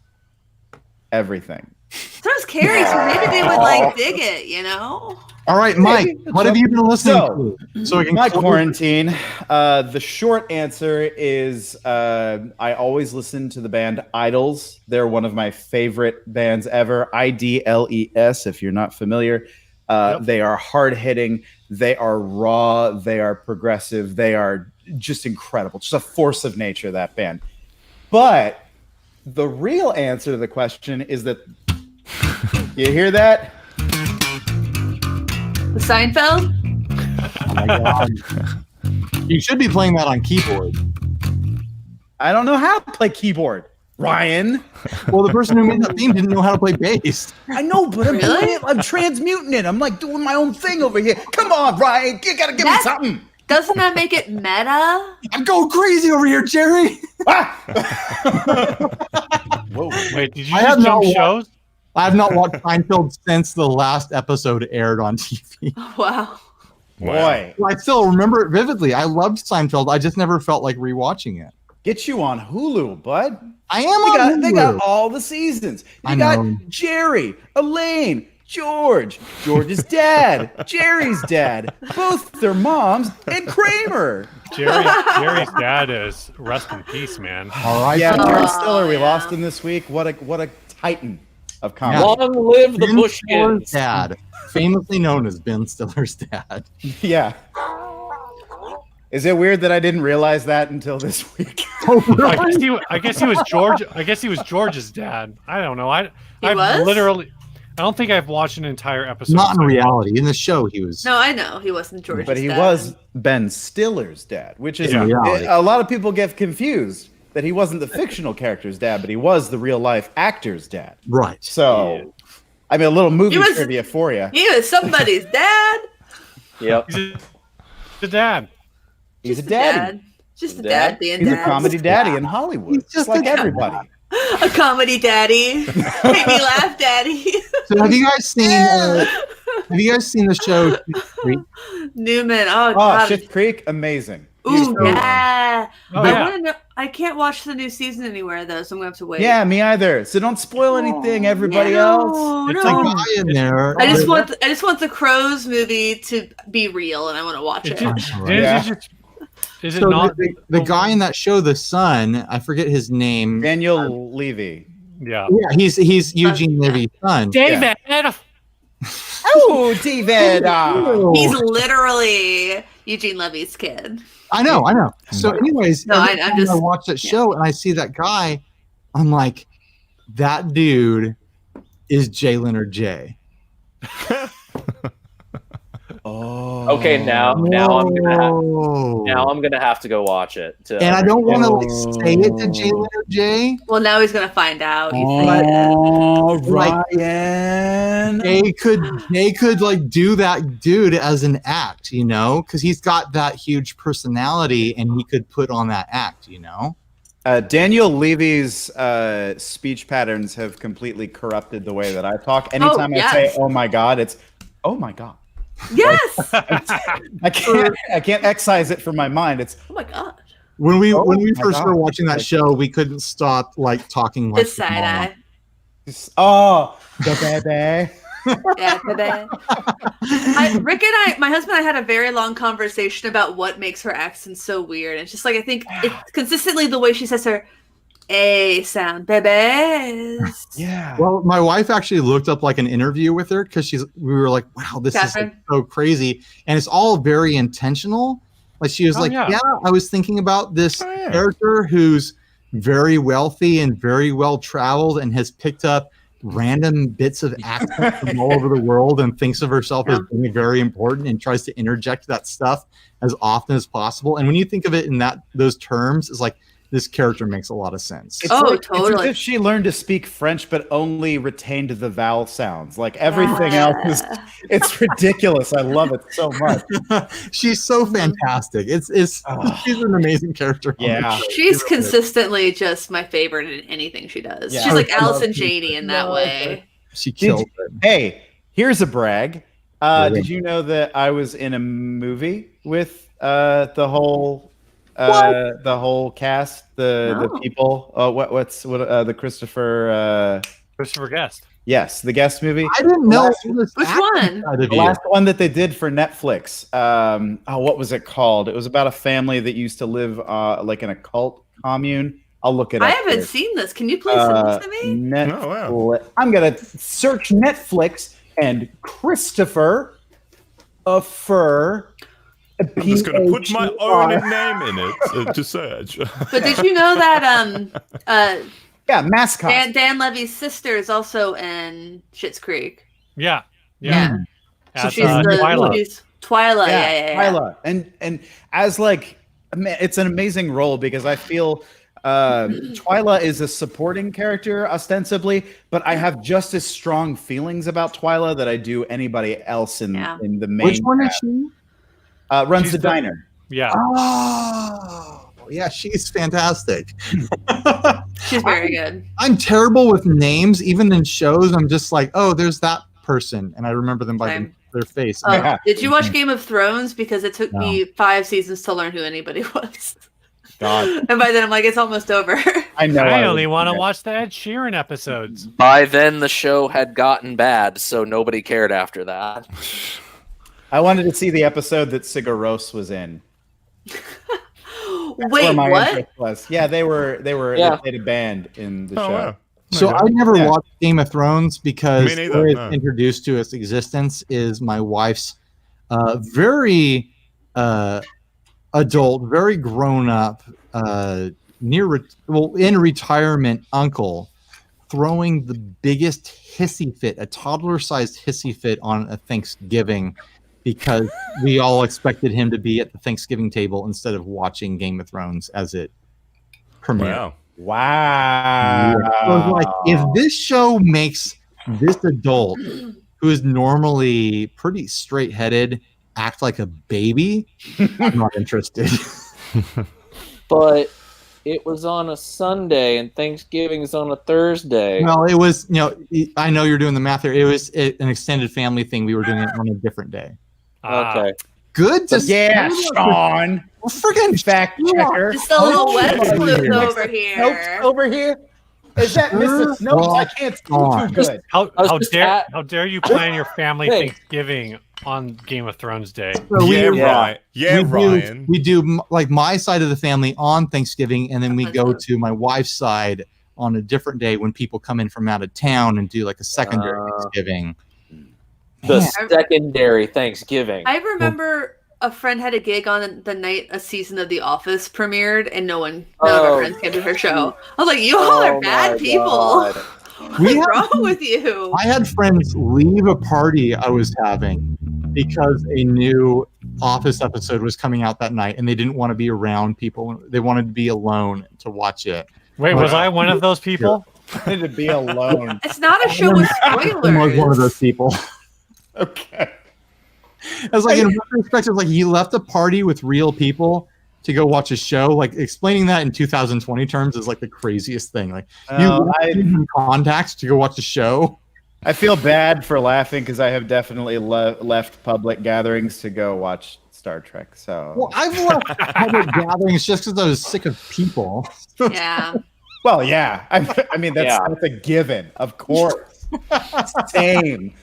everything. So does Carrie, so maybe they would like dig it, you know? All right, Mike, what have you been listening to? So we can My quarantine. The short answer is I always listen to the band Idols. They're one of my favorite bands ever. IDLES, if you're not familiar. They are hard hitting. They are raw. They are progressive. They are just incredible. Just a force of nature, that band. But the real answer to the question is that you hear that? The Seinfeld? Oh my God. You should be playing that on keyboard. I don't know how to play keyboard, Ryan. Well, the person who made that theme didn't know how to play bass. I know, but I'm Really? doing it. I'm transmuting it. I'm like doing my own thing over here. Come on, Ryan. You gotta give me That's- something. Doesn't that make it meta? I'm going crazy over here, Jerry. Whoa. Wait, did you I have just jump not wa- shows? I have not watched Seinfeld since the last episode aired on TV. Wow. Boy, I still remember it vividly. I loved Seinfeld. I just never felt like rewatching it. get you on Hulu, bud. I am They on got Hulu. all the seasons. I You got know. Jerry, Elaine, George's dad, Jerry's dad, both their moms, and Kramer. Jerry's dad is rest in peace, man. All right. Yeah, so- Terrence Stiller, we yeah. lost him this week. What a titan of comedy. Long live the Ben Stiller's Bushkins. dad, famously known as Ben Stiller's dad. Yeah. Is it weird that I didn't realize that until this week? I guess he was George. I guess he was George's dad. I don't know. He was? Literally. I don't think I've watched an entire episode. Not in of Seinfeld. reality. In the show, he was. No, I know. He wasn't George's But he dad. was Ben Stiller's dad, which is In reality. a lot of people get confused that he wasn't the fictional character's dad, but he was the real life actor's dad. Right. So, I mean, a little movie He was- trivia for you. He was somebody's dad. Yep. He's the dad. He's a Just daddy. Just a Dad? dad being He's a dad. comedy daddy in Hollywood, He's just just like a dad. everybody. A comedy daddy. Make me laugh, daddy. So have you guys seen? Have you guys seen the show? Newman. Oh, Oh, God. Schitt's Creek, amazing. Ooh, yeah. Oh, I yeah. want to know. I can't watch the new season anywhere though, so I'm gonna have to wait. Yeah, me either. So don't spoil anything, everybody else. It's There's a like- guy in there. I just want the Crows movie to be real, and I want to watch it. Is it So not the guy in that show, the son? I forget his name. Daniel Levy. Yeah. Yeah, he's Eugene Levy's son. David. Oh, David. He's literally Eugene Levy's kid. I know. So, anyways, No, every I'm time just- I watch that show and I see that guy, I'm like, that dude is Jay Leonard J. Oh. Okay, now I'm Whoa. gonna have to go watch it. And I don't want to like say it to Jay Leonard J. Well, now he's gonna find out. Oh, Like- Ryan. Jay could like do that dude as an act, because he's got that huge personality and he could put on that act, Daniel Levy's speech patterns have completely corrupted the way that I talk. Anytime I say "oh my god," it's "oh my god." Yes. I can't excise it from my mind. It's Oh my god. When we Oh my first started God. watching that show, we couldn't stop like talking like His side eye. the baby. Yeah, baby. Rick and my husband and I had a very long conversation about what makes her accent so weird. It's just like I think it's consistently the way she says her A sound, babies. Yeah. Well, my wife actually looked up like an interview with her because we were like, wow, this is like, Catherine? so crazy. And it's all very intentional. Like she was Oh, like, yeah. yeah, I was thinking about this Oh, yeah. character who's very wealthy and very well traveled and has picked up random bits of accent from all over the world and thinks of herself as being very important and tries to interject that stuff as often as possible. And when you think of it in those terms, it's like this character makes a lot of sense. It's it's totally. as if she learned to speak French, but only retained the vowel sounds. Like everything else is, it's ridiculous. I love it so much. She's so fantastic. She's an amazing character. Yeah. She's consistently just my favorite in anything she does. Yeah. She's like I love Allison her. Janney in that way. She killed it. Hey, here's a brag. Really? Did you know that I was in a movie with the whole cast, the people? The Christopher? Christopher Guest. Yes, the guest movie. I didn't know. Which one? The last one that they did for Netflix. What was it called? It was about a family that used to live like in a cult commune. I'll look it up. I haven't here. seen this. Can you please send this to me? Netflix. Oh, wow. I'm gonna search Netflix and Christopher Fur. I'm just going to put my own name in it to search. But did you know that Yeah, mascot. Dan Levy's sister is also in Schitt's Creek? Yeah. Yeah. So As, she's Twyla. she's Twyla. Yeah. Twyla. And as like, it's an amazing role because I feel Twyla is a supporting character ostensibly, but I have just as strong feelings about Twyla that I do anybody else in the main. Which one is she? Runs She's the the- diner. Yeah. Oh, yeah, she's fantastic. She's very good. I'm terrible with names, even in shows. I'm just like, oh, there's that person, and I remember them by Same. their face. Yeah. Did you watch Game of Thrones? Because it took No. me 5 seasons to learn who anybody was. God, And by then I'm like, it's almost over. I know. I would only want to forget. watch the Ed Sheeran episodes. By then, the show had gotten bad, so nobody cared after that. I wanted to see the episode that Sigur Rós was in. Where Wait, my what? interest was. Yeah, they Yeah. played a band in the Oh, show. wow. So Okay. I never Yeah. watched Game of Thrones because Me neither, where it's no. introduced to its existence is my wife's very adult, very grown up, in retirement uncle throwing the biggest hissy fit, a toddler-sized hissy fit on a Thanksgiving because we all expected him to be at the Thanksgiving table instead of watching Game of Thrones as it premiered. Wow. Wow. So it's like, if this show makes this adult who is normally pretty straight-headed act like a baby, I'm not interested. But it was on a Sunday, and Thanksgiving's on a Thursday. Well, it was, I know you're doing the math here. It was an extended family thing. We were doing it on a different day. Ah. Okay. Good to Yeah, see. Sean. Friggin' Fact checker. Just a little wet Snopes sleuth over over Snopes here. over here. Is that Mrs. Snopes? Well, I can't see on. too good. How I was just how dare you plan your family Hey. Thanksgiving on Game of Thrones Day? So Yeah, we, right. Yeah, Ryan. we do like my side of the family on Thanksgiving, and then we go to my wife's side on a different day when people come in from out of town and do like a secondary Thanksgiving. The Man. secondary Thanksgiving. I remember a friend had a gig on the night a season of The Office premiered, and none of our friends came to her show. I was like, "You all are bad my people. God. What's wrong with you?" I had friends leave a party I was having because a new Office episode was coming out that night, and they didn't want to be around people. They wanted to be alone to watch it. Wait, was I one of those people? I need to be alone. It's not a show with I was spoilers. one of those people. Okay. I was like, in retrospect, it was like he left a party with real people to go watch a show. Like explaining that in 2020 terms is like the craziest thing. Like you left contacts to go watch a show. I feel bad for laughing because I have definitely left public gatherings to go watch Star Trek. So, Well, I've left public gatherings just because I was sick of people. Yeah. well, yeah. I mean, that's a given, of course. Same.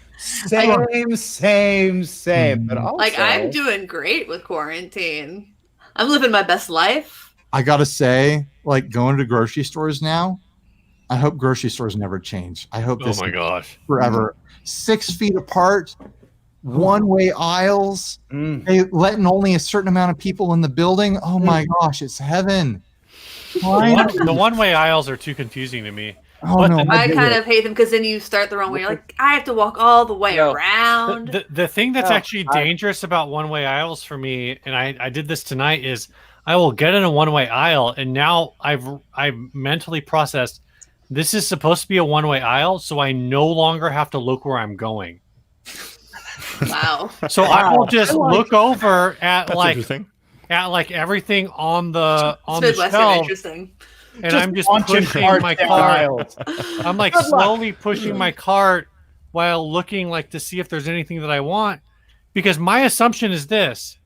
But also, Like, I'm doing great with quarantine. I'm living my best life. I gotta say, like going to grocery stores now, I hope grocery stores never change. I hope this Oh my is gosh. forever. 6 feet apart, one-way aisles. They letting only a certain amount of people in the building. Oh my gosh, it's heaven. The one-way aisles are too confusing to me. Oh But no, the- I get kind it. of hate them because then you start the wrong way. You're like, I have to walk all the way No. around. The thing that's Oh, actually dangerous about one-way aisles for me, and I did this tonight, is I will get in a one-way aisle, and now I've mentally processed this is supposed to be a one-way aisle, so I no longer have to look where I'm going. Wow. So I will just look over at That's like interesting. everything on the It's Midwestern shelf, interesting. and I'm just launching pushing carts my down cart. aisles. I'm like Good luck. slowly pushing my cart while looking like to see if there's anything that I want. Because my assumption is this: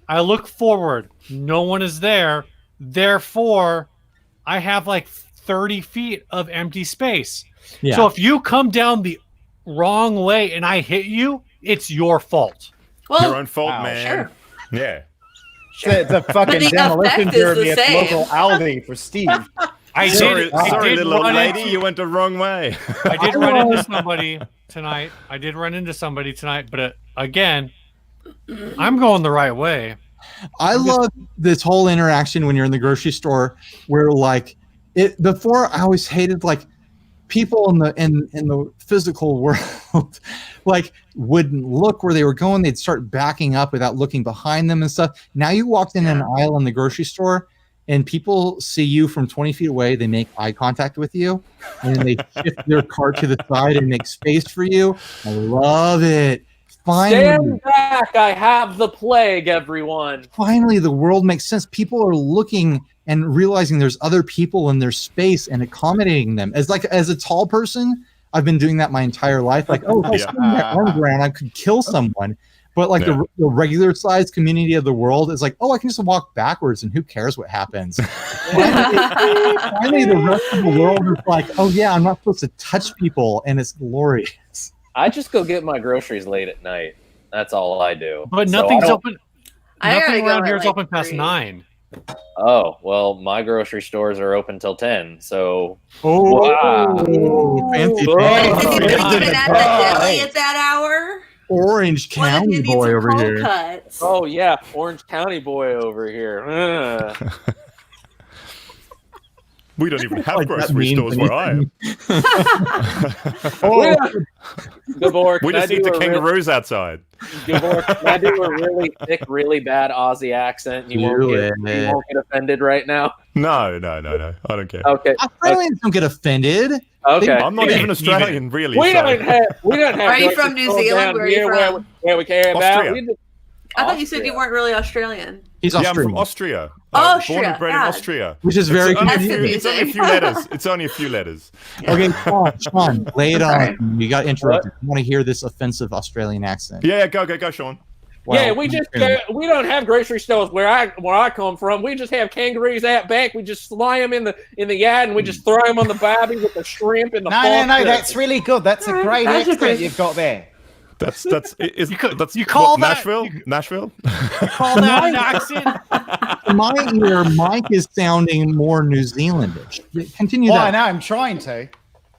I look forward, no one is there, therefore I have like 30 feet of empty space. Yeah. So if you come down the wrong way and I hit you, it's your fault. Well, Your own fault, Wow. man. sure. Yeah. It's a fucking the demolition effect is derby the at same. local Aldi for Steve. I Sorry, did, I sorry did little old run lady, into- you went the wrong way. I did run into somebody tonight. But again, I'm going the right way. I love this whole interaction when you're in the grocery store where like it before I always hated like people in the physical world like wouldn't look where they were going. They'd start backing up without looking behind them and stuff. Now you walked in an aisle in the grocery store and people see you from 20 feet away. They make eye contact with you and then they shift their cart to the side and make space for you. I love it. Finally. Stand back! I have the plague, everyone. Finally the world makes sense. People are looking and realizing there's other people in their space and accommodating them. As a tall person, I've been doing that my entire life. Like, oh, if I swing my arms around, I could kill someone. But like the regular sized community of the world is like, oh, I can just walk backwards and who cares what happens. Finally, the rest of the world is like, oh yeah, I'm not supposed to touch people, and it's glorious. I just go get my groceries late at night. That's all I do. But So nothing's I don't- open. I gotta Nothing go around at, here is like, open past 3. 9. Oh, well, my grocery stores are open till 10. So Oh, Wow. fancy Whoa. Have pants. you been Yeah. at the deli at that hour? Orange What if you County need boy some over cold here. cuts? oh yeah, Orange County boy over here. Ugh. We don't even have Like that grocery means stores where I am. Oh, Gabor, We can I just do need the a real- kangaroos outside. Gabor, can I do a really thick, really bad Aussie accent? You won't get offended right now. No. I don't care. Okay. Australians don't get offended. Okay. I'm not Okay, even Australian, really. We so- don't have. Are you grocery from New stores Zealand? down Where are you here from? Where we care about. Austria. We just- I thought you said Austria. you weren't really Australian. He's Yeah, I'm Australian, from Austria. Austria, Born and bred in God. Austria. which is very It's only, confusing. it's only a few letters. It's only a few letters. Okay, Sean, lay it Sorry. on. You got interrupted. I want to hear this offensive Australian accent. Yeah, go, Sean. Yeah, we just we don't have grocery stores where I come from. We just have kangaroos out back. We just slay them in the yard and we just throw them on the barbie with the shrimp and the No, that's really good. That's a great accent you've got there. That's you call that Nashville? Call that an accent? My ear, Mike is sounding more New Zealandish. Continue Well, that. now I'm trying to.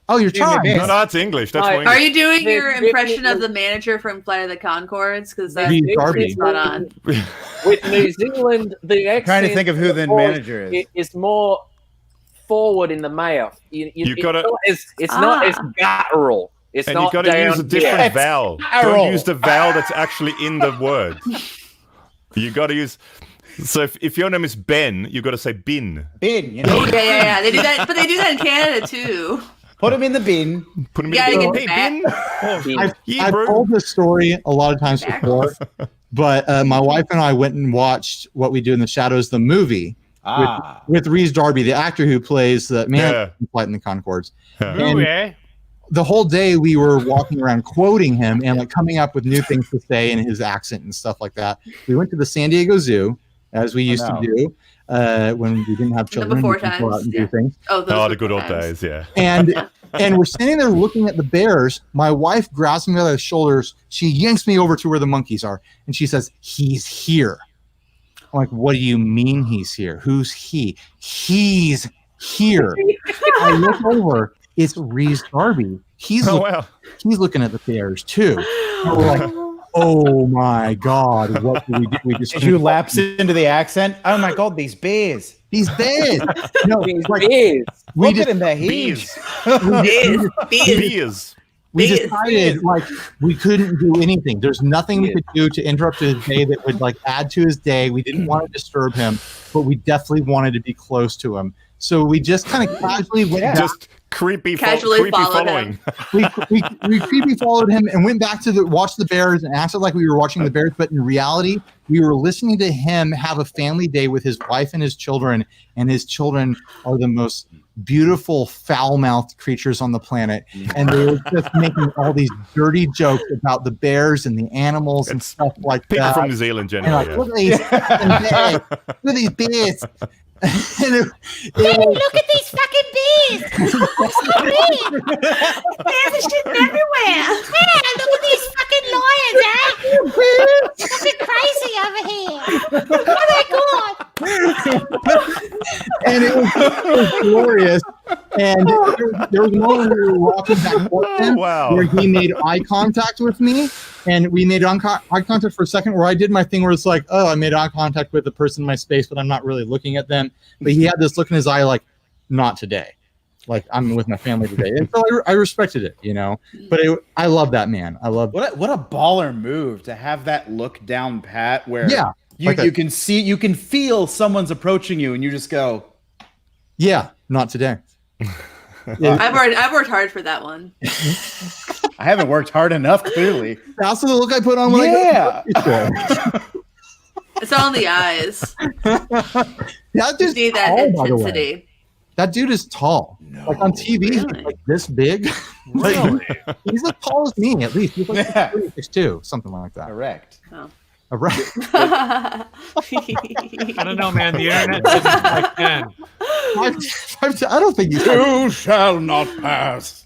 Oh, you're Doing my trying. best. No, that's English. That's more Are English. you doing your Vic- impression of the manager from Flight of the Conchords? Because that's Reed Darby. spot on. With New Zealand, the accent Trying to think of who the manager is. It's more forward in the mouth. You gotta- it's not as guttural. It's And not you've got to down use a different here. vowel. Arrow. Don't use the vowel that's actually in the word. You got to use. So if your name is Ben, you got to say bin. Bin, you know. Yeah. They do that, but they do that in Canada too. Put him in the bin. Put him Yeah, in you the get bin. fat. Hey, bin. I've, Yeah, I've bro. told this story a lot of times before, but my wife and I went and watched What We Do in the Shadows, the movie, with Reese Darby, the actor who plays the man in Flight in the Conchords. Yeah. And Ooh, eh? the whole day we were walking around quoting him and like coming up with new things to say in his accent and stuff like that. We went to the San Diego Zoo, as we used to do when we didn't have children. before We could go out times, and yeah. do things. Oh, those Oh, were the good old times. days, yeah. And we're standing there looking at the bears. My wife grabs me by the shoulders. She yanks me over to where the monkeys are, and she says, "He's here." I'm like, "What do you mean he's here? Who's he? He's here." I look over. It's Reese Darby. He's looking at the bears too. And we're like, "Oh my God, what do we do?" We just Did you lapse into the accent? Oh my God, these bears. These bears. No, These like, bears. we Look just at him, they're Bees. huge. Bees. we Bees. decided like we couldn't do anything. There's nothing we could do to interrupt his day that would like add to his day. We didn't want to disturb him, but we definitely wanted to be close to him. So we just kind of casually went back. Just creepy Casually followed following. we creepy followed him and went back to watch the bears and acted like we were watching the bears, but in reality we were listening to him have a family day with his wife and his children, and his children are the most beautiful foul-mouthed creatures on the planet, and they were just making all these dirty jokes about the bears and the animals and stuff like People that. from New Zealand And generally. like, look at these fucking bears. Look at these bears. And Look at these fucking bees! Bears are shitting everywhere! Yeah, look at these fucking lions, eh? Fucking crazy over here! Oh my God! and it was glorious. And there was a moment where we were walking back towards him where he made eye contact with me, and we made eye contact for a second where I did my thing where it's like, oh, I made eye contact with the person in my space, but I'm not really looking at them. But he had this look in his eye like, not today. Like, I'm with my family today. And so I respected it, you know. But I love that man. I love What a baller move to have that look down pat where you can see, you can feel someone's approaching you and you just go, yeah, not today. I've worked hard for that one. I haven't worked hard enough, clearly. That's the look I put on when I go. It's all in the eyes. That dude's need that tall, by the way. intensity. That dude is tall. Like on TV, he's like this big. Really? He's as tall as me, at least. He's like 6'2", something like that. Correct. Oh. Right. I don't know, man. The internet says it's like 10. I don't think he's. You shall not pass.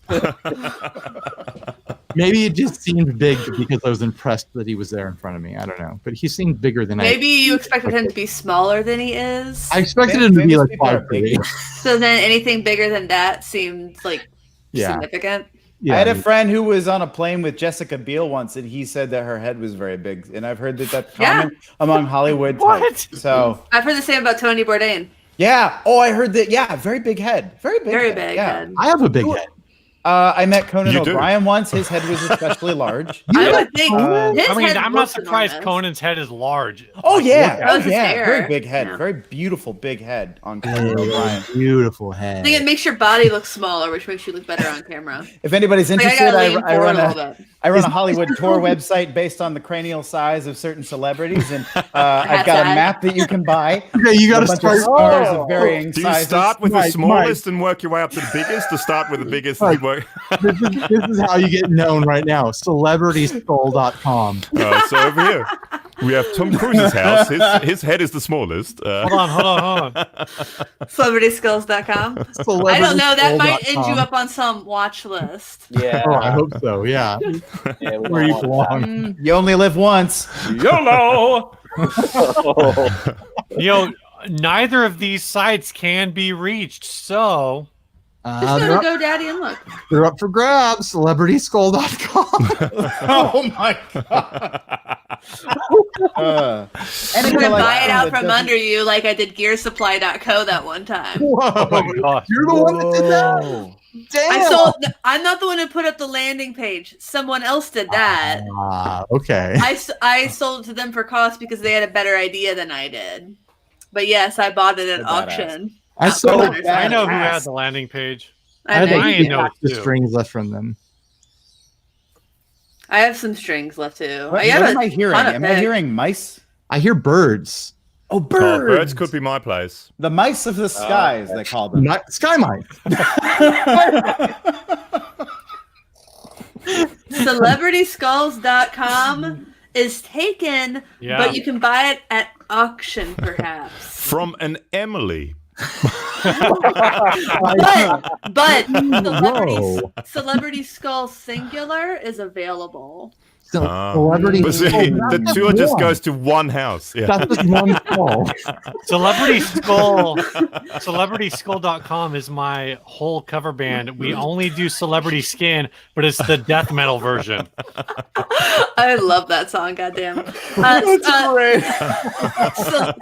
Maybe it just seemed big because I was impressed that he was there in front of me. I don't know, but he seemed bigger than Maybe you expected him to be smaller than he is. I expected him to be like people are 5'3". So then anything bigger than that seemed like Yeah. significant. Yeah, I had a friend who was on a plane with Jessica Biel once, and he said that her head was very big. And I've heard that that's common among Hollywood types. So I've heard the same about Tony Bourdain. yeah. Oh, I heard that. Yeah, very big head. Very big. Very head. big Yeah. head. I have a big head. I met Conan You do. O'Brien once. His head was especially large. I would think his I mean, head I'm not looks surprised enormous. Conan's head is large. Oh yeah, That was his yeah. hair. Very big head. Yeah. Very beautiful big head on Conan O'Brien. Beautiful I head. think it makes your body look smaller, which makes you look better on camera. If anybody's Like, I interested, gotta lean I forward run a little bit. I run a Hollywood tour website based on the cranial size of certain celebrities, and I've got a Hashtag. map that you can buy. Okay, you got A to bunch of start. stars of varying Do you sizes. start with the Mike, smallest and work your way up to the biggest, or start with the biggest and work? This is how you get known right now. CelebritySkull.com. So over here. We have Tom Cruise's house. His head is the smallest. Hold on. CelebritySkulls.com. I don't know. That might end you up on some watch list. Yeah. Oh, I hope so. Yeah. Yeah, we Where you don't want belong. You only live once. YOLO! Neither of these sites can be reached, so Just go to GoDaddy and look. They're up for grabs. CelebritySkull.com. Oh my god. I'm gonna buy it out from under you like I did GearSupply.co that one time. oh my gosh. You're the one that did that. Damn. I'm not the one who put up the landing page. Someone else did that. Okay. I sold it to them for cost because they had a better idea than I did. But yes, I bought it at auction. I sold. I know who had the landing page. I had Ryan knows like the too. strings left from them. I have some strings left too. What have am a I hearing? ton of Am I pics. hearing mice? I hear birds. Oh, Oh, birds could be my place. The mice of the skies, they call them. Sky Mike. CelebritySkulls.com is taken, Yeah. but you can buy it at auction, perhaps. From an Emily. but Whoa. Celebrity Skull Singular is available. Celebrity. But see, the tour just goes to one house. Yeah. That's just one skull. CelebritySkull.com is my whole cover band. We only do Celebrity Skin, but it's the death metal version. I love that song, goddamn.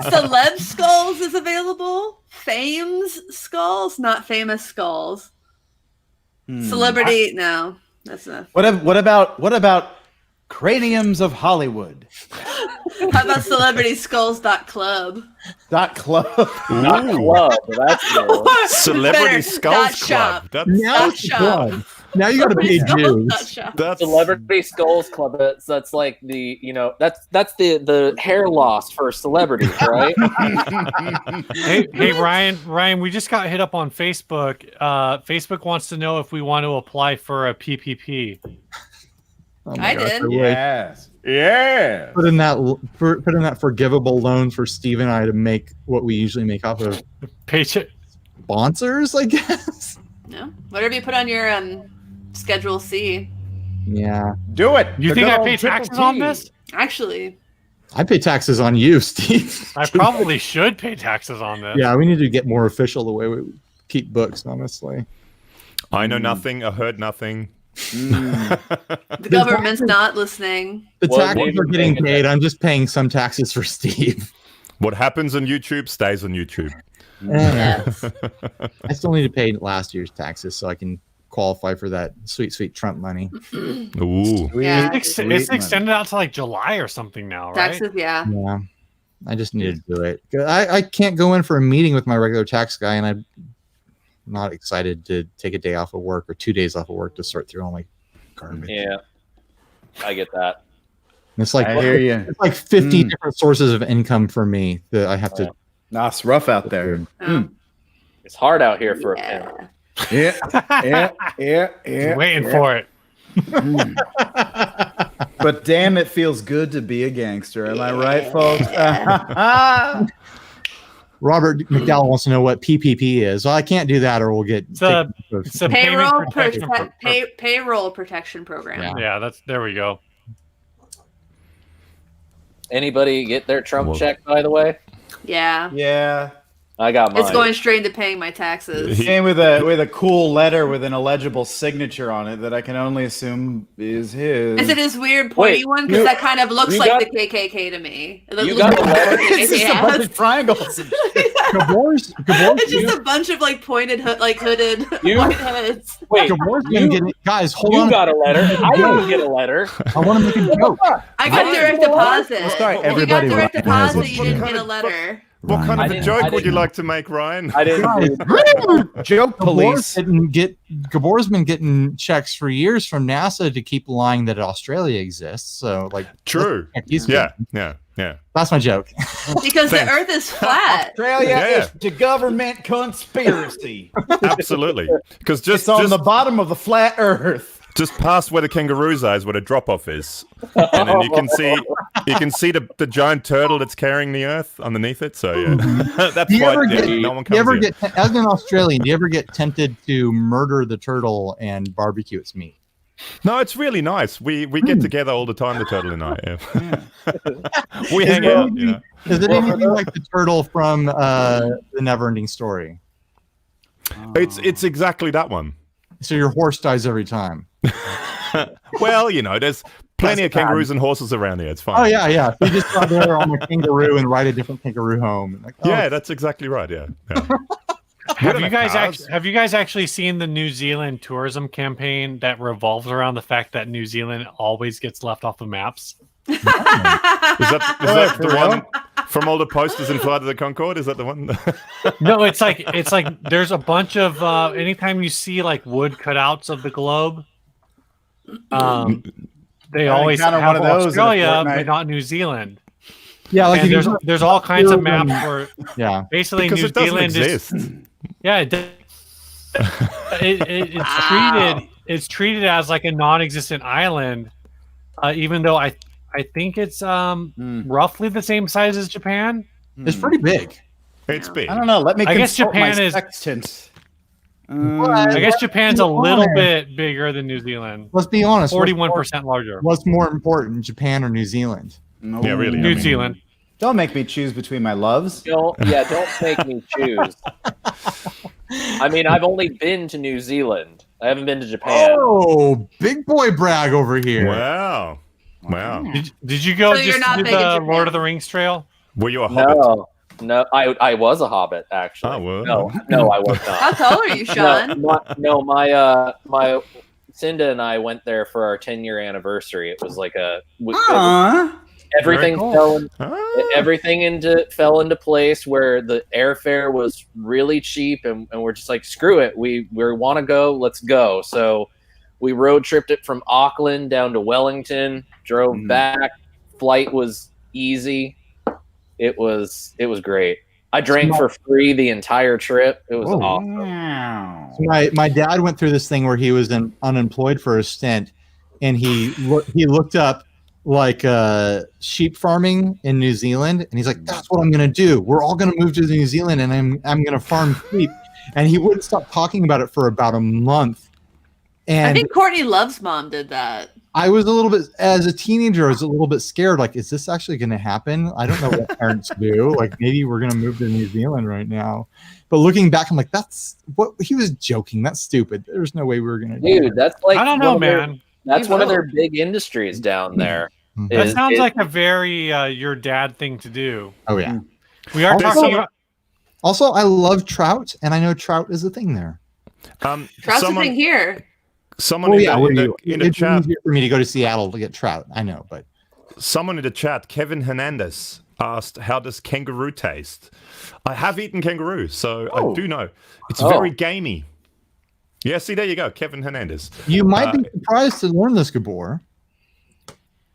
Celeb Skulls is available. Fame's Skulls, not Famous Skulls. Celebrity, no, that's enough. What about Craniums of Hollywood? How about CelebritySkulls.club? .club. Not club. That's good. Celebrity Better, Skulls dot Club. shop. That's, Now Dot it's shop. blood. Now you got to pay dues. that's Celebrity Skulls Club. That's like the that's the hair loss for celebrities, right? Hey Ryan, we just got hit up on Facebook. Facebook wants to know if we want to apply for a PPP. Oh my I gosh, did. would. Yes. Yeah. Put in that forgivable loan for Steve and I to make what we usually make off of Paycheck. sponsors, I guess. No, whatever you put on your Schedule C. Yeah. Do it. You The think good I old pay triple taxes on T. this? Actually, I pay taxes on you, Steve. I probably should pay taxes on this. Yeah, we need to get more official the way we keep books, honestly. I know nothing. I heard nothing. the government's not listening. The Well, taxes maybe are getting make it paid. I'm just paying some taxes for Steve. What happens on YouTube stays on YouTube. Yes. I still need to pay last year's taxes so I can qualify for that sweet Trump money. Ooh. Yeah. It's extended out to like July or something now, right? Taxes, yeah. Yeah. I just need to do it. I can't go in for a meeting with my regular tax guy, and I'm not excited to take a day off of work or 2 days off of work to sort through all my garbage. Yeah, I get that. And it's like I hear you. It's like 50 different sources of income for me that I have to. Nah, it's rough out there. It's hard out here for a family. Yeah. Yeah. Waiting for it. But damn, it feels good to be a gangster. Am I right, folks? Robert McDowell wants to know what PPP is. Well, I can't do that, or we'll get It's a Payroll payment protection payroll protection program. Yeah. Yeah, there we go. Anybody get their Trump check, by the way? Yeah. Yeah. I got mine. It's going straight into paying my taxes. And with a cool letter with an illegible signature on it that I can only assume is his. Is it his weird pointy Wait, one? Because you- that kind of looks you like got- the KKK to me. It You looks got like a letter? the It's just a KKK bunch has. of triangles. Gabor's It's just a bunch of like pointed, hooded You- white heads. Wait, Gabor's gonna get it. Guys, hold you on. got a letter. I didn't get a letter. I want to make a joke. I got direct deposit. Well, sorry, If you got everybody direct recognizes deposit, you didn't what get a kind of- letter. What kind I of a didn't- joke I would you didn't- like to make, Ryan? I didn't. Joke police. Gabor's been getting checks for years from NASA to keep lying that Australia exists. So, like, True. he's Yeah. that's my joke. Because the Thanks. Earth is flat. Australia Yeah. is the government conspiracy. Absolutely. Because It's on the bottom of the flat Earth. just past where the kangaroo's eyes, where the drop off is, and then you can see You can see the giant turtle that's carrying the earth underneath it. So yeah, that's Do you why ever get- no one Do you comes ever here. get, as an Australian, do you ever get tempted to murder the turtle and barbecue its meat? No, it's really nice. We get together all the time, the turtle and I. Yeah. We Is hang it out. anything- You know. Is it anything like the turtle from the Never-Ending Story? It's exactly that one. So your horse dies every time. Well, you know, there's plenty That's of kangaroos and horses around here. It's fine. Oh yeah. So you just go there on a kangaroo and ride a different kangaroo home. And like, oh, Yeah, that's exactly right. Yeah. Have you guys actually seen the New Zealand tourism campaign that revolves around the fact that New Zealand always gets left off the maps? Is that the one from all the posters in Flight of the Conchord? Is that the one? No, it's like there's a bunch of anytime you see like wood cutouts of the globe, they always have encounter one of those in a Australia, fortnight. but not New Zealand. yeah, like And if you- there's all kinds of maps where yeah. basically Because New it doesn't Zealand exist. is it's treated as like a non-existent island, even though I think it's roughly the same size as Japan. It's pretty big. It's big. I don't know. Let me I guess consult my Japan is- sextant. I guess Japan's a little bit bigger than New Zealand. Let's be honest. 41% larger. What's more important, Japan or New Zealand? Yeah, really. I New mean, Zealand. Don't make me choose between my loves. Don't make me choose. I mean, I've only been to New Zealand. I haven't been to Japan. Oh, big boy brag over here. Wow. Did you go So you're just not to big in the Japan? Lord of the Rings trail? Were you a hobbit? No, I was a hobbit actually. Oh, well. No, I was How not. tall are you, Sean? My Cinda and I went there for our 10-year anniversary. It was like everything Very cool. fell into place where the airfare was really cheap, and we're just like, screw it, we want to go, let's go. So we road tripped it from Auckland down to Wellington, drove back. Flight was easy. It was great. I drank for free the entire trip. It was awesome. So my dad went through this thing where he was unemployed for a stint, and he looked up like sheep farming in New Zealand, and he's like, "That's what I'm gonna do. We're all gonna move to New Zealand, and I'm gonna farm sheep." And he wouldn't stop talking about it for about a month. I And think Courtney Love's mom did that. I was a little bit, as a teenager, I was a little bit scared. Like, is this actually going to happen? I don't know what parents do. Like, maybe we're going to move to New Zealand right now. But looking back, I'm like, that's what he was joking. That's stupid. There's no way we were going to do Dude, that. that's like I don't know, man. That's one of their big industries down there. That sounds like a very your dad thing to do. Oh, yeah. We are Also- talking about. Also, I love trout, and I know trout is a thing there. Trout's a thing here. Someone Well, in yeah, the, where in the, you- in the it's chat, easier for me to go to Seattle to get trout. I know, but someone in the chat, Kevin Hernandez, asked, "How does kangaroo taste?" I have eaten kangaroo, so I do know. It's very gamey. Yeah, see, there you go, Kevin Hernandez. you might be surprised to learn this, Gabor.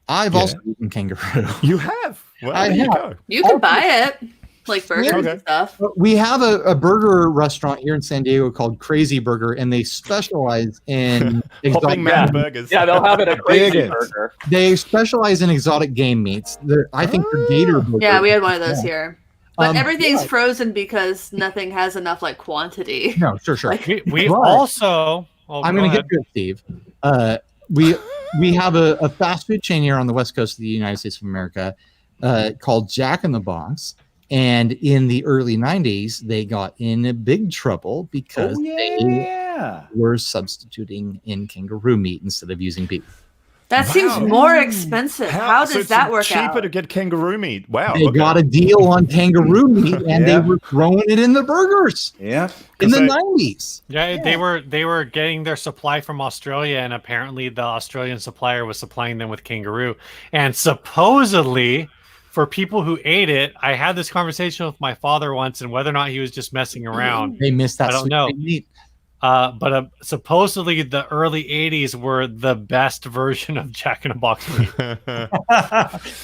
I've also eaten kangaroo. You have. Well, I there you have. go. You can buy it, like burgers Okay. and stuff. We have a burger restaurant here in San Diego called Crazy Burger, and they specialize in exotic. Hopping Mad Burgers. Yeah, they'll have it a crazy Biggins. burger. They specialize in exotic game meats. I think they're gator burgers. Yeah, we had one of those here. But everything's yeah. frozen because nothing has enough like quantity. No, sure. Like- We But- also. Oh, I'm go going to ahead. get to it, Steve. We have a fast food chain here on the west coast of the United States of America called Jack in the Box. And in the early 90s, they got in big trouble because they were substituting in kangaroo meat instead of using beef. That seems more expensive. How so does it's that work cheaper out? to get kangaroo meat. Wow. They okay. got a deal on kangaroo meat, and they Yeah. were throwing it in the burgers Yeah. in the they- 90s. Yeah, they were getting their supply from Australia, and apparently the Australian supplier was supplying them with kangaroo. And supposedly, for people who ate it, I had this conversation with my father once, and whether or not he was just messing around, They missed that I don't sweet know. meat. But supposedly the early 80s were the best version of Jack in the Box meat.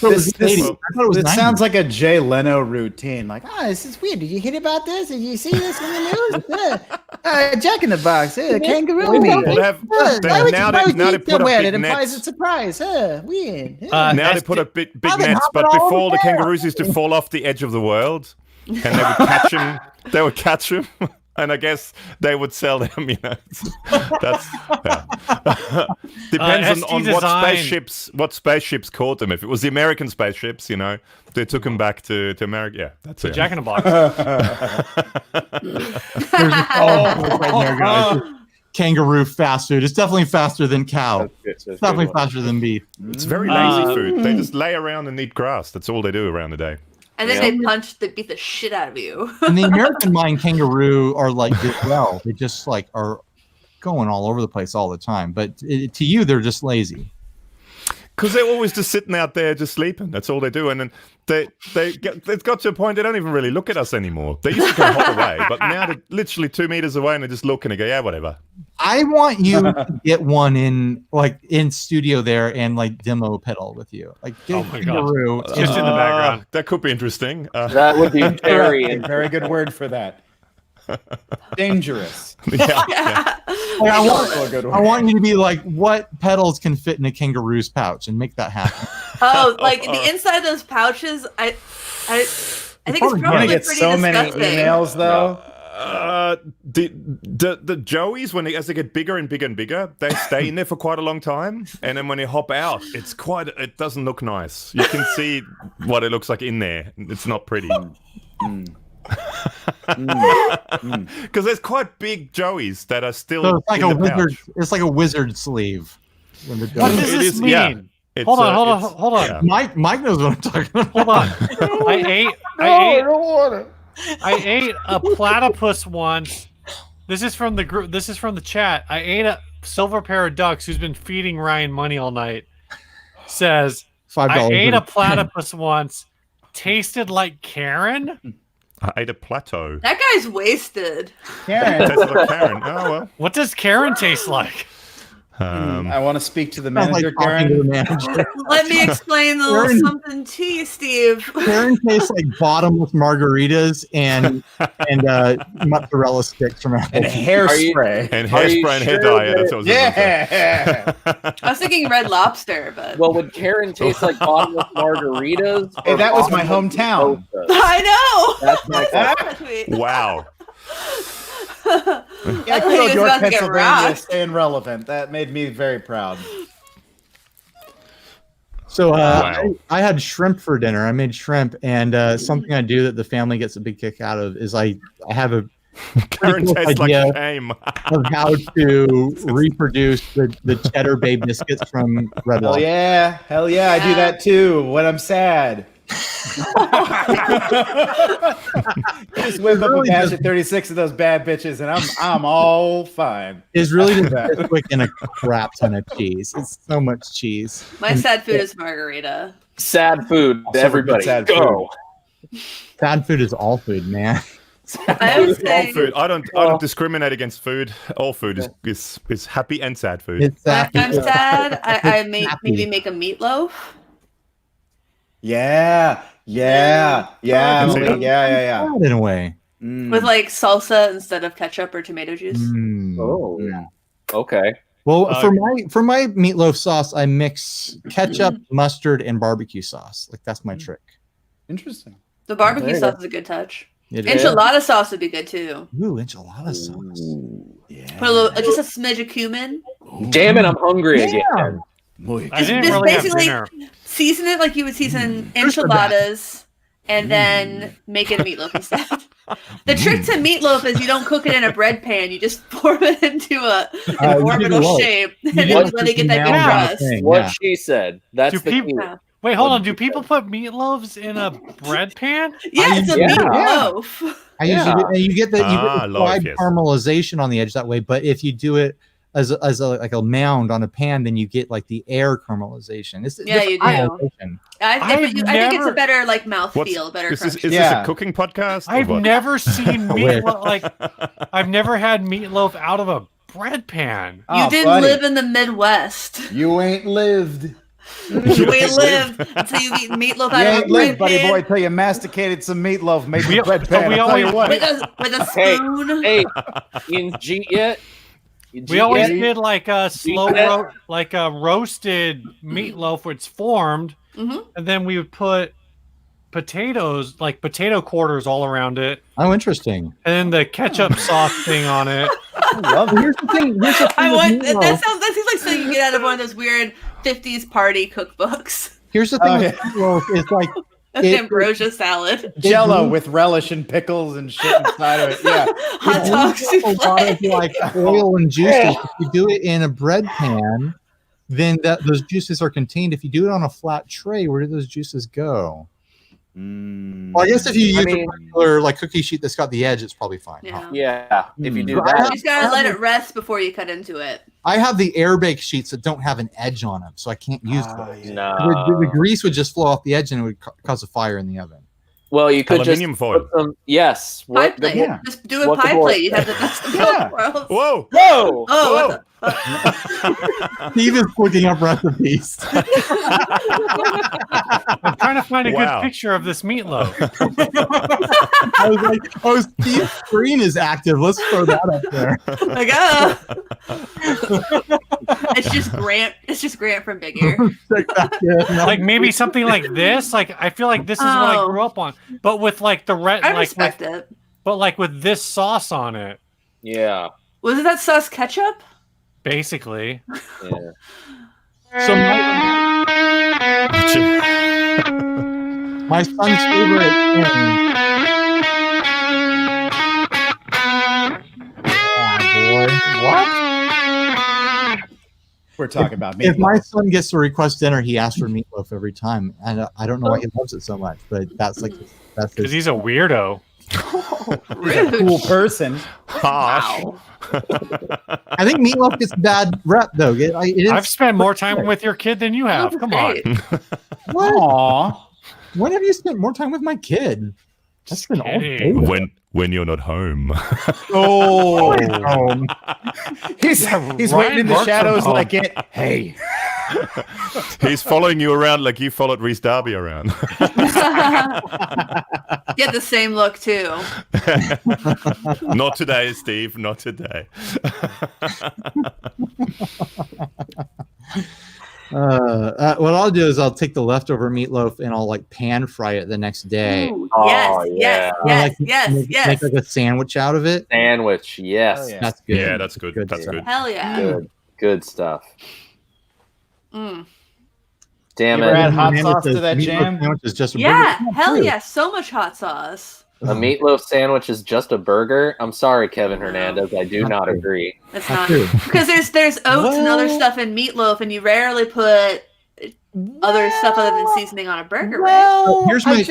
This sounds like a Jay Leno routine. Like, this is weird. Did you hear about this? Did you see this in the news? Jack in the Box, kangaroo meat. Now they put a big it implies nets. a surprise. Weird. Now they put a big nets, but before the kangaroos used to fall off the edge of the world, and they would catch them. They would catch them. And I guess they would sell them, That's depends on what spaceships caught them. If it was the American spaceships, they took them back to America. Yeah, that's it. Jack in the Box. Kangaroo fast food. It's definitely faster than cow. It's definitely faster than beef. It's very lazy food. They just lay around and eat grass. That's all they do around the day. And then they beat the shit out of you. In the American mind, kangaroo are like gazelle. They just are going all over the place all the time. But to you, they're just lazy. Because they're always just sitting out there just sleeping. That's all they do. And then it's got to a point they don't even really look at us anymore. They used to go hop away, but now they're literally 2 meters away and they just look and they go, yeah, whatever. I want you to get one in studio there and demo pedal with you. Oh my god! Just in the background. That could be interesting. That would be very good word for that. Dangerous. Yeah. I want you to be like, what pedals can fit in a kangaroo's pouch, and make that happen. The inside of those pouches, I think it's probably gonna get pretty so disgusting. many emails though. The Joeys, as they get bigger and bigger and bigger, they stay in there for quite a long time, and then when they hop out, it doesn't look nice. You can see what it looks like in there. It's not pretty. Because there's quite big Joeys that are still. So it's like in a the wizard. pouch. It's like a wizard sleeve. When What does this mean? Yeah. Hold on. Yeah. Mike knows what I'm talking about. Hold on. I ate a platypus once. This is from the group. This is from the chat. I ate a silver pair of ducks who's been feeding Ryan money all night. Says $5. I ate a platypus once. Tasted like Karen. I ate a plateau. That guy's wasted. Karen. Tastes like Karen. Oh well. What does Karen taste like? I want to speak to the Sounds like manager, talking to Karen. the manager. Let me explain a little Karen- something to you, Steve. Karen tastes like bottomless margaritas and mozzarella sticks from And Applebee's. hairspray. And Are you hairspray and hair sure dye. That's what I was gonna say. Yeah. I was thinking Red Lobster, but Well, would Karen taste like bottomless margaritas? Hey, or that was my bottomless hometown. mimosas? I know. That's my That tweet. Wow. Yeah, I thought he good old was York, about to get Pennsylvania, rocked. staying relevant. That made me very proud. So Wow. I had shrimp for dinner. I made shrimp, and something I do that the family gets a big kick out of is I have a Karen cool tastes like idea shame. of how to reproduce the Cheddar Bay biscuits from Red Hell Lobster. yeah. Hell yeah. I do that too when I'm sad. Just whip up a batch of 36 of those bad bitches and I'm all fine. It's really just Bisquick and a crap ton of cheese. It's so much cheese. My sad food is margarita. Sad food. Also Everybody, sad go. Sad food is all food, man. I would All say food. I don't discriminate against food. All food is happy and sad food. It's sad. when I'm sad, I may Happy. maybe make a meatloaf. Yeah. Yeah. Yeah. I can see that. Yeah. Sad in a way. Mm. With like salsa instead of ketchup or tomato juice. Mm. Oh, Yeah. okay. Well, for my meatloaf sauce, I mix ketchup, mustard, and barbecue sauce. Like that's my trick. Interesting. The barbecue There you sauce is a good touch. It is. Enchilada sauce would be good too. Ooh, enchilada sauce. Yeah. Put a little, just a smidge of cumin. Damn it, I'm hungry Yeah. again. I didn't Just really have basically- dinner. Season it like you would season enchiladas, and then make it a meatloaf instead. The trick to meatloaf is you don't cook it in a bread pan. You just form it into an you orbital do what? shape, and You then do let it get that what good you crust. thing, What yeah. she said. That's Do the people- key. Yeah. Wait, hold on. Do people put meatloaves in a bread pan? Yeah, it's a Yeah. meatloaf. I usually do, and you get the Ah, loaf, fried yes. caramelization on the edge that way. But if you do it as like a mound on a pan, then you get like the air caramelization. It's Yeah, you do. caramelization. I think it's a better like mouthfeel, better Is crunch. this a cooking podcast? or I've what? never seen meatloaf. Like, I've never had meatloaf out of a bread pan. You didn't live in the Midwest. You ain't lived. You ain't lived until you eat meatloaf You out of ain't a bread lived, buddy pan boy, till you masticated some meatloaf, made We- the bread but pan. we I'll tell you always- what. with a spoon. Hey, you cheat yet? You We cheat always yet? did like a like a roasted meatloaf where it's formed, Mhm. and then we would put potatoes, like potato quarters, all around it, Oh, interesting. and then the ketchup sauce thing on it. I love Here's the thing. Here's the thing I with want meatloaf. that seems like something you get out of one of those weird 50s party cookbooks. Here's the thing Oh, with meatloaf is like Ambrosia salad. Jello with relish and pickles and shit inside of it. Yeah. Hot dog a lot of souffle. like oil and juices. If you do it in a bread pan, then those juices are contained. If you do it on a flat tray, where do those juices go? Well, I guess if you use a regular like cookie sheet that's got the edge, it's probably fine. Yeah. Yeah, if you do So I that. You have- just gotta let it rest before you cut into it. I have the air bake sheets that don't have an edge on them, so I can't use those. No. The grease would just flow off the edge and it would cause a fire in the oven. Well, you could Aluminium just foil. put some. Yes. Pie What, plate. yeah. Just do a What the pie boy- plate. You'd have the best of both worlds. Whoa! Whoa! Oh, Whoa. what the? Steve is looking up recipes. I'm trying to find a Wow. good picture of this meatloaf. I was like, oh, Steve's screen is active. Let's throw that up there. Like, it's just Grant. It's just Grant from Big Ear. Check back in. Like maybe something like this. Like I feel like this is what I Oh. grew up on, but with like the red, I like respect with, it. but like with this sauce on it, Yeah. Was it that sauce ketchup? basically. Yeah. So my son's favorite thing. Oh, boy. What? We're talking about If my meatloaf. son gets to request dinner, he asks for meatloaf every time, and I don't know why he loves it so much, but that's Because his. he's a weirdo. He's a cool person. Harsh. Wow. I think meatloaf gets bad rep though. It is, I've spent more time with your kid than you have. Come on. Great. what? Aw. When have you spent more time with my kid? That's been all day. kidding. When you're not home. Oh, He's Ryan waiting in the works from shadows home. like it. Hey. He's following you around like you followed Reese Darby around. Get the same look too. Not today, Steve. Not today. what I'll do is I'll take the leftover meatloaf and I'll like pan fry it the next day. Ooh, Oh, yes, yeah. yes, I'll, yes, like, yes, make, yes. Make like a sandwich out of it. Sandwich. Yes. Oh, yeah. That's good. Yeah, that's good. That's stuff. good. Hell yeah. Good. Good stuff. Mm. Damn You ever it. had hot Meatloaf sauce to that meatloaf jam? Sandwich is just a Yeah, burger. hell True. yeah. So much hot sauce. A meatloaf sandwich is just a burger. I'm sorry, Kevin No. Hernandez. I do Not not true. agree. That's Not not true. because there's oats and other Well- stuff in meatloaf, and you rarely put other stuff other than seasoning on a burger, right? Well, Here's my-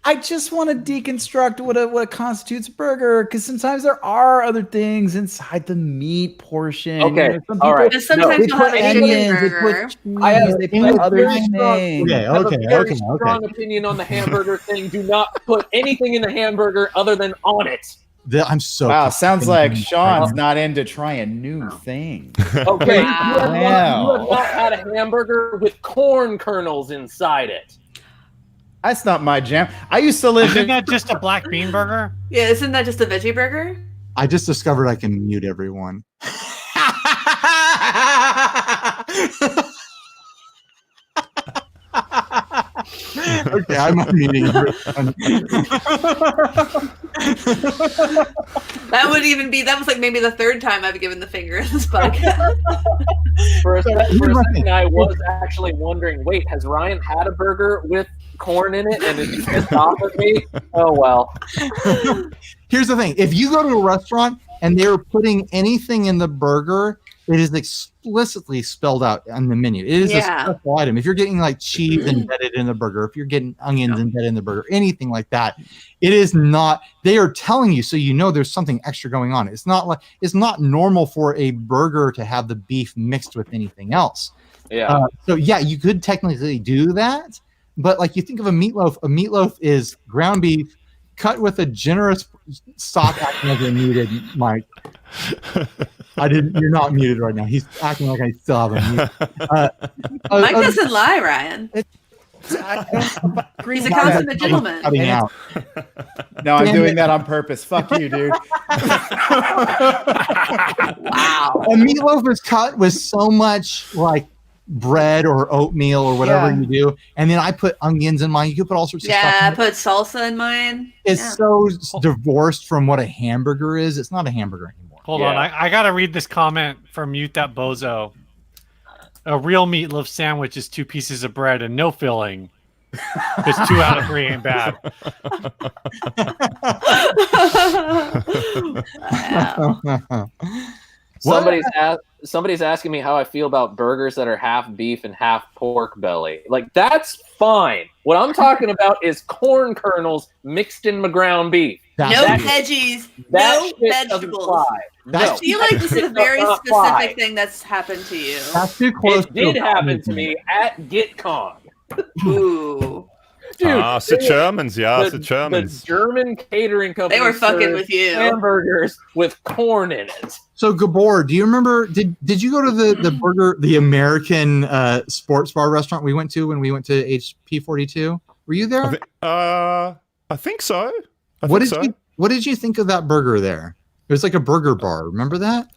I just want to deconstruct what constitutes a burger because sometimes there are other things inside the meat portion. Okay, some all people- right. Because sometimes They you'll have put a chicken onions, they burger. put cheese, I have they a put other very strong- things. Okay, I have okay, a very okay. strong opinion on the hamburger thing. Do not put anything in the hamburger other than on it. I'm so Wow, sounds like confused. Sean's not into trying new things. Okay, Wow. you have not had a hamburger with corn kernels inside it. That's not my jam. I used to live Isn't in. that just a black bean burger? Yeah, isn't that just a veggie burger? I just discovered I can mute everyone. Okay, I'm unmuting everyone. That was like maybe the third time I've given the finger in this podcast. For a Here's my thing. second, I was actually wondering, wait, has Ryan had a burger with corn in it and is he pissed off at me? Oh, well. Here's the thing: if you go to a restaurant and they're putting anything in the burger It is explicitly spelled out on the menu. It is a special item. If you're getting like cheese embedded in the burger, if you're getting onions embedded in the burger, anything like that, it is not. They are telling you so you know there's something extra going on. It's not normal for a burger to have the beef mixed with anything else. Yeah. So yeah, you could technically do that, but like you think of a meatloaf. A meatloaf is ground beef cut with a generous stop acting like you're muted, Mike. You're not muted right now. He's acting like I still have him muted. Mike doesn't lie, Ryan. He's a consummate gentleman. Cutting out. No, I'm doing that on purpose. Fuck you, dude. Wow. A meatloaf is cut with so much like bread or oatmeal or whatever you do, and then I put onions in mine. You could put all sorts of stuff. Yeah, I put salsa in mine. It's so divorced from what a hamburger is. It's not a hamburger anymore. Hold on, I gotta read this comment from Mute That Bozo. A real meatloaf sandwich is 2 pieces of bread and no filling. Because 2 out of 3 ain't bad. Somebody's asking me how I feel about burgers that are half beef and half pork belly. Like, that's fine. What I'm talking about is corn kernels mixed in my ground beef. No veggies, no vegetables. I feel like this is a very specific thing that's happened to you. That's too close. It did happen to me at GitCon. Ooh. Dude, the Germans, the Germans. The German catering company. They were fucking with you. Hamburgers with corn in it. So Gabor, do you remember? Did you go to the American sports bar restaurant we went to when we went to HP 42? Were you there? I think so. What did you think of that burger there? It was like a burger bar. Remember that?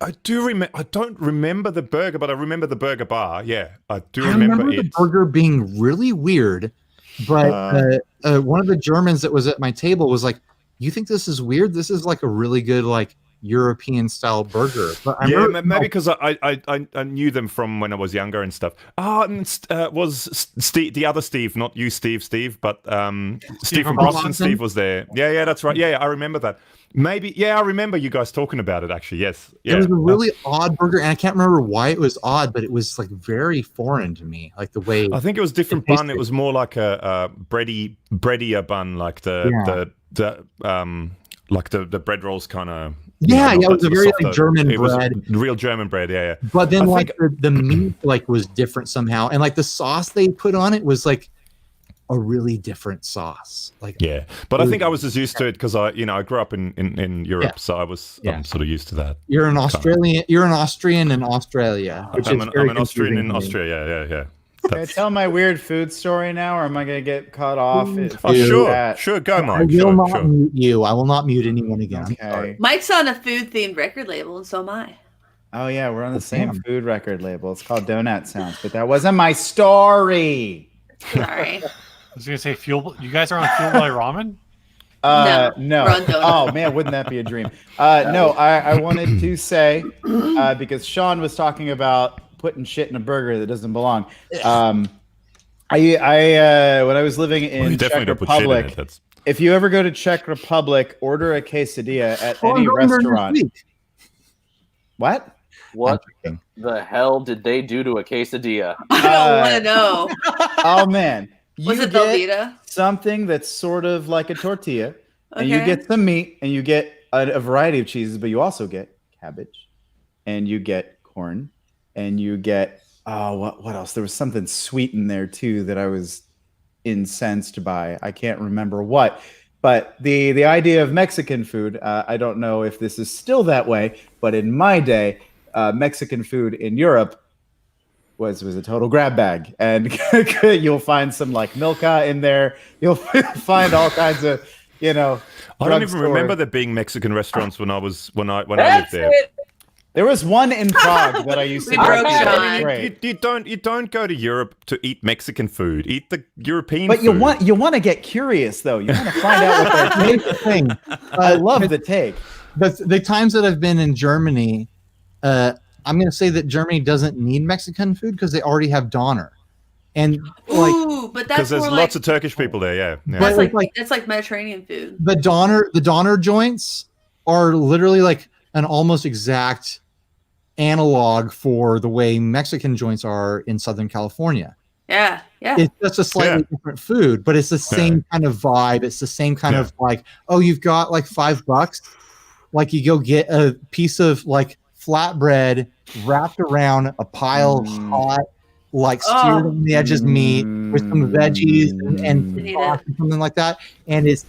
I do remember. I don't remember the burger, but I remember the burger bar. Yeah, I do remember it. The burger being really weird, but one of the Germans that was at my table was like, "You think this is weird? This is like a really good like European style burger." But maybe because I knew them from when I was younger and stuff. Was Steve, the other Steve, not you, Steve, but Steve from Boston. Steve was there. Yeah, that's right. Yeah, I remember that. Maybe, I remember you guys talking about it, actually, yes. Yeah. It was a really odd burger, and I can't remember why it was odd, but it was like very foreign to me, like the way... I think it was different bun. It was more like a breadier bun, like the bread rolls kind of... Yeah, it was a very like German bread. Real German bread, yeah. But then the meat like was different somehow, and like the sauce they put on it was like a really different sauce. Like but I think I was just used to it because I grew up in Europe, so I'm sort of used to that. You're an Australian. You're an Austrian in Australia. I'm an Austrian in Austria. Yeah. Can I tell my weird food story now, or am I going to get cut off? Sure, go, Mike. I will not mute you. I will not mute anyone again. Okay. Mike's on a food-themed record label, and so am I. Oh yeah, we're on the same food record label. It's called Donut Sounds, but that wasn't my story. Sorry. I was gonna say fuel. You guys are on Fuel by Ramen? No. Oh man, wouldn't that be a dream? No, I wanted to say because Sean was talking about putting shit in a burger that doesn't belong. I when I was living in Czech Republic, if you ever go to Czech Republic, order a quesadilla at any restaurant. What the hell did they do to a quesadilla? I don't want to know. Oh man. Was it Velveeta? Something that's sort of like a tortilla, and you get some meat, and you get a variety of cheeses, but you also get cabbage, and you get corn, and you get what else? There was something sweet in there too that I was incensed by. I can't remember what, but the idea of Mexican food, I don't know if this is still that way, but in my day, Mexican food in Europe was a total grab bag, and you'll find some like Milka in there. You'll find all kinds of, I don't even remember there being Mexican restaurants when I lived there. There was one in Prague that I used to go to. You don't go to Europe to eat Mexican food. Eat the European food. But you want to get curious though. You want to find out what they're tasting. I love the take. The times that I've been in Germany, I'm going to say that Germany doesn't need Mexican food because they already have Donner. And but that's because there's more lots of Turkish people there, yeah. That's it's like Mediterranean food. The Donner joints are literally like an almost exact analog for the way Mexican joints are in Southern California. Yeah. It's just a slightly different food, but it's the same kind of vibe. It's the same kind of like, oh, you've got like $5. Like you go get a piece of like flatbread wrapped around a pile of hot, like seared on the edges meat with some veggies and sauce and something like that. And it's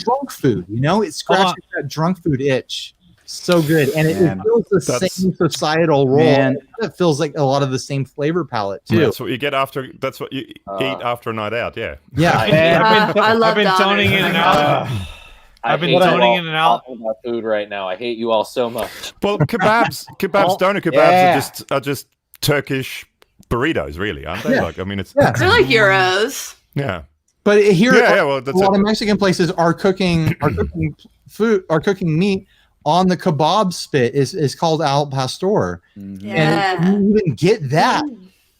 drunk food, you know? It scratches that drunk food itch. So good. And it fills the same societal role. It feels like a lot of the same flavor palette too. That's what you get after. That's what you eat after a night out. Yeah. I've been zoning in and out. I've been zoning in and out about food right now. I hate you all so much. Well, kebabs, doner kebabs are just Turkish burritos, really, aren't they? Like, I mean, it's they're like gyros. Yeah. But here, well, that's a lot of Mexican places are cooking meat on the kebab spit. Is called al pastor, and you even get that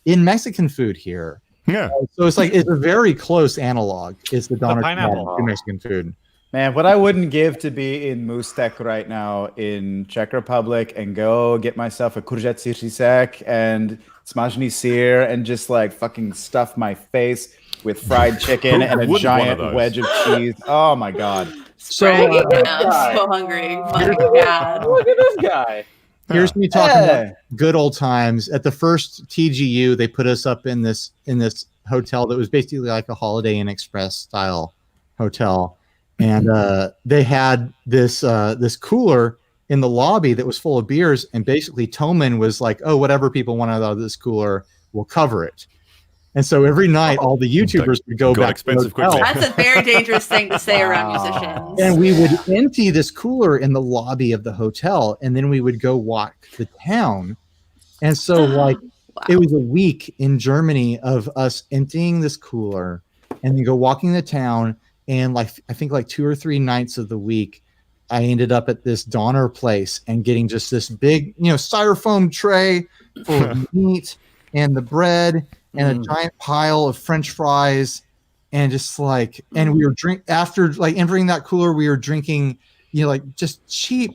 in Mexican food here. Yeah. So it's like it's a very close analog. Is the doner kebab to Mexican food. Man, what I wouldn't give to be in Mustek right now in Czech Republic and go get myself a kurjaci řízek and smažný sír and just like fucking stuff my face with fried chicken and a giant wedge of cheese. Oh my God. So I'm so hungry. Look at this guy. Here's me talking about good old times. At the first TGU, they put us up in this hotel that was basically like a Holiday Inn Express style hotel. And they had this cooler in the lobby that was full of beers, and basically Toman was like, "Oh, whatever people want out of this cooler, we'll cover it." And so every night, all the YouTubers would go back expensive to the hotel. That's a very dangerous thing to say around musicians. And we would empty this cooler in the lobby of the hotel, and then we would go walk the town. And so, it was a week in Germany of us emptying this cooler, and then go walking the town. And I think 2 or 3 nights of the week, I ended up at this doner place and getting just this big, styrofoam tray full of meat and the bread and a giant pile of French fries, and just and we were after entering that cooler, we were drinking, just cheap.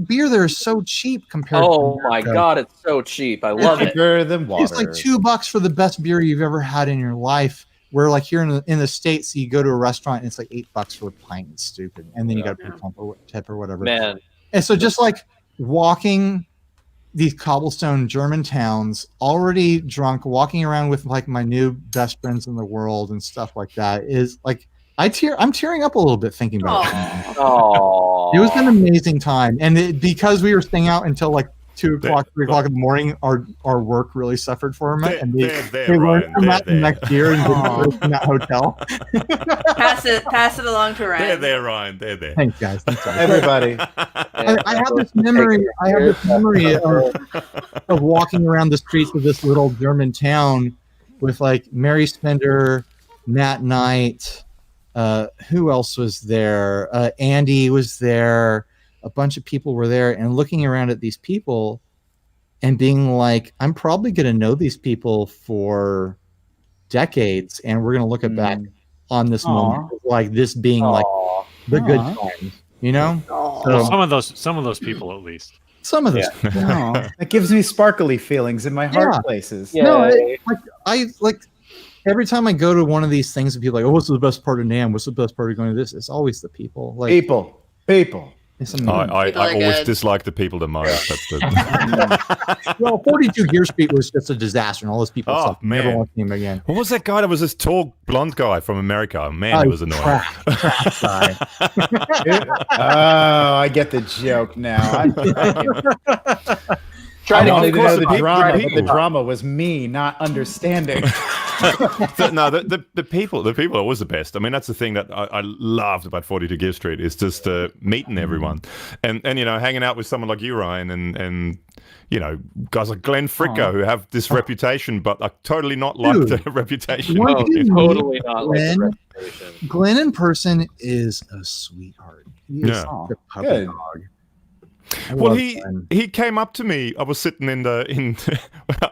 Beer there is so cheap compared. Oh my God, it's so cheap! I love it. Cheaper than water. It's like $2 for the best beer you've ever had in your life. Where here in the States, you go to a restaurant and it's like $8 for a pint. It's stupid, and then you got to pay tip or whatever. Man, and so just walking these cobblestone German towns, already drunk, walking around with my new best friends in the world and stuff like that is I'm tearing up a little bit thinking about it. Oh, it was an amazing time, and because we were staying out until 2 o'clock, 3 o'clock in the morning, our work really suffered for a minute, and they learned from that next year and didn't in that hotel. Pass it along to Ryan. They're there, Ryan. They're there. Thanks, guys. Thanks, guys. Everybody. I have this memory. Of walking around the streets of this little German town with Mary Spender, Nat Knight. Who else was there? Andy was there. A bunch of people were there, and looking around at these people and being like, I'm probably going to know these people for decades, and we're going to look back on this moment of this being the good times, So some of those people at least. Some of those. That gives me sparkly feelings in my heart places. Yeah. No, every time I go to one of these things, and people are like, "Oh, what's the best part of NAMM? What's the best part of going to this?" It's always the people. People. I always dislike the people the most. That's the... Well, 42 Gear Street was just a disaster, and all those people never want to see him again. What was that guy? That was this tall blonde guy from America. Man, he was annoying. Trash guy. Oh, I get the joke now. Trying to know the drama, but the drama was me not understanding. The people are always the best. I mean, that's the thing that I loved about 42 Gear Street is just meeting everyone, and hanging out with someone like you, Ryan, and guys like Glenn Fricko who have this reputation, but are totally not like the reputation. Totally not like the reputation. Glenn in person is a sweetheart. He is a puppy dog. Well, he came up to me. I was sitting I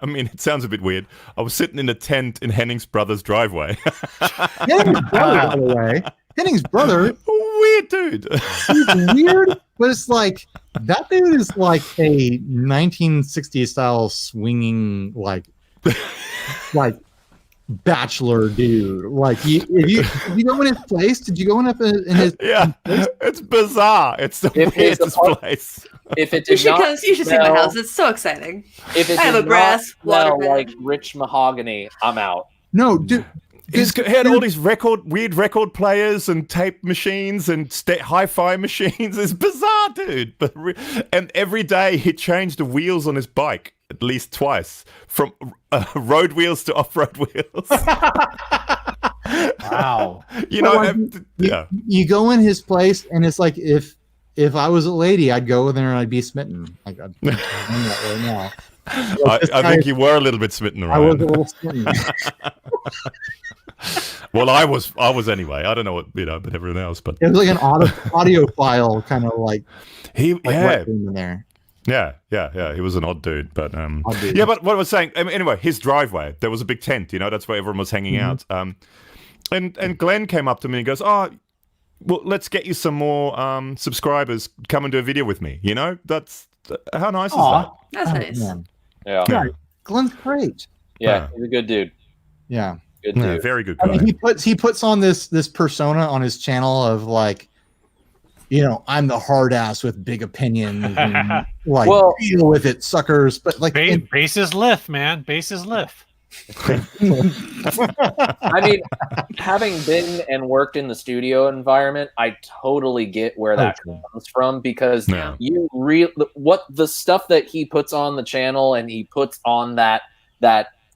mean, it sounds a bit weird. I was sitting in a tent in Henning's brother's driveway. Henning's brother, by the way. Henning's brother. We weird dude. He's weird, but it's like that dude is like a 1960s style swinging like bachelor dude. Like if you go in his place, did you go in his Yeah, it's bizarre. It's the If it's weirdest a- place. If it You did should not come. You should see my smell- house. It's so exciting. If it I have did a brass not smell waterbed. like rich mahogany, I'm out. no dude. He had all these weird record players and tape machines and hi-fi machines. It's bizarre, dude. But and every day he changed the wheels on his bike at least twice, from road wheels to off-road wheels. Wow. You know, Well, you go in his place, and it's like if I was a lady, I'd go there and I'd be smitten. Like I'm saying that right now. I think you were a little bit smitten I was a around. little smitten. Well, I was anyway. I don't know what but everyone else. But It was like an audiophile kind of like yeah. in there. Yeah. He was an odd dude, but Odd dude. yeah. But what I was saying, anyway, his driveway, there was a big tent. You know, that's where everyone was hanging out. And Glenn came up to me and goes, "Oh, well, let's get you some more subscribers. Come and do a video with me." You know, that's how nice is that? That's nice. Man. Yeah, Yeah, Glenn's great. yeah, he's a good dude. Yeah. Good Yeah, dude. very good I guy. mean, he puts on this persona on his channel of like, you know, I'm the hard ass with big opinions, and like Well- deal with it, suckers. But like, Base is lift, man. Base is lift. I mean, having been and worked in the studio environment, I totally get where that Okay. comes from, because Yeah. what the stuff that he puts on the channel, and he puts on that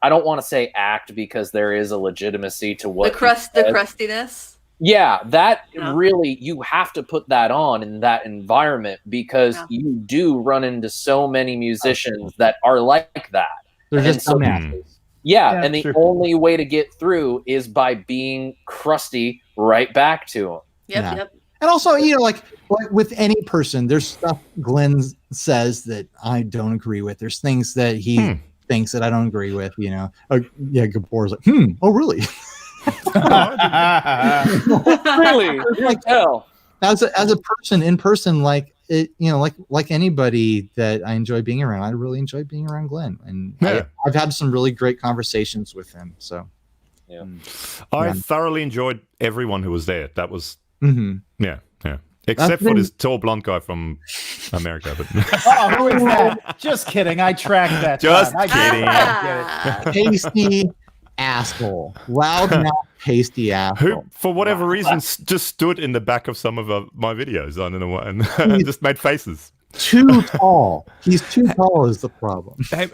I don't want to say act, because there is a legitimacy to what The he says. crustiness. Yeah, that Yeah. really, you have to put that on in that environment, because Yeah. you do run into so many musicians that are like that. they're just And so- dumbasses. Yeah, Yeah, and the sure. only way to get through is by being crusty right back to them. Yep, Yeah. yep. And also, you know, like with any person, there's stuff Glenn says that I don't agree with. There's things that he thinks that I don't agree with. You know, yeah, Gabor's like, oh, really? Really? Like, Hell. as a person in person, like it, you know, like anybody that I enjoy being around, I really enjoy being around Glenn, and Yeah. I've had some really great conversations with him. So, I Yeah. thoroughly enjoyed everyone who was there. That was mhm. yeah. Except for been- this tall blonde guy from America, but Oh, who is that? Just kidding. I tracked that. Just time. I get it. Ah. I get it. Pasty asshole, loudmouth, pasty asshole. who, for whatever reason, just stood in the back of some of my videos. I don't know what, and just made faces. Too tall. He's too tall is the problem. Hey,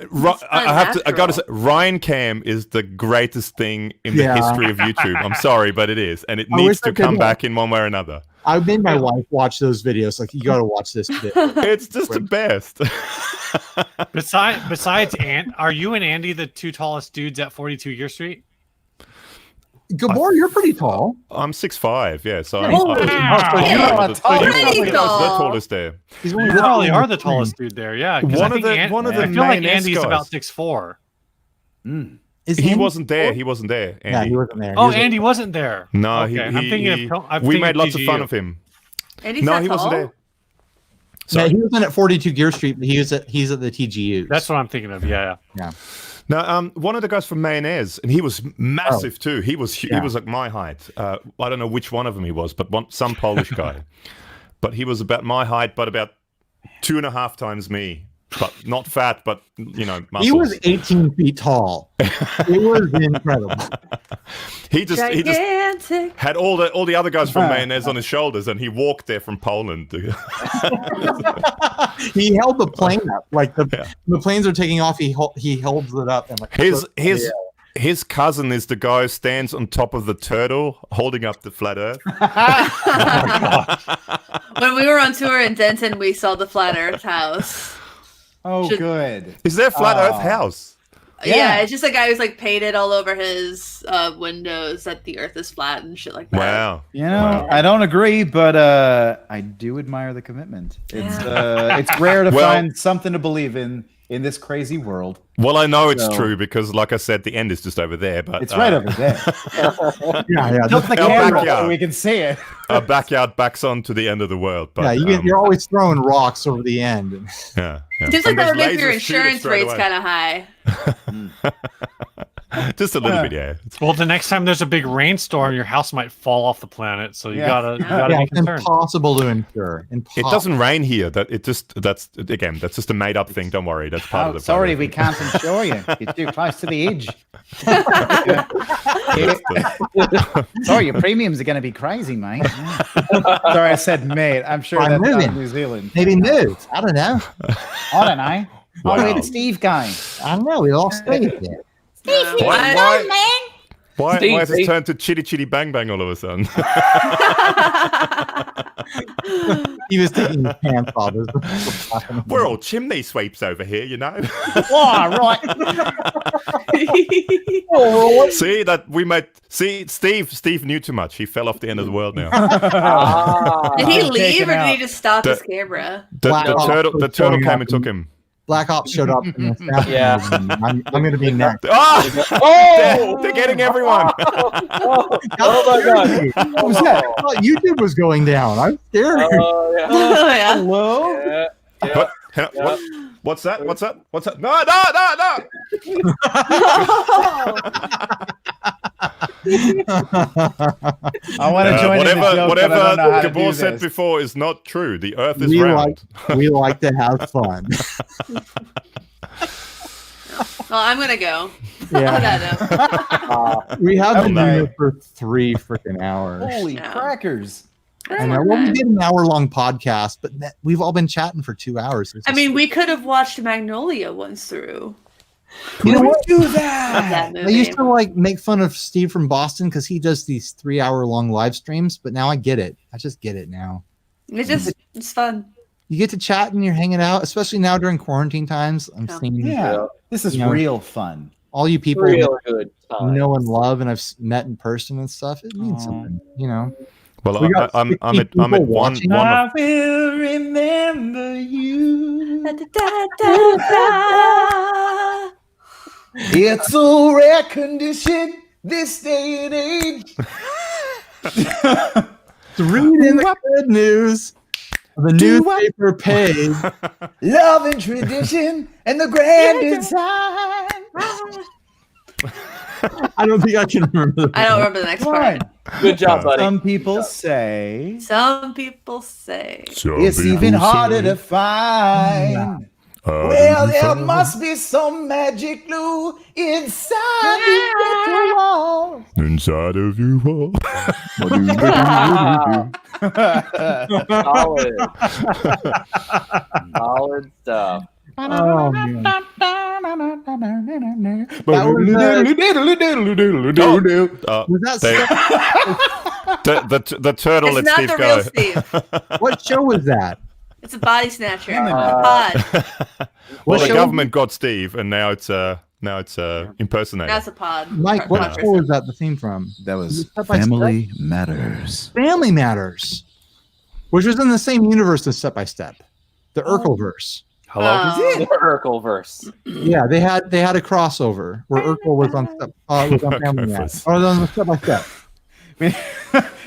I gotta say, Ryan Cam is the greatest thing in the Yeah. history of YouTube. I'm sorry, but it is, and it I needs wish I to could come help. back in one way or another. I made my wife watch those videos. Like, you got to watch this video. It's just the best. Besides, are you and Andy the two tallest dudes at 42 Year Street? Gabor, you're pretty tall. I'm 6'5", yeah. So Oh, I'm wow. one of You're the- tall. Pretty the tall. tallest there. He's You only probably are the three. tallest dude there, yeah. 'cause One I of think the- one of the I feel like main Andy's guys. about 6'4". Is He Andy wasn't there. tall? He wasn't there. Yeah, Andy. he wasn't there. He Oh, was Andy wasn't there. No, Okay, I'm thinking of we made lots of TGU. fun of him. And he's No, not he wasn't tall? there. Yeah, Sorry. he wasn't at 42 Gear Street. But he's at the TGU. That's what I'm thinking of. Yeah. No, one of the guys from Mayonnaise, and he was massive too. He was Yeah. he was like my height. I don't know which one of them he was, but some Polish guy. But he was about my height, but about 2.5 times me. But not fat, but muscles. He was 18 feet tall. It was incredible. He just Gigantic. had all the other guys from Mayonnaise on his shoulders, and he walked there from Poland. He held the plane up. Like the planes are taking off. He holds it up. And like His cousin is the guy who stands on top of the turtle holding up the flat Earth. When we were on tour in Denton, we saw the Flat Earth house. Oh, Should- good. Is there a flat Earth house? Yeah. Yeah. It's just a guy who's like painted all over his windows that the Earth is flat and shit like that. Wow. You know, Wow. I don't agree, but I do admire the commitment. It's rare to Well- find something to believe in in this crazy world. Well, I know it's So- true because, like I said, the end is just over there. But It's right over there. Yeah. Tilt the Our camera backyard. so we can see it. our backyard backs on to the end of the world. But, You're always throwing rocks over the end. yeah. Seems like And that would those make your lasers shoot it insurance straight rates away. kind of high. Just a little bit, yeah. Well, the next time there's a big rainstorm, your house might fall off the planet. So you Yeah. gotta Yeah, be it's concerned. impossible to insure. It doesn't rain here. That's just a made up thing. Don't worry. That's part of the Sorry, problem. we can't insure you. You're too close to the edge. Sorry, your premiums are going to be crazy, mate. Sorry, I said mate. I'm sure I'm that's not moving. New Zealand. Maybe move. I don't know. I don't know. Oh, Wow. where did Steve go? I don't know. We all stayed there. Steve, you Why- know, why- man. Why Steve, has it Steve. turned to chitty chitty bang bang all of a sudden? He was taking his pants off. We're all chimney sweeps over here, you know. Oh, right. See that we might see Steve knew too much. He fell off the end of the world now. Did he I'm leave taken or did he out. just stop The- his camera? The Black Ops turtle was came showing up and took him. Black Ops showed up. In the Yeah. I'm going to be next. Ah! Oh! They're getting everyone. Oh my god! What was that? I thought YouTube was going down. I'm scared. Oh yeah. Oh, yeah. Hello? Yeah. What? Hang on, What's that? What's that? What's that? No! I want to join in the joke, but I don't know how Whatever to do Gabor said this. before is not true. The Earth is we round. we like to have fun. Well, I'm gonna go. Yeah. On that note. We have been Okay. doing it for 3 freaking hours. Holy Yeah. crackers. I know. Well, we did an hour-long podcast, but we've all been chatting for 2 hours. It's I just- mean, we could have watched Magnolia once through. you know what? Do Love that. that I movie. used to make fun of Steve from Boston because he does these 3-hour-long live streams, but now I get it. I just get it now. It's fun. You get to chat and you're hanging out, especially now during quarantine times. I'm Yeah. seeing Yeah. This is You know, real fun. all you people Real good that time. know and love and I've met in person and stuff. It means Aw. something, you know. Well, We got I'm 60 at people one watching. of will remember you. Da, da, da, da. It's a rare condition this day and age. To read in the good news, the newspaper page. Love and tradition and the grand design. I don't think I can remember. I don't remember the next part. Good job, buddy. Some people say Some people say. it's even harder to find. Well, there must be some magic glue inside the wall. inside of you all. Solid. Solid stuff. Oh, man. Was that The turtle It's let not Steve the go. real Steve. what show was that? It's a body snatcher. Damn it. Pod. Well, What the show? government got Steve, and now it's impersonator. That's a pod. Mike, what Pod show person. was that the theme from? That was Step by Family Matters. Family Matters, which was in the same universe as Step by Step, the Urkelverse. Hello. Oh. The Urkel verse. Yeah, they had a crossover where Urkel was on Family Matters, or on Step by Step. We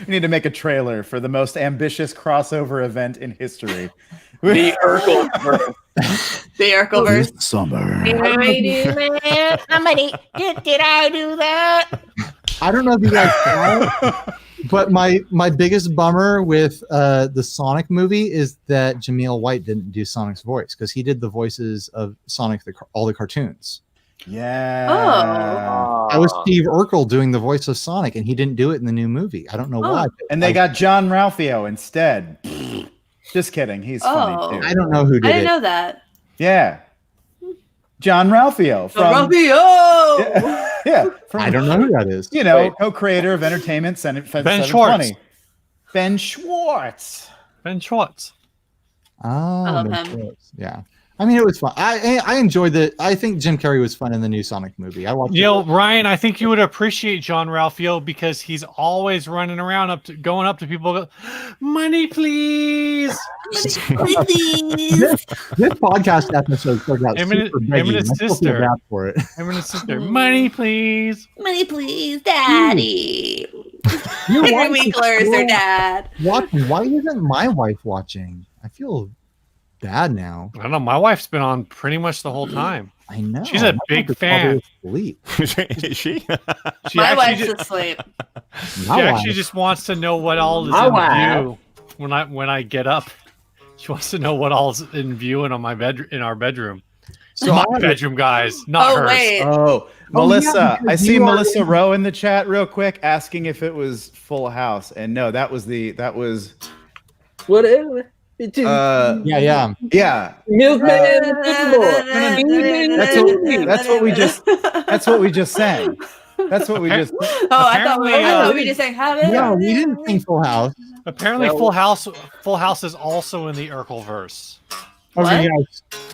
need to make a trailer for the most ambitious crossover event in history. The Urkel verse. The Urkelverse. Summer. Did I do that? Somebody, did I do that? I don't know if you guys saw it, but my biggest bummer with the Sonic movie is that Jameel White didn't do Sonic's voice because he did the voices of Sonic all the cartoons. Yeah. I was Steve Urkel doing the voice of Sonic, and he didn't do it in the new movie. I don't know why. And they got John Ralphio instead. Just kidding. He's funny too. I don't know who I did didn't it. know that. Yeah. John Ralphio from Rufio! yeah, from, I don't know who that is. you know, Wait. co-creator of Entertainment Senate Ben 720. Ben Schwartz. Ben Schwartz. Oh, love Ben him. Schwartz. Yeah. I mean, it was fun. I enjoyed it. I think Jim Carrey was fun in the new Sonic movie. I watched. Ryan, I think you would appreciate John Ralphio because he's always running around going up to people, money, please. This podcast episode started out Him and super his begging. I still feel sister. bad for it. Him and his sister, money, please. Money, please, Daddy. Your Henry wife is Winkler is their dad. watching. Why isn't my wife watching? I feel bad now. I don't know. My wife's been on pretty much the whole time. I know. She's a My big wife is fan. probably asleep. Is she? She My actually wife's just, asleep. she My actually wife. just wants to know what all is My in wife. view when I get up. She wants to know what all's in view in our bedroom. So My I have a- bedroom, guys, not Oh hers. wait. Oh, Oh, Melissa. yeah, I because see you are Melissa in- Rowe in the chat real quick asking if it was Full House. And no, that was Whatever. yeah. yeah. Milkman. That's what we just sang. That's what we just Oh, I thought Apparently, we just saying have it. No, we didn't sing Full House. Apparently, No. Full House is also in the Urkel verse. Okay,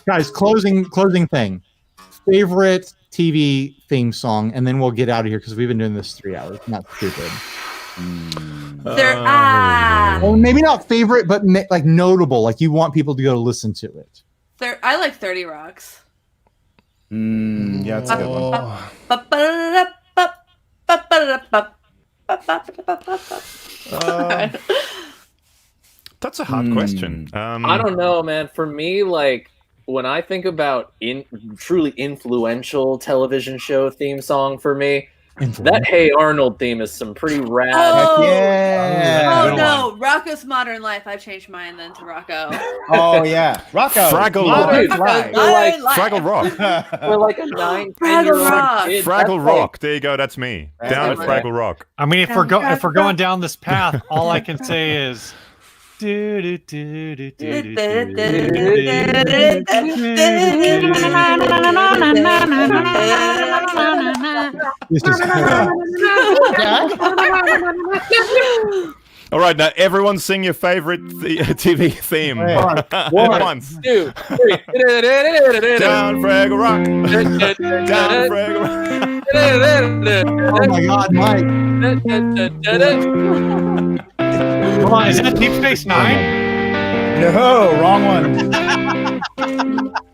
guys, closing thing. Favorite TV theme song, and then we'll get out of here because we've been doing this 3 hours. Not stupid. Or maybe not favorite, but like notable. Like you want people to go listen to it. I like 30 Rocks. yeah, that's a good one. That's a hard question. I don't know, man. For me, like when I think about truly influential television show theme song for me, that Hey Arnold theme is some pretty rad. Oh, Yeah. oh Good no, Rocco's Modern Life. I've changed mine then to Rocco. Oh yeah, Rocco. Fraggle Modern Rock. Life. Like, Fraggle Rock. For like a 9, 10 Fraggle year old Rock. kid, Fraggle that's Rock. There you go. That's me. That's Down with okay. Fraggle Rock. I mean, if we're going down this path, all I can say is. This is All right, now everyone sing your favorite TV theme. One, Once. 2, 3. Down Fraggle Rock. Down Fraggle Rock. oh my god, Mike. Hold on, is that Deep Space Nine? No, wrong one.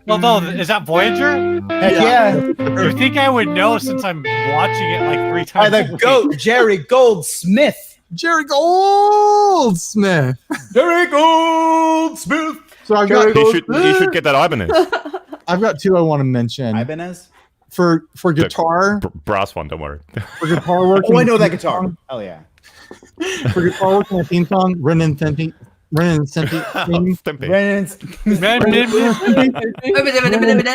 Well, no, is that Voyager? Heck yeah. You think I would know since I'm watching it like 3 By times? the goat, Jerry Goldsmith. Jerry Goldsmith. Jerry Goldsmith. So I've got He should get that Ibanez. I've got two I want to mention Ibanez. for guitar. Brass one, don't worry. For guitar work. Oh, I know that guitar. Oh yeah. For guitar work and a theme song, Ren and Stimpy theme. Stimpy. Brennan's.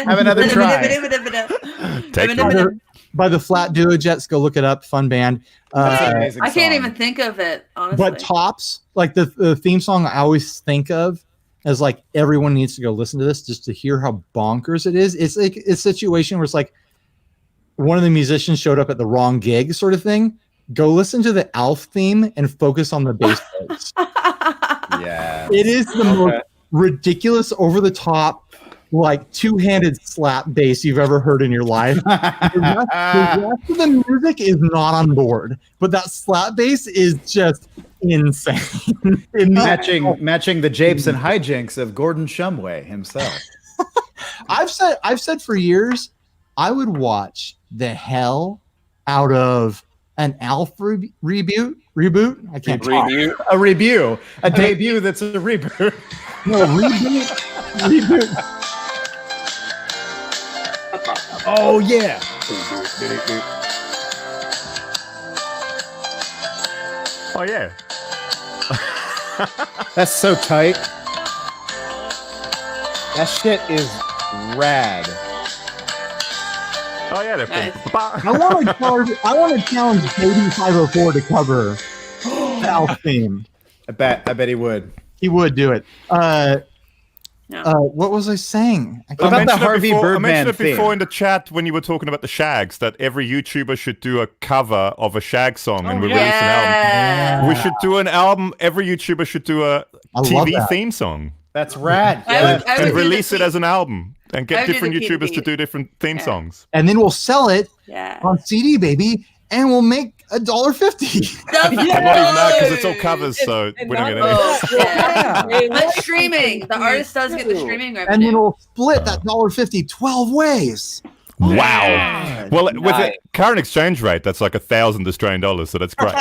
Have another try. Take by, it. the, by the Flat Duo Jets. Go look it up. Fun band. That's an amazing I can't song. even think of it, honestly. But Tops, like the theme song, I always think of as like everyone needs to go listen to this just to hear how bonkers it is. It's like a situation where it's like one of the musicians showed up at the wrong gig, sort of thing. Go listen to the Alf theme and focus on the bass parts. Yeah. It is the most ridiculous, over the top, like two-handed slap bass you've ever heard in your life. The rest of the music is not on board, but that slap bass is just insane. matching the japes and hijinks of Gordon Shumway himself. I've said for years, I would watch the hell out of an Alf reboot. I can't talk. A review, a debut that's a reboot. No, reboot. Oh yeah. Oh yeah. That's so tight. That shit is rad. Oh yeah. Nice. I want to challenge Baby 504 to cover the Alf theme. I bet he would. He would do it. No. What was I saying? What about the mentioned it Harvey before- I Birdman mentioned it before theme? in the chat when you were talking about the Shaggs, that every YouTuber should do a cover of a Shaggs song and we release an album. Yeah. We should do an album. Every YouTuber should do a I love TV that. theme song. That's rad. I would and do the release it P- as an album and I get would do different the P and YouTubers to P. do different theme Yeah. songs. And then we'll sell it Yeah. on CD, baby, and we'll make $1.50. I'm not even that because it's all covers, so we don't get any. Oh, yeah. Hey, But streaming, the artist does get the streaming And revenue. then we'll split that $1.50 12 ways. Wow. Well, with the Nice. current exchange rate, that's like 1,000 Australian dollars, so that's great.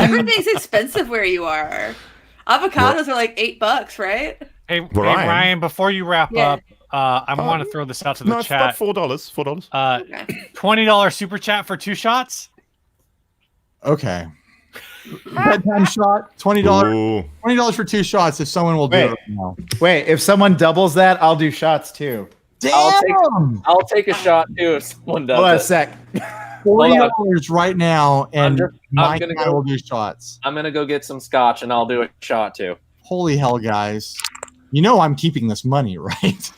Everything's expensive where you are. Avocados are like $8, right? Hey, Where hey I am. Ryan, before you wrap Yeah. up, I want to throw this out to the no, it's about chat. $4. $4. Okay. $20 super chat for 2 shots. Okay. Bedtime shot, $20. Ooh. $20 for 2 shots if someone will do Wait. it right now. Wait, if someone doubles that, I'll do shots too. Damn! I'll take a shot too if someone does Hold on a it. sec. $40 right now, and I'm Mike gonna and I go- will do shots. I'm gonna go get some scotch and I'll do a shot too. Holy hell, guys. You know I'm keeping this money, right?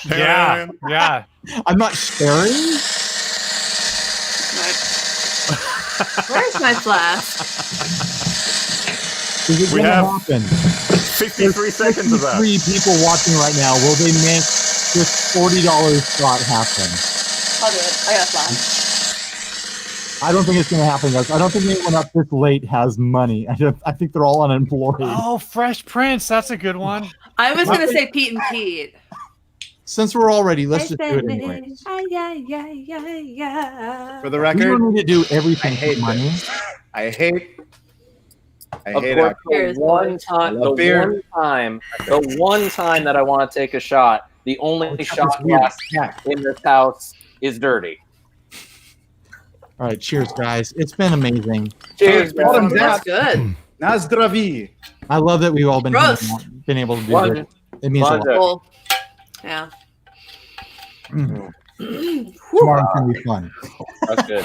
Yeah, yeah. I'm not sharing? Where's my flask? Is it We going to have happen? 53 seconds of that. 3 people watching right now. Will they make this $40 shot happen? I'll do it. I got a flask. I don't think it's going to happen, guys. I don't think anyone up this late has money. I think they're all unemployed. Oh, Fresh Prince. That's a good one. I was gonna say Pete and Pete. Since we're all ready, let's just do it anyway. For the We record, don't need to do everything I hate for money. I hate Of course, alcohol. Cheers, the one boys. time, I love beer. the one time that I want to take a shot, the only shot weird. glass Yeah. in this house is dirty. All right, cheers, guys. It's been amazing. Cheers, Hold bro. him That's down. good. Na zdraví. I love that we've all been Gross. able to do One- this. It means a lot. one- Cool. Yeah. Tomorrow's gonna be fun. That's good.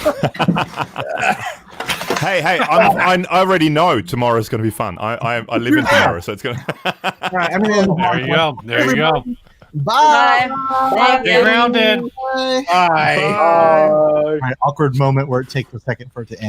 Hey, I already know tomorrow's going to be fun. I live in tomorrow, so it's going to. All right, I'm gonna end the There you go. There you go. Bye. Bye. Get grounded. Bye. Bye. All right, awkward moment where it takes a second for it to end.